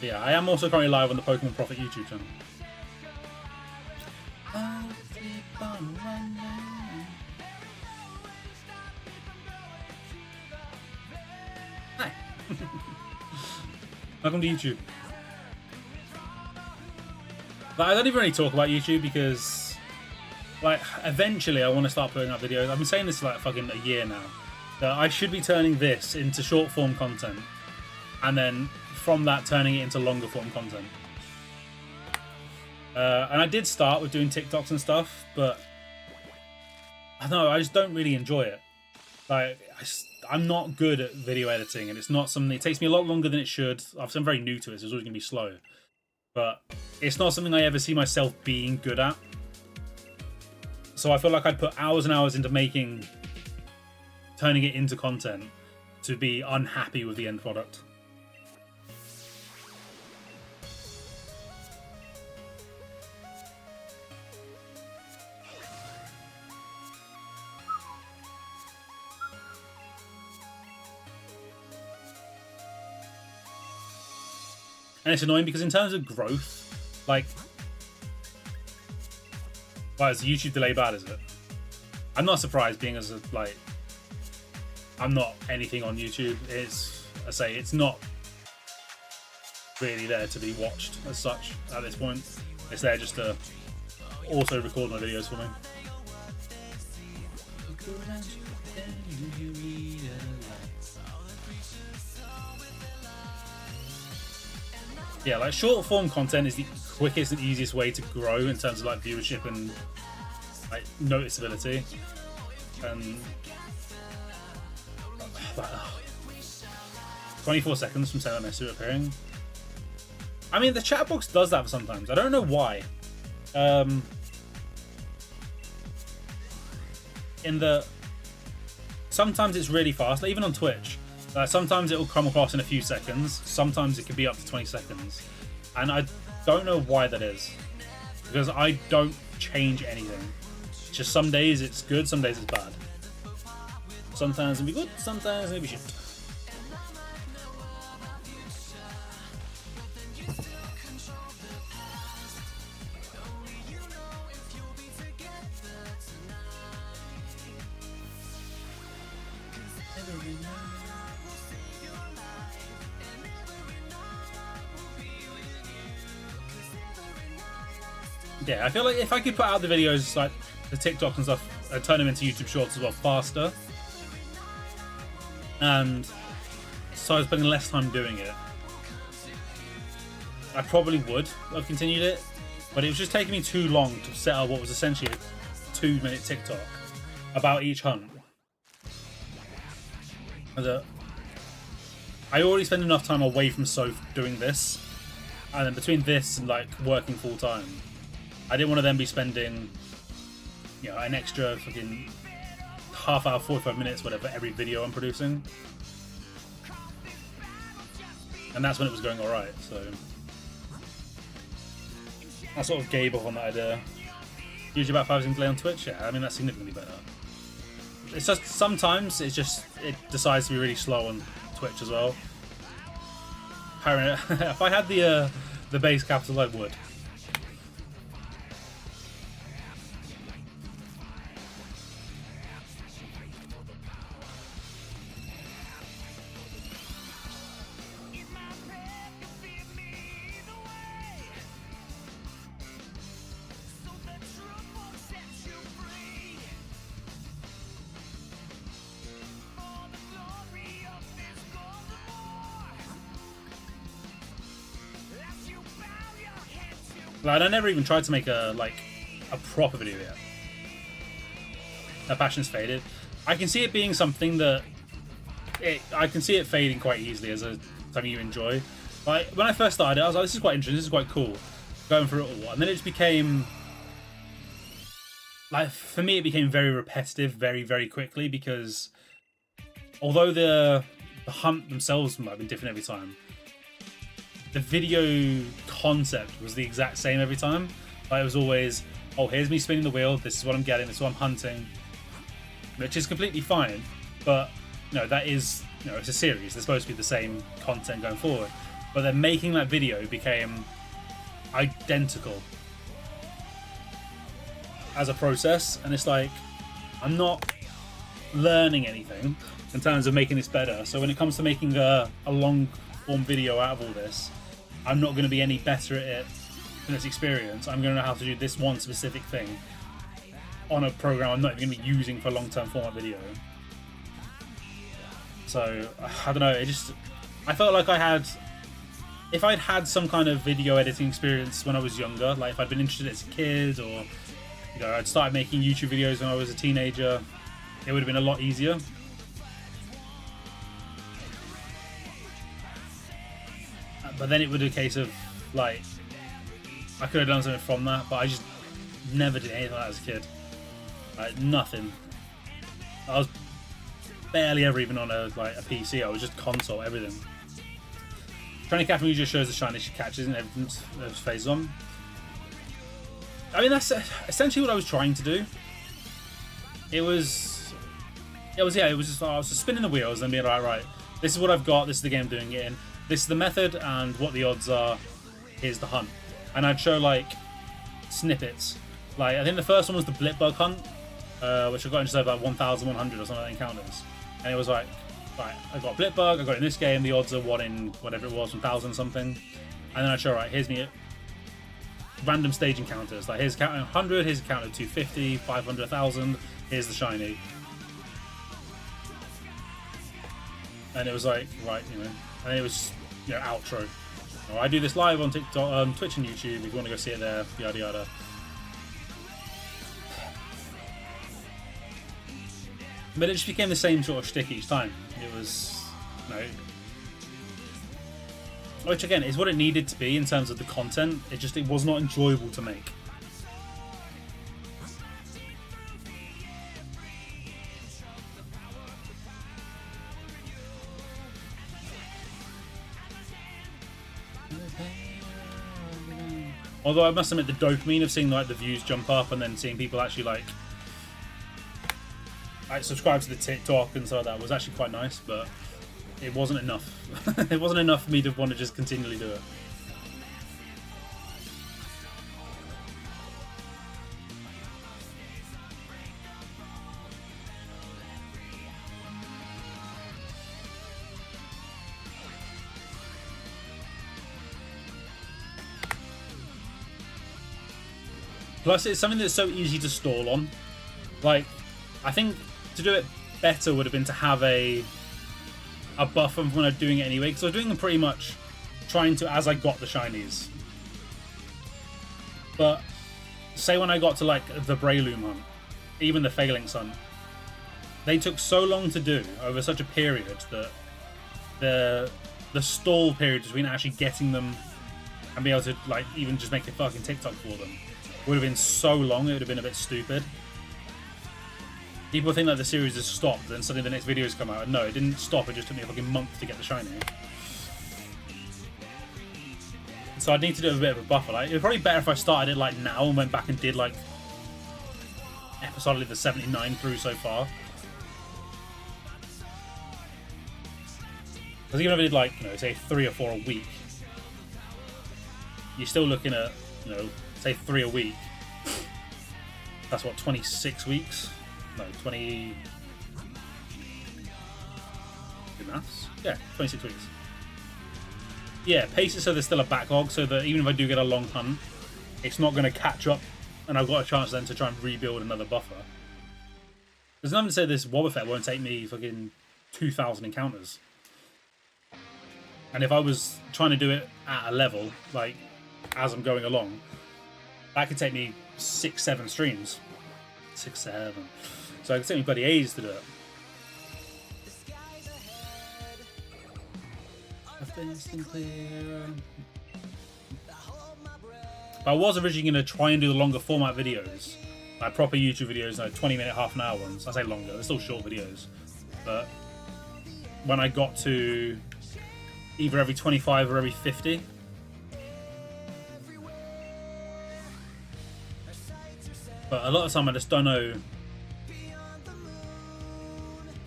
Yeah, I am also currently live on the Pokemon Profit YouTube channel. Hi. Welcome to YouTube. But I don't even really talk about YouTube because, like, eventually I want to start putting up videos. I've been saying this for like fucking a year now. That I should be turning this into short form content, and then from that turning it into longer form content. And I did start with doing TikToks and stuff, but I don't know, I just don't really enjoy it. Like, I'm not good at video editing, and it's not something. It takes me a lot longer than it should. I'm very new to it, so it's always gonna be slow. But it's not something I ever see myself being good at. So I feel like I'd put hours and hours into turning it into content to be unhappy with the end product. And it's annoying because in terms of growth, like, Why is the YouTube delay bad? Is it? I'm not surprised, being as a, like, I'm not anything on YouTube. It's not really there to be watched as such at this point. It's there just to also record my videos for me. Yeah, like short form content is the quickest and easiest way to grow in terms of like viewership and like noticeability. And 24 seconds from Sailor Messu appearing. I mean, the chat box does that sometimes. I don't know why. Sometimes it's really fast, like even on Twitch. Sometimes it will come across in a few seconds. Sometimes it can be up to 20 seconds. And I don't know why that is. Because I don't change anything. It's just some days it's good, some days it's bad. Sometimes it'll be good, sometimes it'll be shit. Yeah, I feel like if I could put out the videos, like the TikTok and stuff, and turn them into YouTube Shorts as well faster, and so I was spending less time doing it, I probably would have continued it, but it was just taking me too long to set up what was essentially a 2-minute TikTok about each hunt. I already spend enough time away from Soph doing this, and then between this and like working full time, I didn't want to then be spending, you know, an extra fucking half hour, 45 minutes, whatever, every video I'm producing. And that's when it was going alright, so I sort of gave up on that idea. Usually about 5 seconds delay on Twitch, yeah, I mean that's significantly better. It's just sometimes it decides to be really slow on Twitch as well. Apparently, if I had the base capital, I would. Like, I never even tried to make a proper video yet. That passion's faded. I can see it being something that I can see it fading quite easily as something you enjoy. Like when I first started, I was like, "This is quite interesting. This is quite cool." Going through it all, and then it just became like, for me, it became very repetitive, very, very quickly. Because although the hunt themselves might have been different every time, the video concept was the exact same every time. Like, it was always, oh, here's me spinning the wheel, this is what I'm getting, this is what I'm hunting, which is completely fine, but you know, that is, you know, it's a series, there's supposed to be the same content going forward, but then making that video became identical as a process, and it's like, I'm not learning anything in terms of making this better, so when it comes to making a long form video out of all this, I'm not going to be any better at it in this experience. I'm going to know how to do this one specific thing on a program I'm not even going to be using for a long-term format video. So I don't know. I felt like if I'd had some kind of video editing experience when I was younger, like if I'd been interested as a kid, or you know, I'd started making YouTube videos when I was a teenager, it would have been a lot easier. But then it would be a case of, like, I could have done something from that, but I just never did anything like that as a kid. Like, nothing. I was barely ever even on a PC, I was just console, everything. Training Catherine just shows the shiny she catches and everything's phase on. I mean, that's essentially what I was trying to do. I was just spinning the wheels and being like, right, this is what I've got, this is the game I'm doing it in. This is the method, and what the odds are, here's the hunt. And I'd show like snippets Like, I think the first one was the Blip Bug Hunt, which I got into like 1,100 or something like encounters. And it was like, right, I got Blip Bug, I got it in this game, the odds are 1 in whatever it was, 1,000 something. And then I show, right, here's me random stage encounters. Like, here's a count of 100, here's a count of 250, 500, 1,000, here's the shiny. And it was like, right, you know, and it was, you know, outro. I do this live on TikTok, Twitch and YouTube if you want to go see it there, yada yada. But it just became the same sort of shtick each time. It was, you know, which again is what it needed to be in terms of the content. It was not enjoyable to make. Although I must admit, the dopamine of seeing like the views jump up and then seeing people actually like subscribe to the TikTok and stuff like that was actually quite nice, but it wasn't enough. It wasn't enough for me to want to just continually do it. Plus, it's something that's so easy to stall on. Like, I think to do it better would have been to have a buffer when I'm doing it anyway, because I was doing them pretty much trying to as I got the shinies. But say when I got to like the Breloom hunt, even the Phalanx hunt, they took so long to do over such a period that the stall period between actually getting them and being able to like even just make a fucking TikTok for them would have been so long, it would have been a bit stupid. People think that the series has stopped, then suddenly the next videos come out. No, it didn't stop, it just took me a fucking month to get the shiny. So I'd need to do a bit of a buffer. Like, it would probably be better if I started it like now and went back and did like episodically the 79 through so far. Because even if I did like, you know, say 3 or 4 a week, you're still looking at, you know, say 3 a week. That's what, 26 weeks? No, 20... Good maths? Yeah, 26 weeks. Yeah, pace it so there's still a backlog, so that even if I do get a long hunt, it's not going to catch up, and I've got a chance then to try and rebuild another buffer. There's nothing to say this Wobbuffet won't take me fucking 2,000 encounters. And if I was trying to do it at a level, like, as I'm going along, that could take me 6-7 streams. 6-7. So it could take me bloody ages to do it. But I was originally going to try and do the longer format videos, like proper YouTube videos, like 20-minute, half an hour ones. I say longer, they're still short videos. But when I got to either every 25 or every 50, but a lot of the time I just don't know.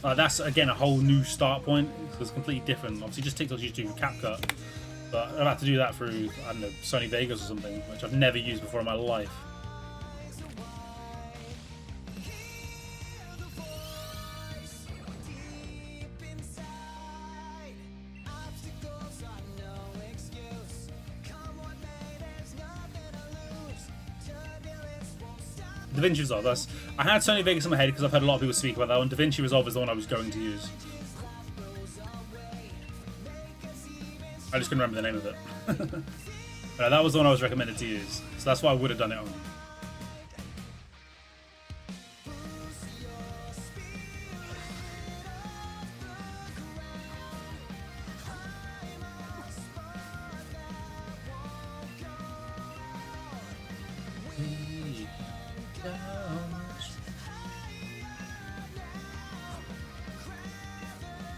That's again a whole new start point. It's completely different. Obviously, just TikTok's used to CapCut, but I've had to do that through, I don't know, Sony Vegas or something, which I've never used before in my life. DaVinci Resolve, I had Sony Vegas in my head because I've heard a lot of people speak about that one. DaVinci Resolve is the one I was going to use. I just couldn't remember the name of it. That was the one I was recommended to use, so that's why I would have done it on.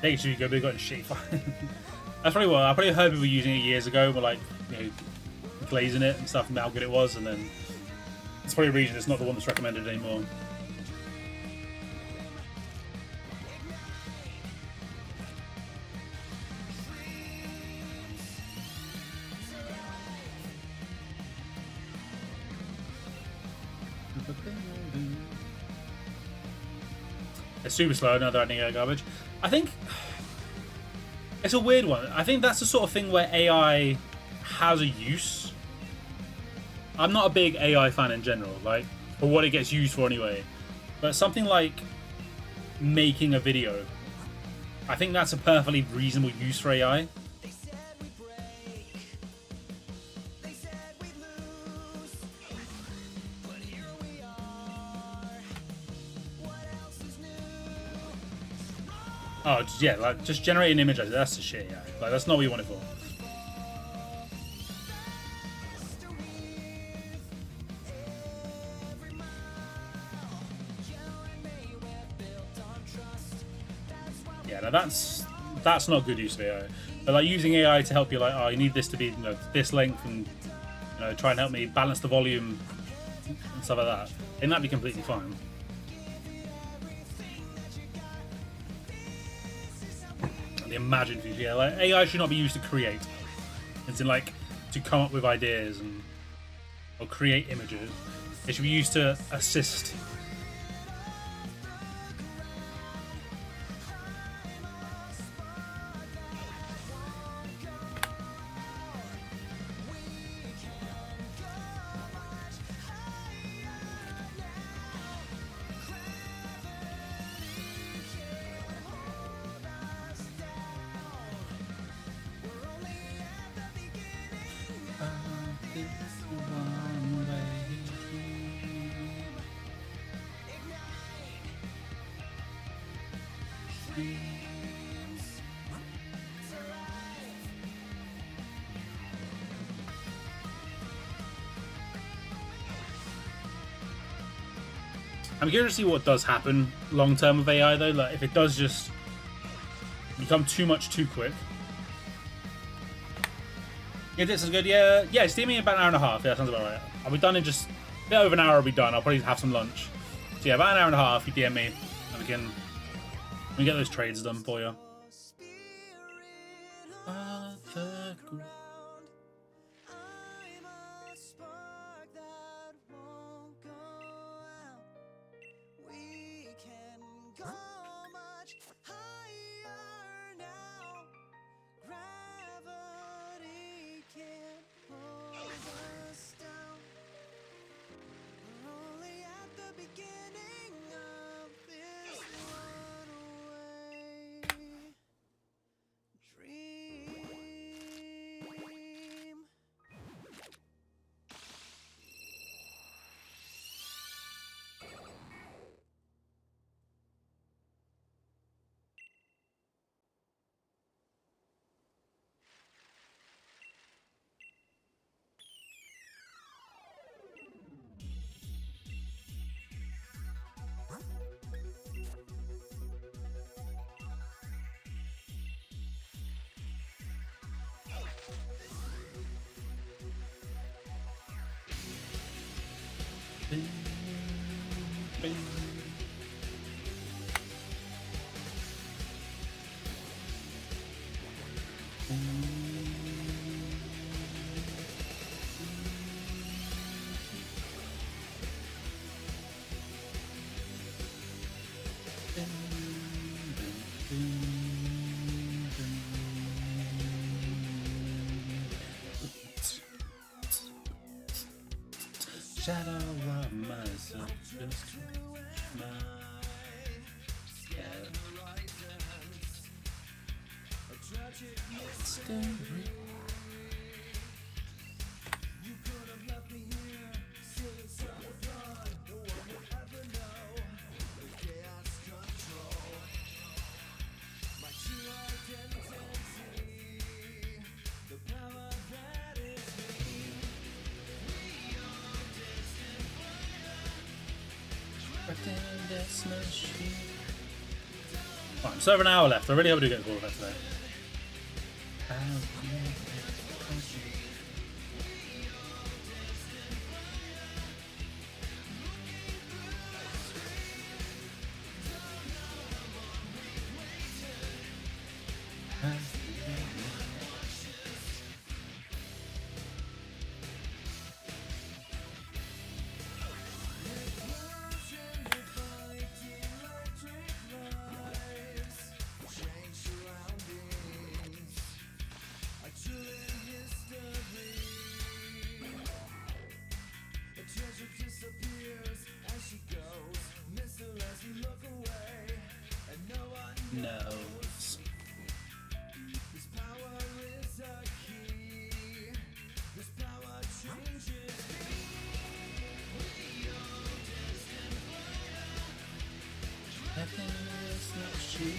They should go big on shit. That's probably what I probably heard people using it years ago, but like, you know, glazing it and stuff, and how good it was, and then it's probably a reason it's not the one that's recommended anymore. It's super slow. No, they're adding garbage. I think it's a weird one. I think that's the sort of thing where AI has a use. I'm not a big AI fan in general, like, for what it gets used for anyway. But something like making a video, I think that's a perfectly reasonable use for AI. They said we'd break. They said we'd lose. But here we are. What else is new? Oh, yeah, like, just generate an image. That's the shit, yeah. Like, that's not what you want it for. Yeah, now that's not good use of AI. But like using AI to help you, like, oh, you need this to be, you know, this length, and, you know, try and help me balance the volume and stuff like that. And that'd be completely fine. The imagine feature, yeah, like AI should not be used to create. It's in like to come up with ideas and or create images. It should be used to assist. I'm curious to see what does happen long term with AI though. Like if it does just become too much too quick. Yeah, this is good. Yeah, it's steaming in about an hour and a half. Yeah, that sounds about right. I'll be done in just a bit over an hour. I'll be done. I'll probably have some lunch. So yeah, about an hour and a half. You DM me, and we can get those trades done for you. Shadow of myself, just my story. Right, so over an hour left. I really hope we do get the ball back today. knows. This power is a key. This power changes me. We are destined for Nothing is not she.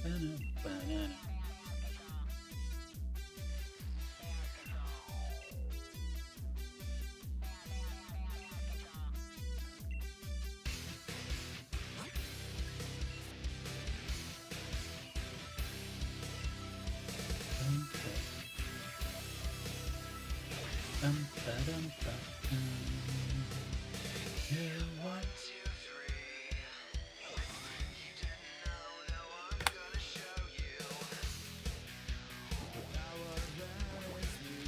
Banana. One, two, three. You didn't know, now I'm gonna show you. The power that is me.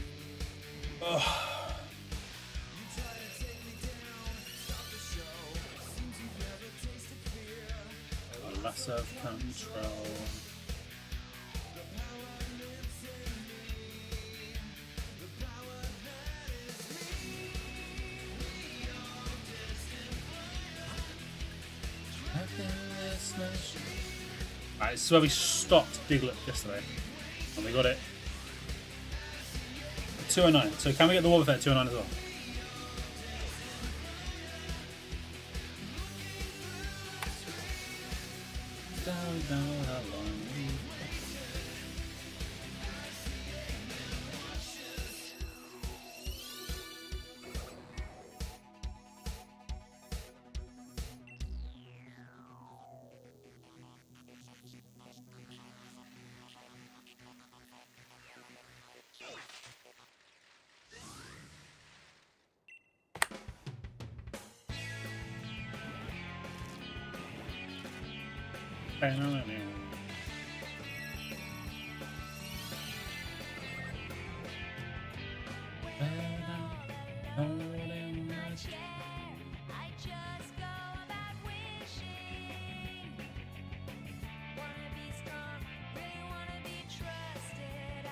You try to take me down, stop the show. Seems you've never tasted fear. A loss of control. The power lives in me. The power that is me. We are destined Alright, this is where we stopped Diglett yesterday. And we got it. 209. So can we get the wall effect 209 as well? Don't know how long we I just go about wishing. Wanna be strong, really wanna be trusted.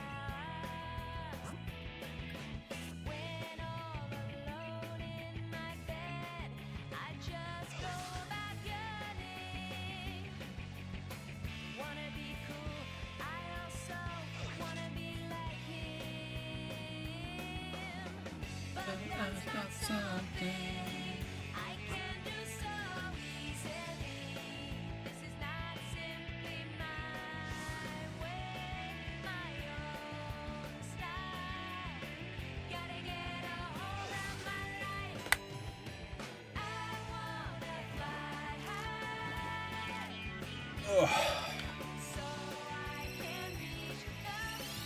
When all alone in my bed, I just go about yearning. Wanna be cool, I also wanna be like him. But that's not something I can do so easily. This is not simply my way, my own style. Gotta get a hold of my life. I wanna fly high. So I can reach the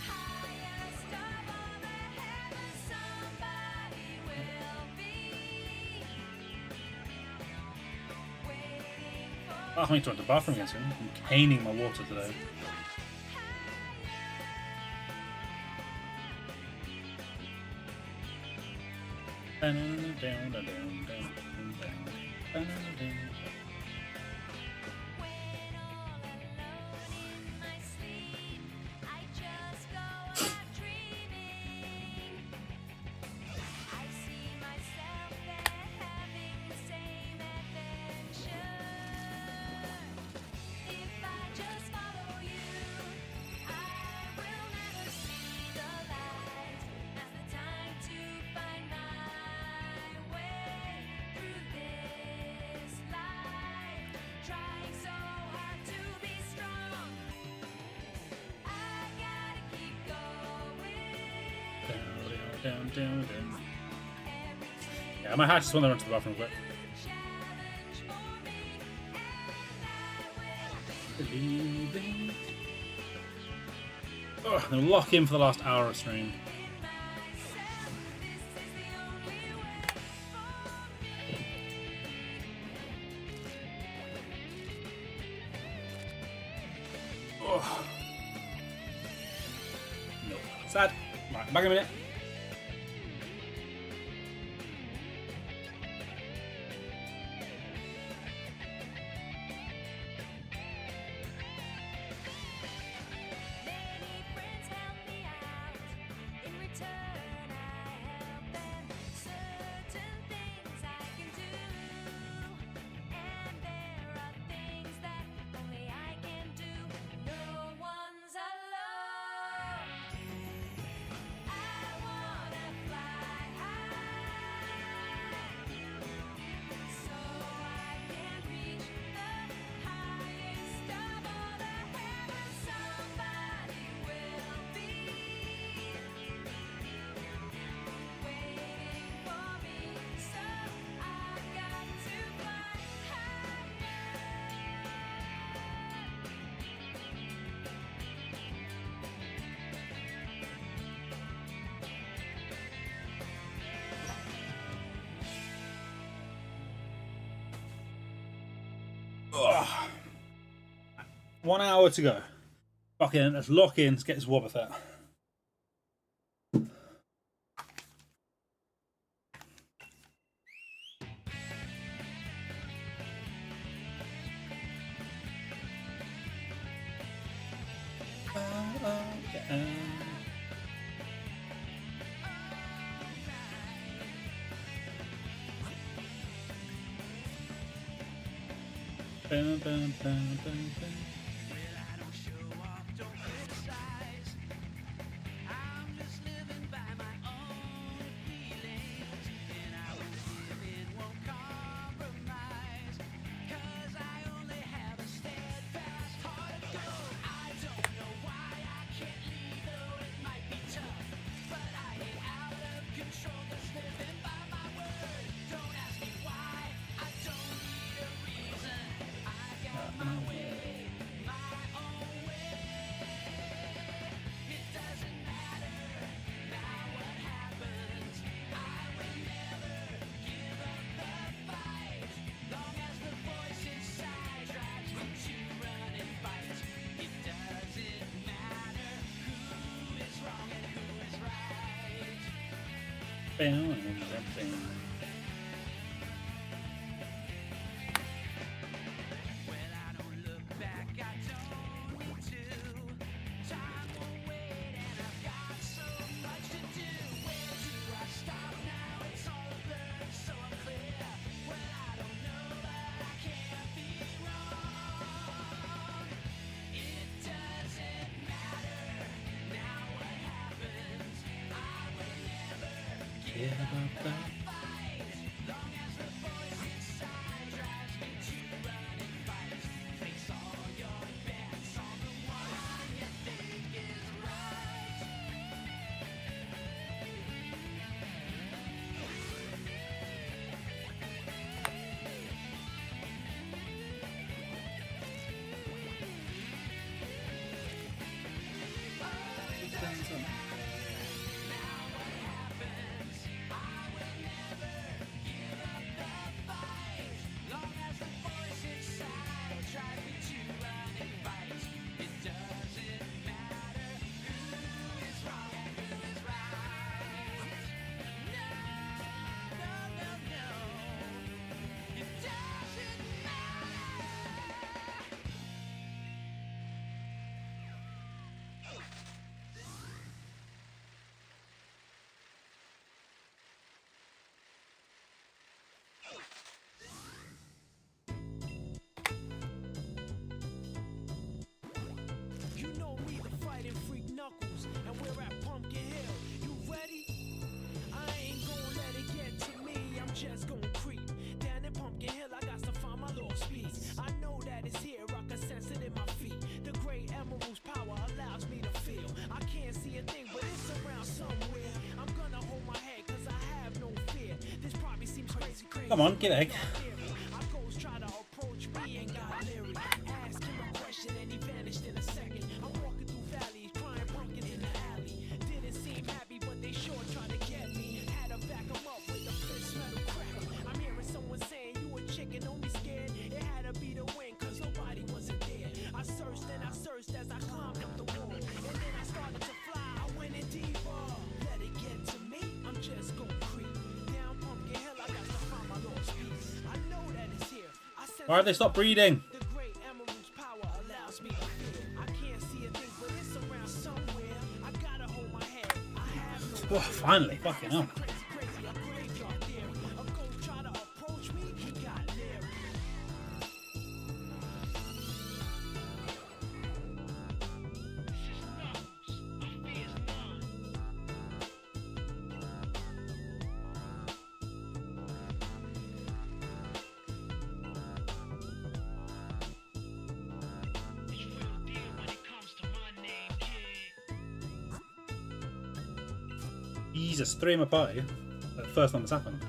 highest of all the heavens. Somebody will be waiting for I need to run to the bathroom again soon. I'm caning my water today. when all alone in my sleep. I just go out dreaming. I see myself there having the same adventure. If I just follow you, I will never see the light. Now's the time to find my way through this life. Trying so hard to be strong. I gotta keep going. Yeah, I might have just want to run to the bathroom quick. Challenge for me, and I will Believing. Oh, I'm gonna lock in for the last hour of stream. myself. This is the only way for me. Oh. Nope. Sad. Right, back in a minute. Ugh. 1 hour to go. Fucking, let's lock in. Let's get this Wobbuffet. Bum, bum, bum, bum, bum. Bam, bam. Yeah, about that. You know me, the fighting freak Knuckles, and we're at Pumpkin Hill. You ready? I ain't gonna let it get to me. I'm just gonna creep down in Pumpkin Hill. I got to find my lost piece. I know that it's here. I can sense it in my feet. The great emerald's power allows me to feel. I can't see a thing, but it's around somewhere. I'm gonna hold my head, cause I have no fear. This probably seems crazy. Come on, get egg. I goes try to approach me and got leery. Asked him a question and he vanished in a second. I'm walking through valleys, crying pumpkin in the alley. Didn't seem happy, but they sure tried to get me. Had to back him up with a fist metal cracker. I'm hearing someone saying you a chicken, don't be scared. It had to be the wind, cause nobody wasn't there. I searched and I searched as I climbed up the wall. And then I started to fly, I went in deeper. Let it get to me, I'm just gonna creep. Down Pumpkin Hill, I got to find my lost piece. I know that it's here. I sense Why have they stopped breeding? the great emerald's power allows me to feel. I can't see a thing, but it's around somewhere. I gotta hold my head. I have no Oh, finally, fucking hell. crazy, a graveyard there. A ghost try to approach me, he got leery. Jesus, 3 in my party. The first one that's happened.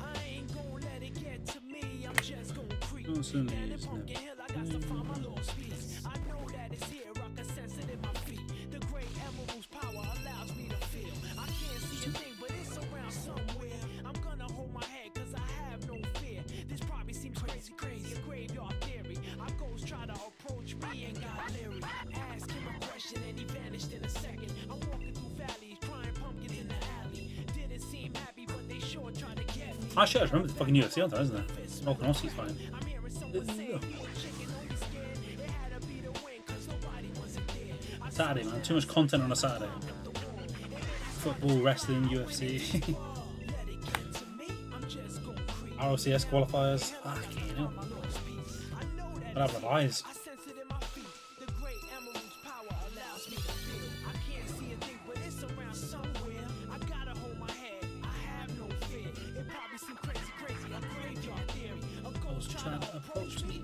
I ain't gonna let it get to me. I'm just gonna creep. Awesome Down in news, Pumpkin Hill, I got to find my lost piece. I know that it's here. I can sense it in my feet. The great emerald's power allows me to feel. I can't see a thing, but it's around somewhere. I'm gonna hold my head, cause I I should remember the fucking UFC on there, isn't there? Smoking Aussie's fine. Saturday, man. Too much content on a Saturday. Football, wrestling, UFC. ROCS qualifiers. Fucking hell. I'd have my eyes. Trying to approach me.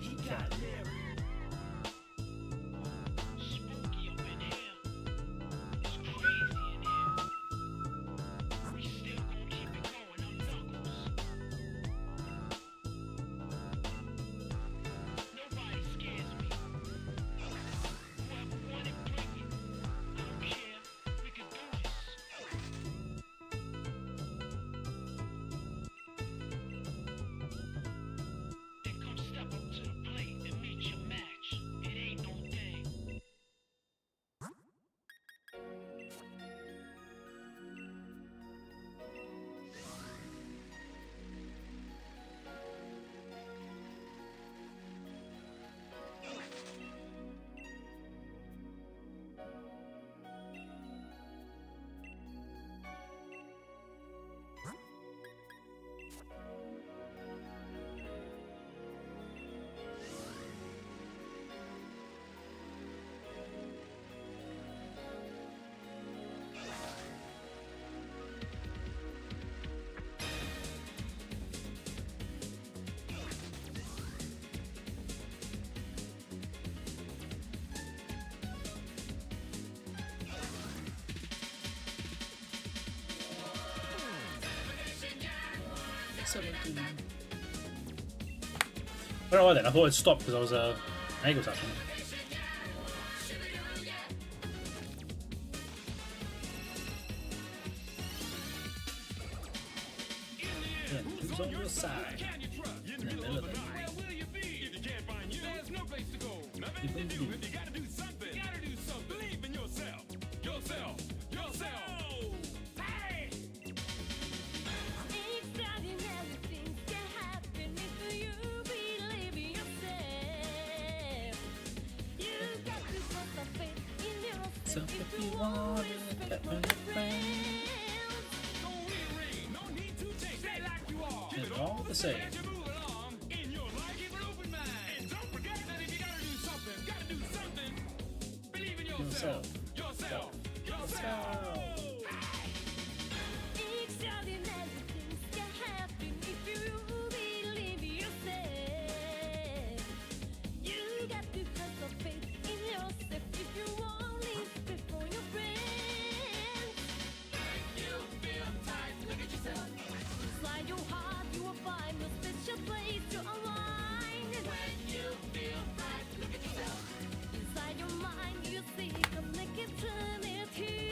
Where are they? I thought I'd stop because I was egg was happening. Yeah, who's on your side? In the middle of it. So if you want it, get on your friends. It's all the same. Yourself. Yourself. Yourself. Inside your heart, you will find a special place to align. When you feel right, look at yourself. Inside your mind, you will see cosmic eternity.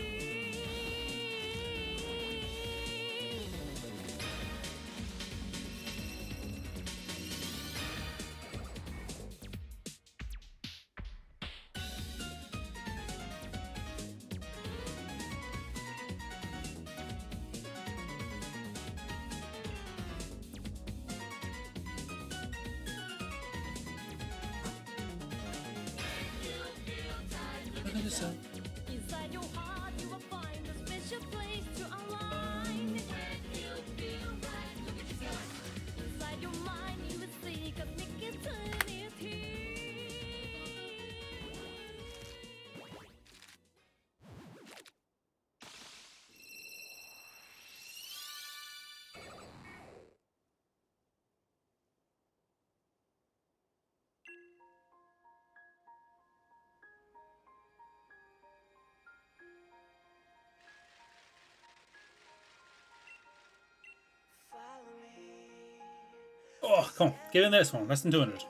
Oh, come on. Get in this one. Less than 200.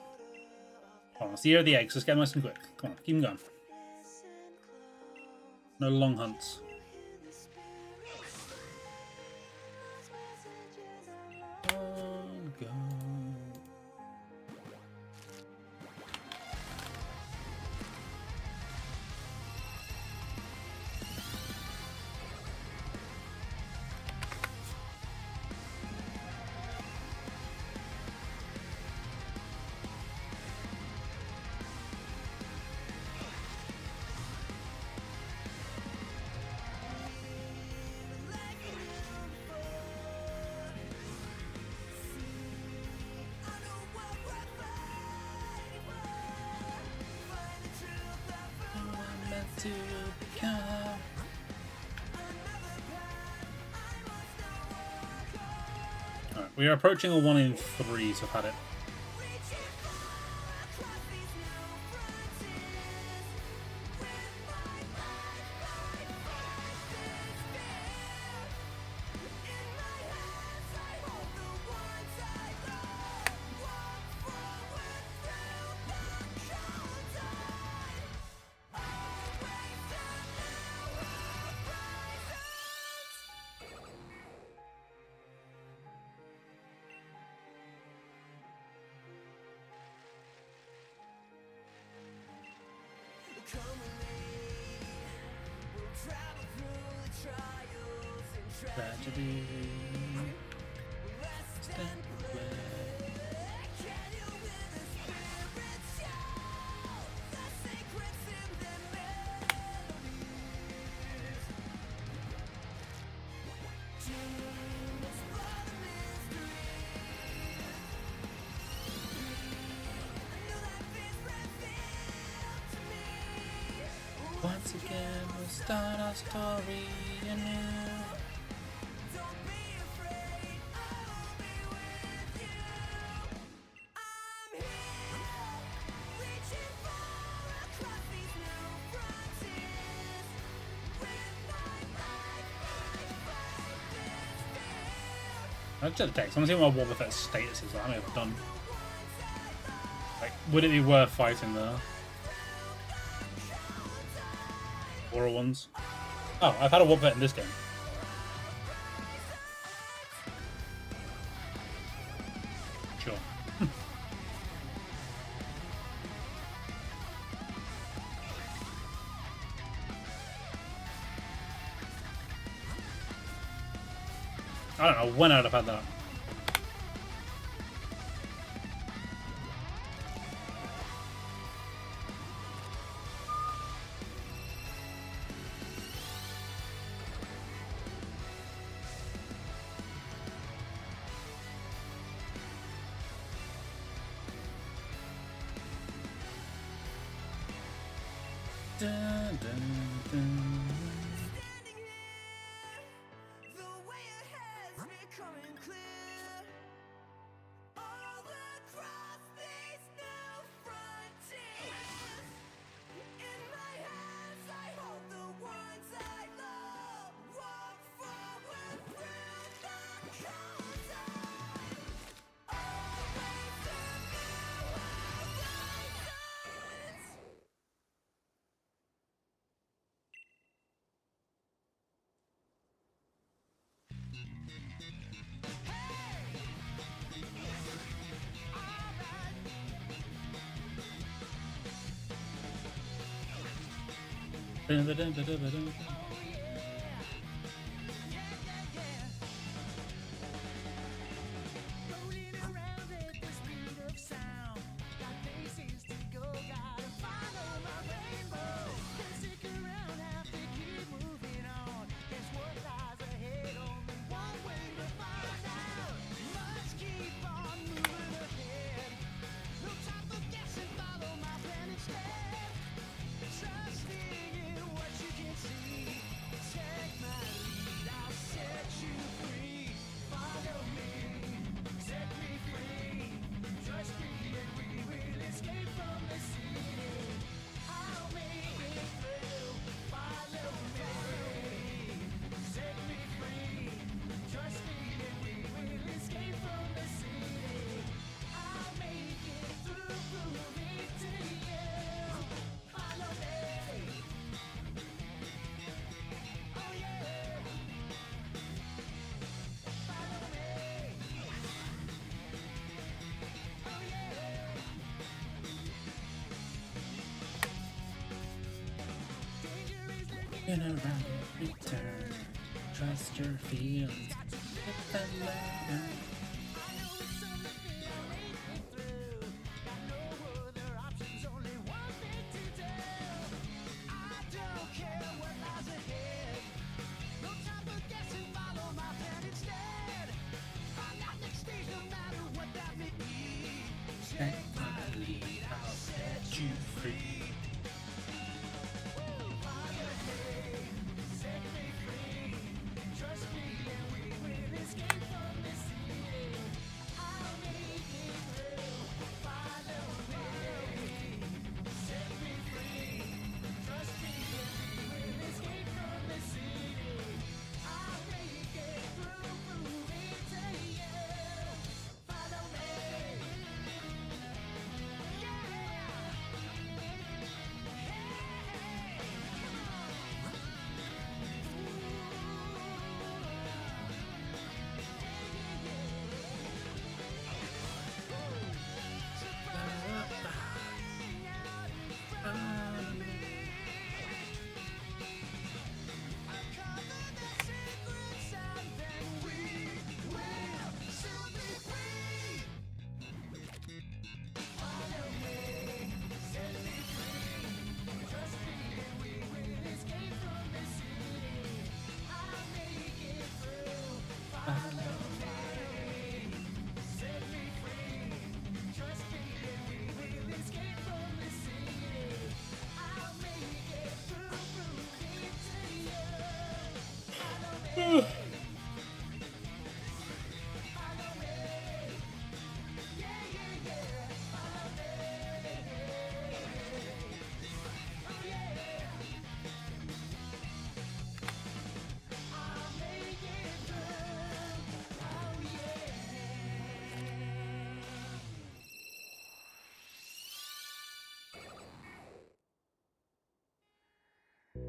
Come on, it's the year of the eggs. Let's get them nice and quick. Come on, keep them going. No long hunts. Oh, God. to become. Alright, we are approaching a 1 in 3, so I've had it. Tragedy. Stand away. Once again, we'll start our story anew. I've just text. I want to see what my Boba Fett's status is. Like, how many I've done. Like, would it be worth fighting there? Aura ones. Oh, I've had a Boba Fett in this game. Sure. I don't know when I'd have had that. Dun, dun, dun. Dun, dun, dun, dun, dun, dun. In a round return, trust your feelings. Hit the ladder. Finally, I'll set you free.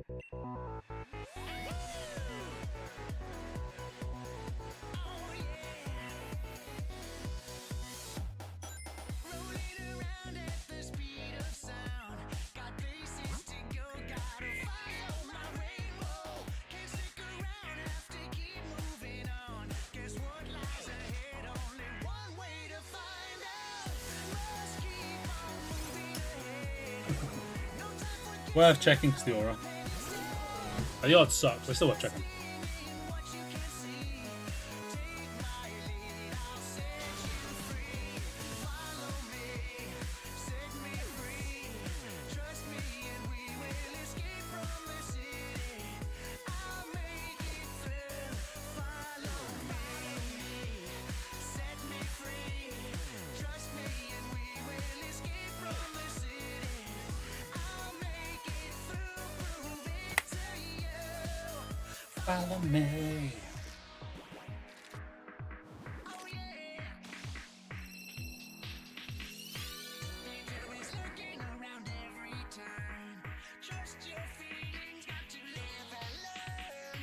Rolling around at the speed of sound. Got places to go, gotta follow my rainbow. Can't stick around, have to keep moving on. Guess what lies ahead? Only one way to find out. Must keep on moving ahead. No time for Worth checking because the aura. The odds suck, but still worth checking. seeing what you can see. Take my lead, I'll set you free. Follow me, set me free. Trust me and we will escape from the city. I'll make it through. Follow me, set me free. Trust me and we will escape from the city. I'll make it through, prove it to you. Follow me. Oh yeah. Danger is lurking around every turn. Trust your feelings, got to live and learn.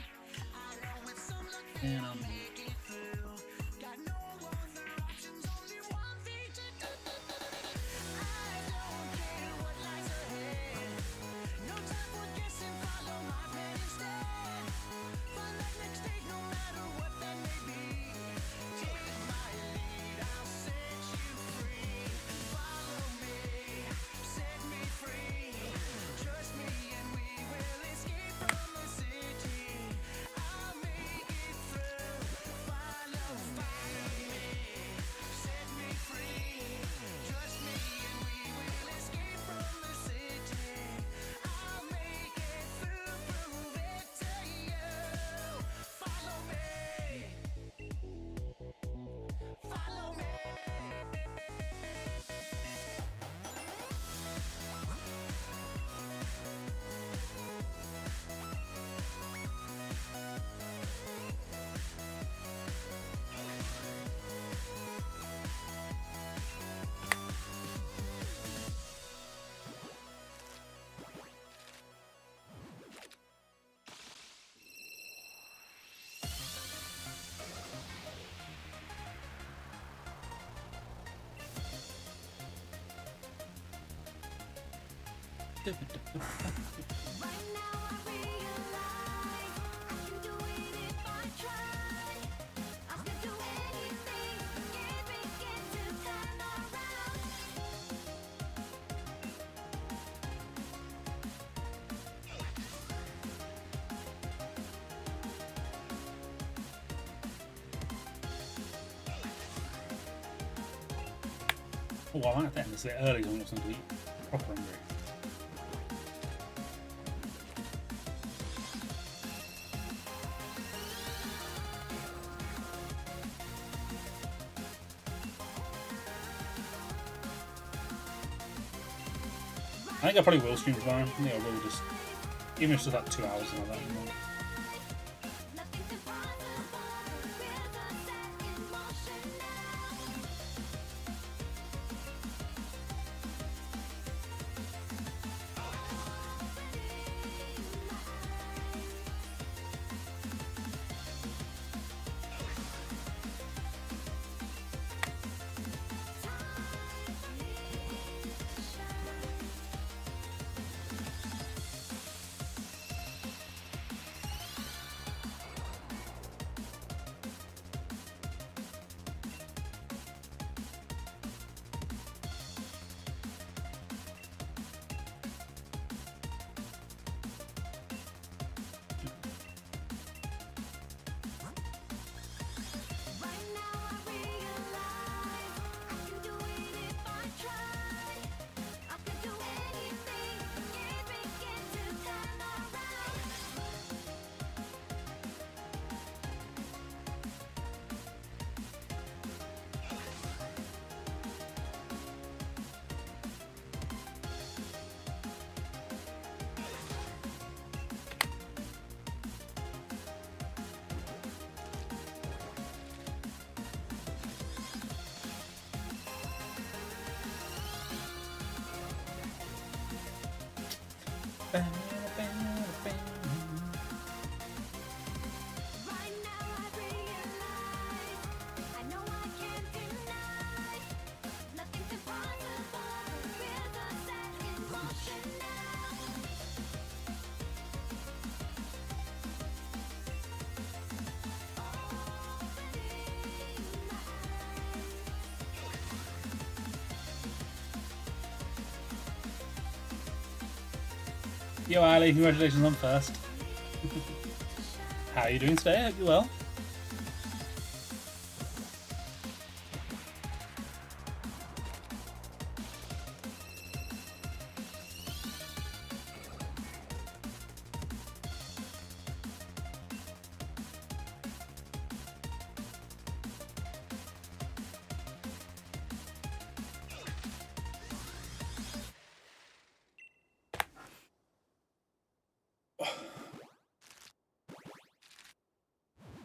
I know with some luck And we'll make it through. Got no other options, only one thing to do. I don't care what lies ahead. No time for guessing, follow my plan instead. Find that next stage, no matter what that may be. Take my lead, I'll set you free. Follow me, set me free. Trust me and we will escape from the city. I'll make it through. Follow me, set me free. Trust me and we will escape from the city. I'll make it through, prove it to you. Follow me, follow me. Right now I realize I can do it if I try. I can do anything, get to turn around. Oh, I might have to end this a bit early so I'm not something to eat proper hungry. I think I probably will stream tomorrow. I think I will just, even if it's just like 2 hours and all that. Nothing's impossible, we're the set in motion now. Right now I realize I can do it if I try. I can do anything, get to turn around. Yo, Ali, congratulations on first. How are you doing today? I hope you're well.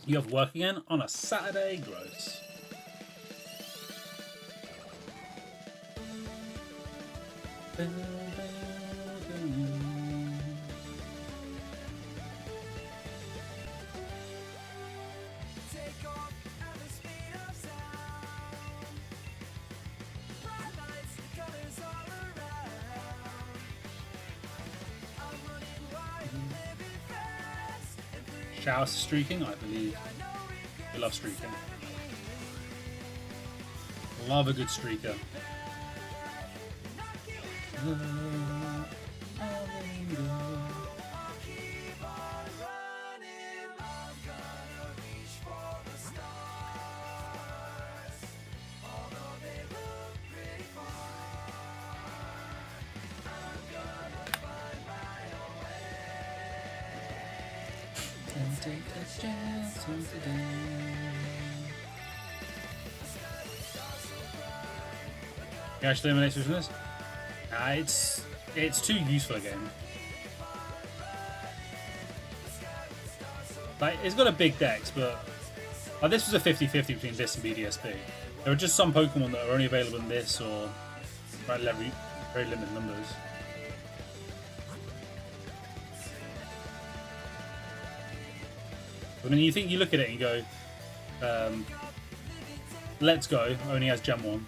You have work again on a Saturday? Gross. Take off at the speed of sound. Bright lights, colors all around. I'm running wild, living fast and free. Shower streaking, I believe. We love streaking. Love a good streaker. I'll keep on running. I'm gonna reach for the stars. Although they look pretty far, I'm gonna find my own way. And take a chance on today. You actually eliminate from this? It's too useful a game. Like, it's got a big dex, but like, this was a 50-50 between this and BDSP. There are just some Pokemon that are only available in this or very limited numbers. I mean, you look at it and you go, Let's Go only has Gen 1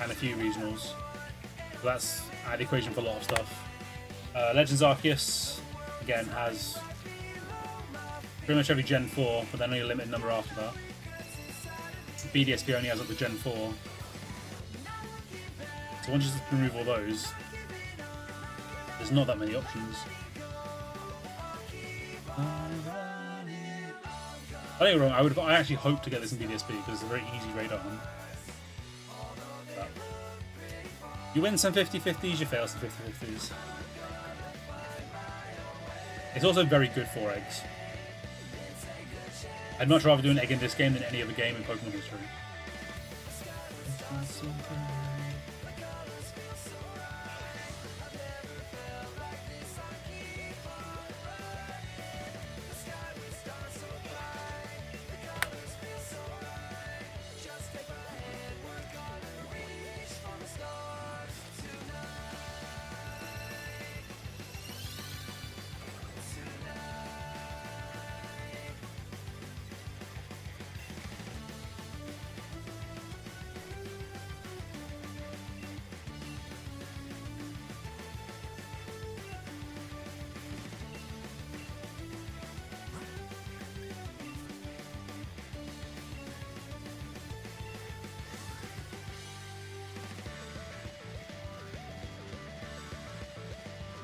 and a few regionals. So that's out of the equation for a lot of stuff. Legends Arceus, again, has pretty much every Gen 4, but then only a limited number after that. BDSP only has up to Gen 4. So once you remove all those, there's not that many options. I don't get me wrong, I actually hope to get this in BDSP because it's a very easy radar hunt. But you win some 50-50s, you fail some 50-50s. It's also very good for eggs. I'd much rather do an egg in this game than any other game in Pokemon history.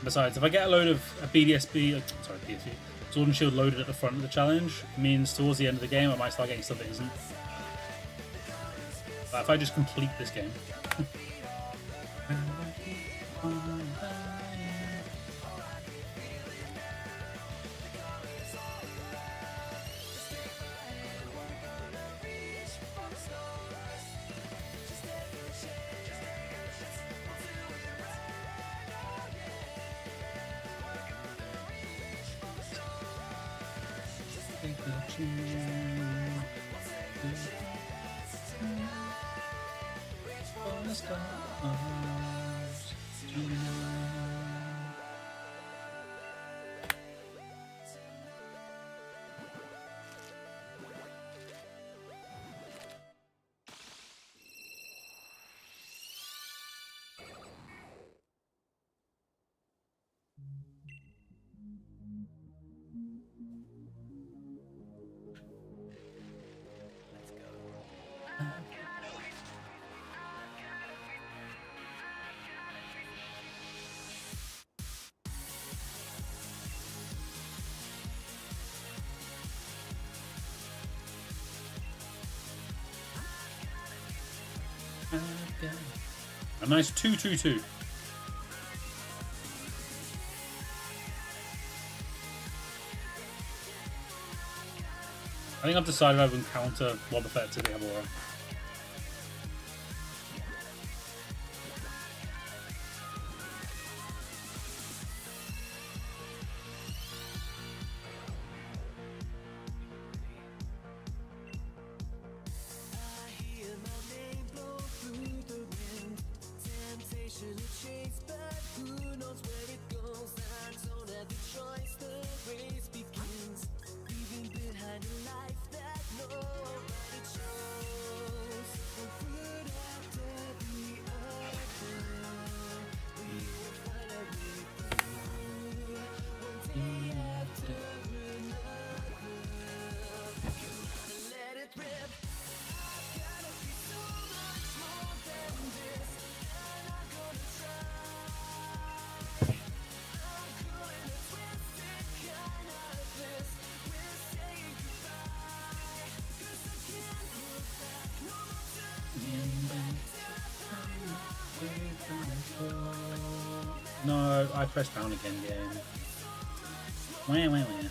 Besides, if I get a load of a BDSP, Sword and Shield loaded at the front of the challenge, it means towards the end of the game I might start getting stuff that isn't. But if I just complete this game. A nice 2-2-2. I think I've decided I would counter Boba Fett to the Aurora. No, I pressed down again, game. Wah, wah, wah.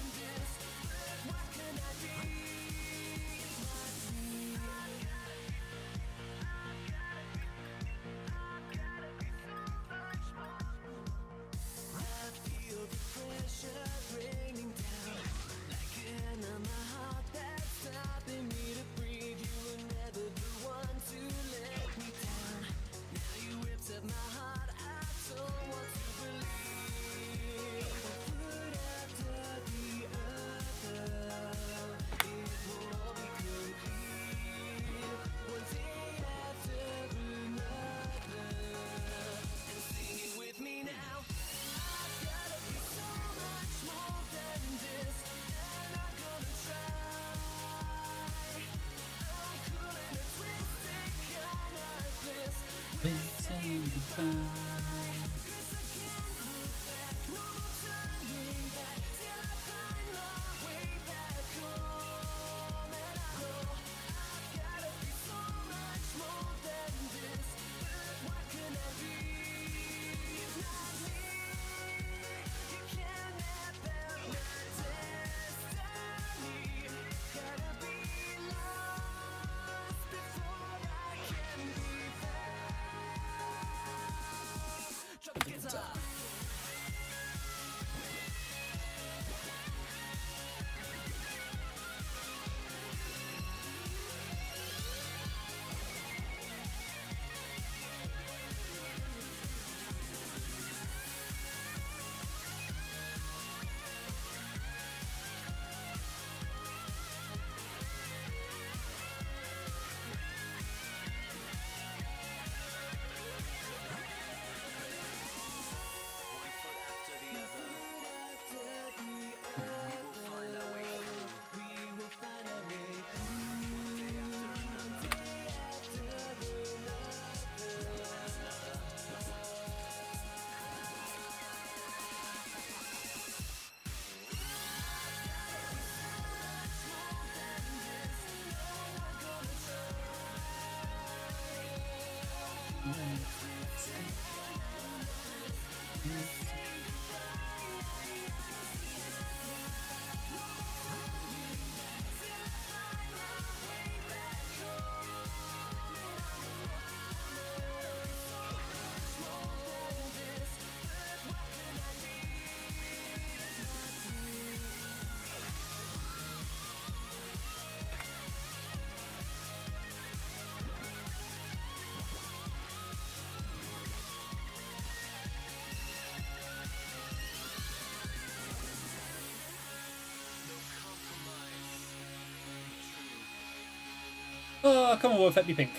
Oh, come on, Wolf, let me pink.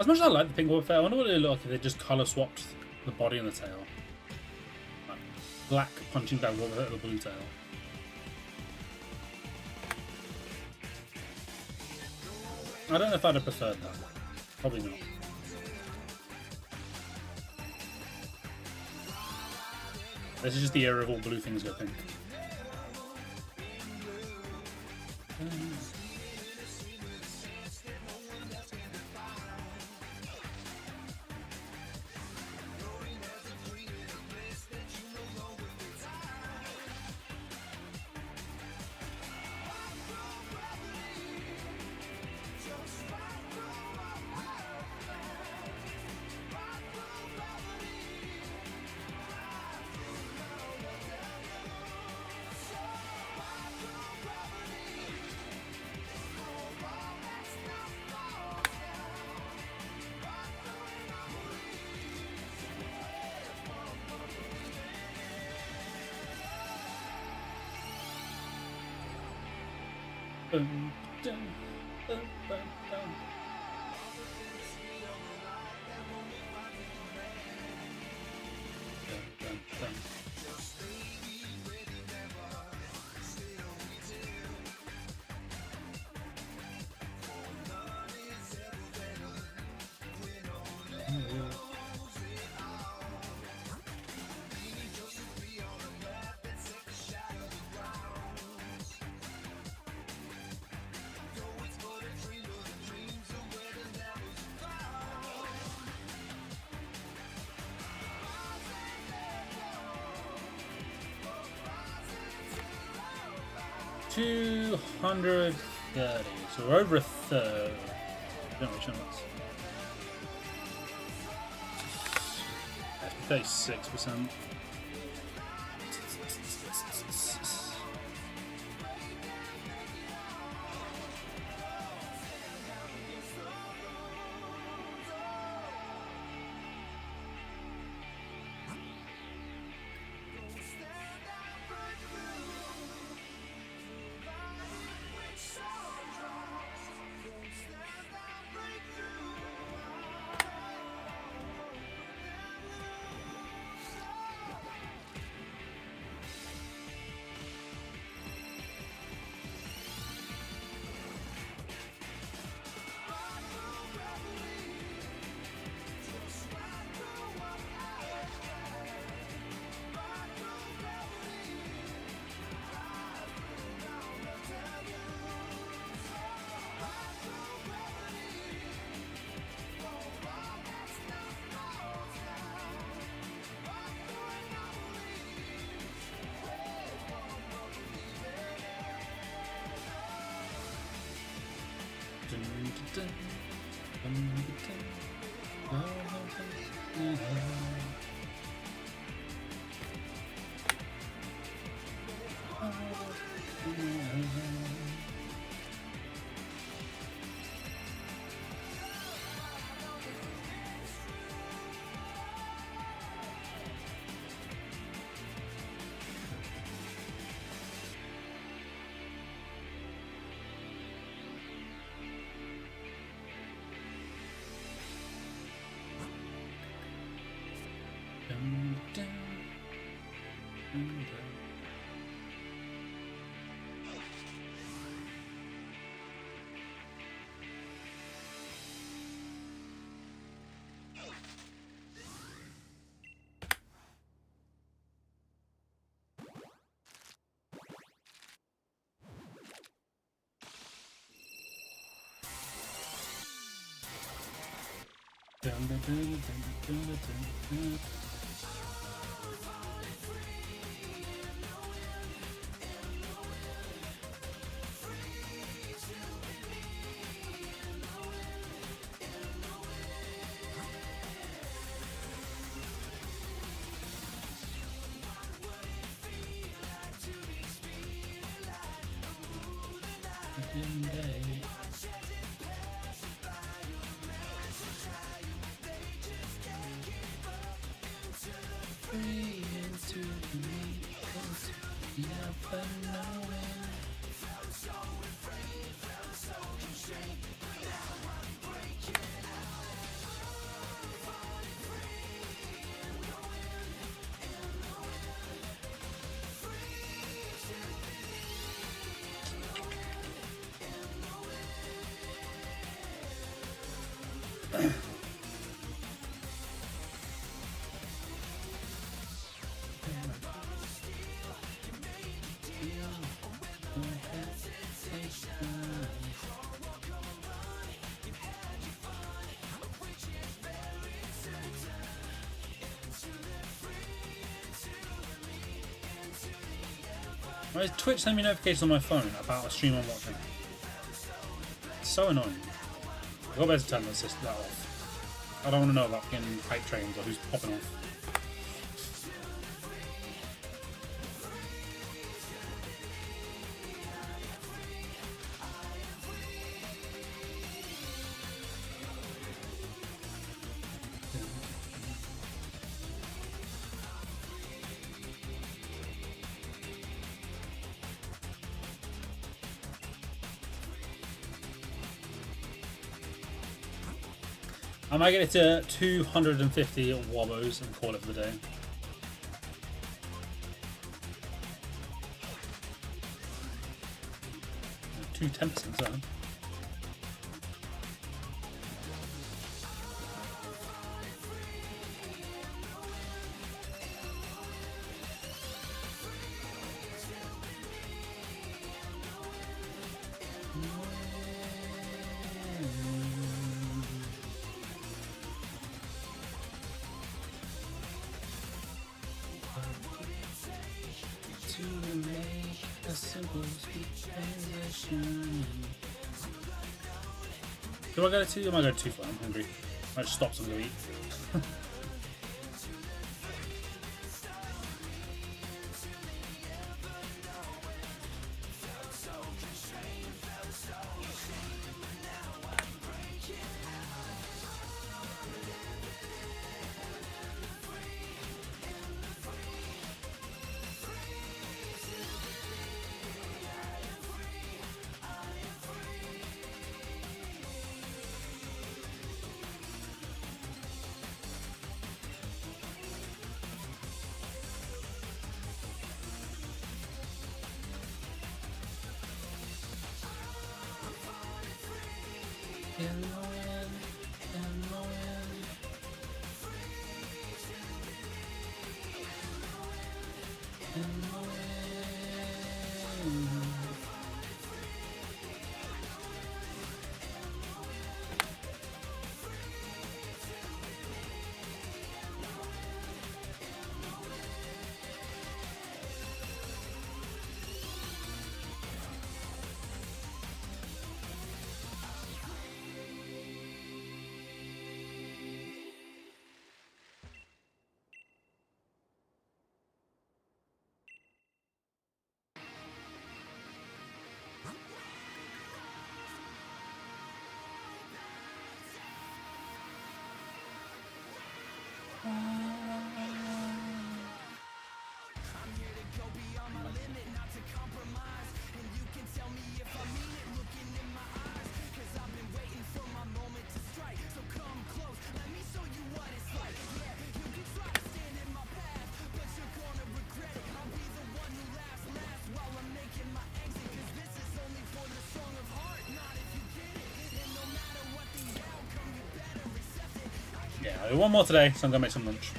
As much as I like the pink Wolf, I wonder what it would look like if they just colour swapped the body and the tail. Like black punching bag with the blue tail. I don't know if I'd have preferred that. Probably not. This is just the era of all blue things go pink. Dun, dun, dun, dun, dun. Dun, dun, dun. $230. So we're over a third. I don't know which one that's 36%. Why is Twitch sending me notifications on my phone about a stream I'm watching? It's so annoying. I've got better to turn that off. I don't want to know about fucking hype trains or who's popping off. I might get it to 250 wobbos and call it for the day. 210%, so. Do I go to 2? I might go to 2 for I'm hungry. I just stop something to eat. Yeah, I'll do one more today, so I'm gonna make some lunch.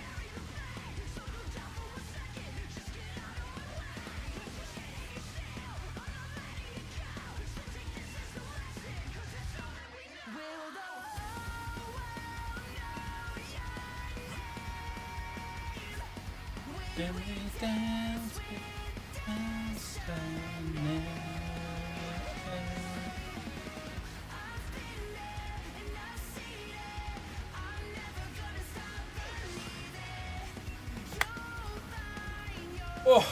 Oh.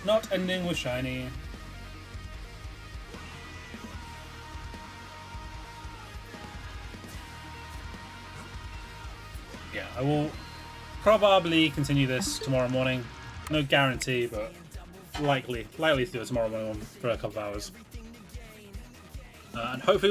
Not ending with shiny. Yeah, I will probably continue this tomorrow morning. No guarantee, but likely to do it tomorrow morning for a couple of hours. And hopefully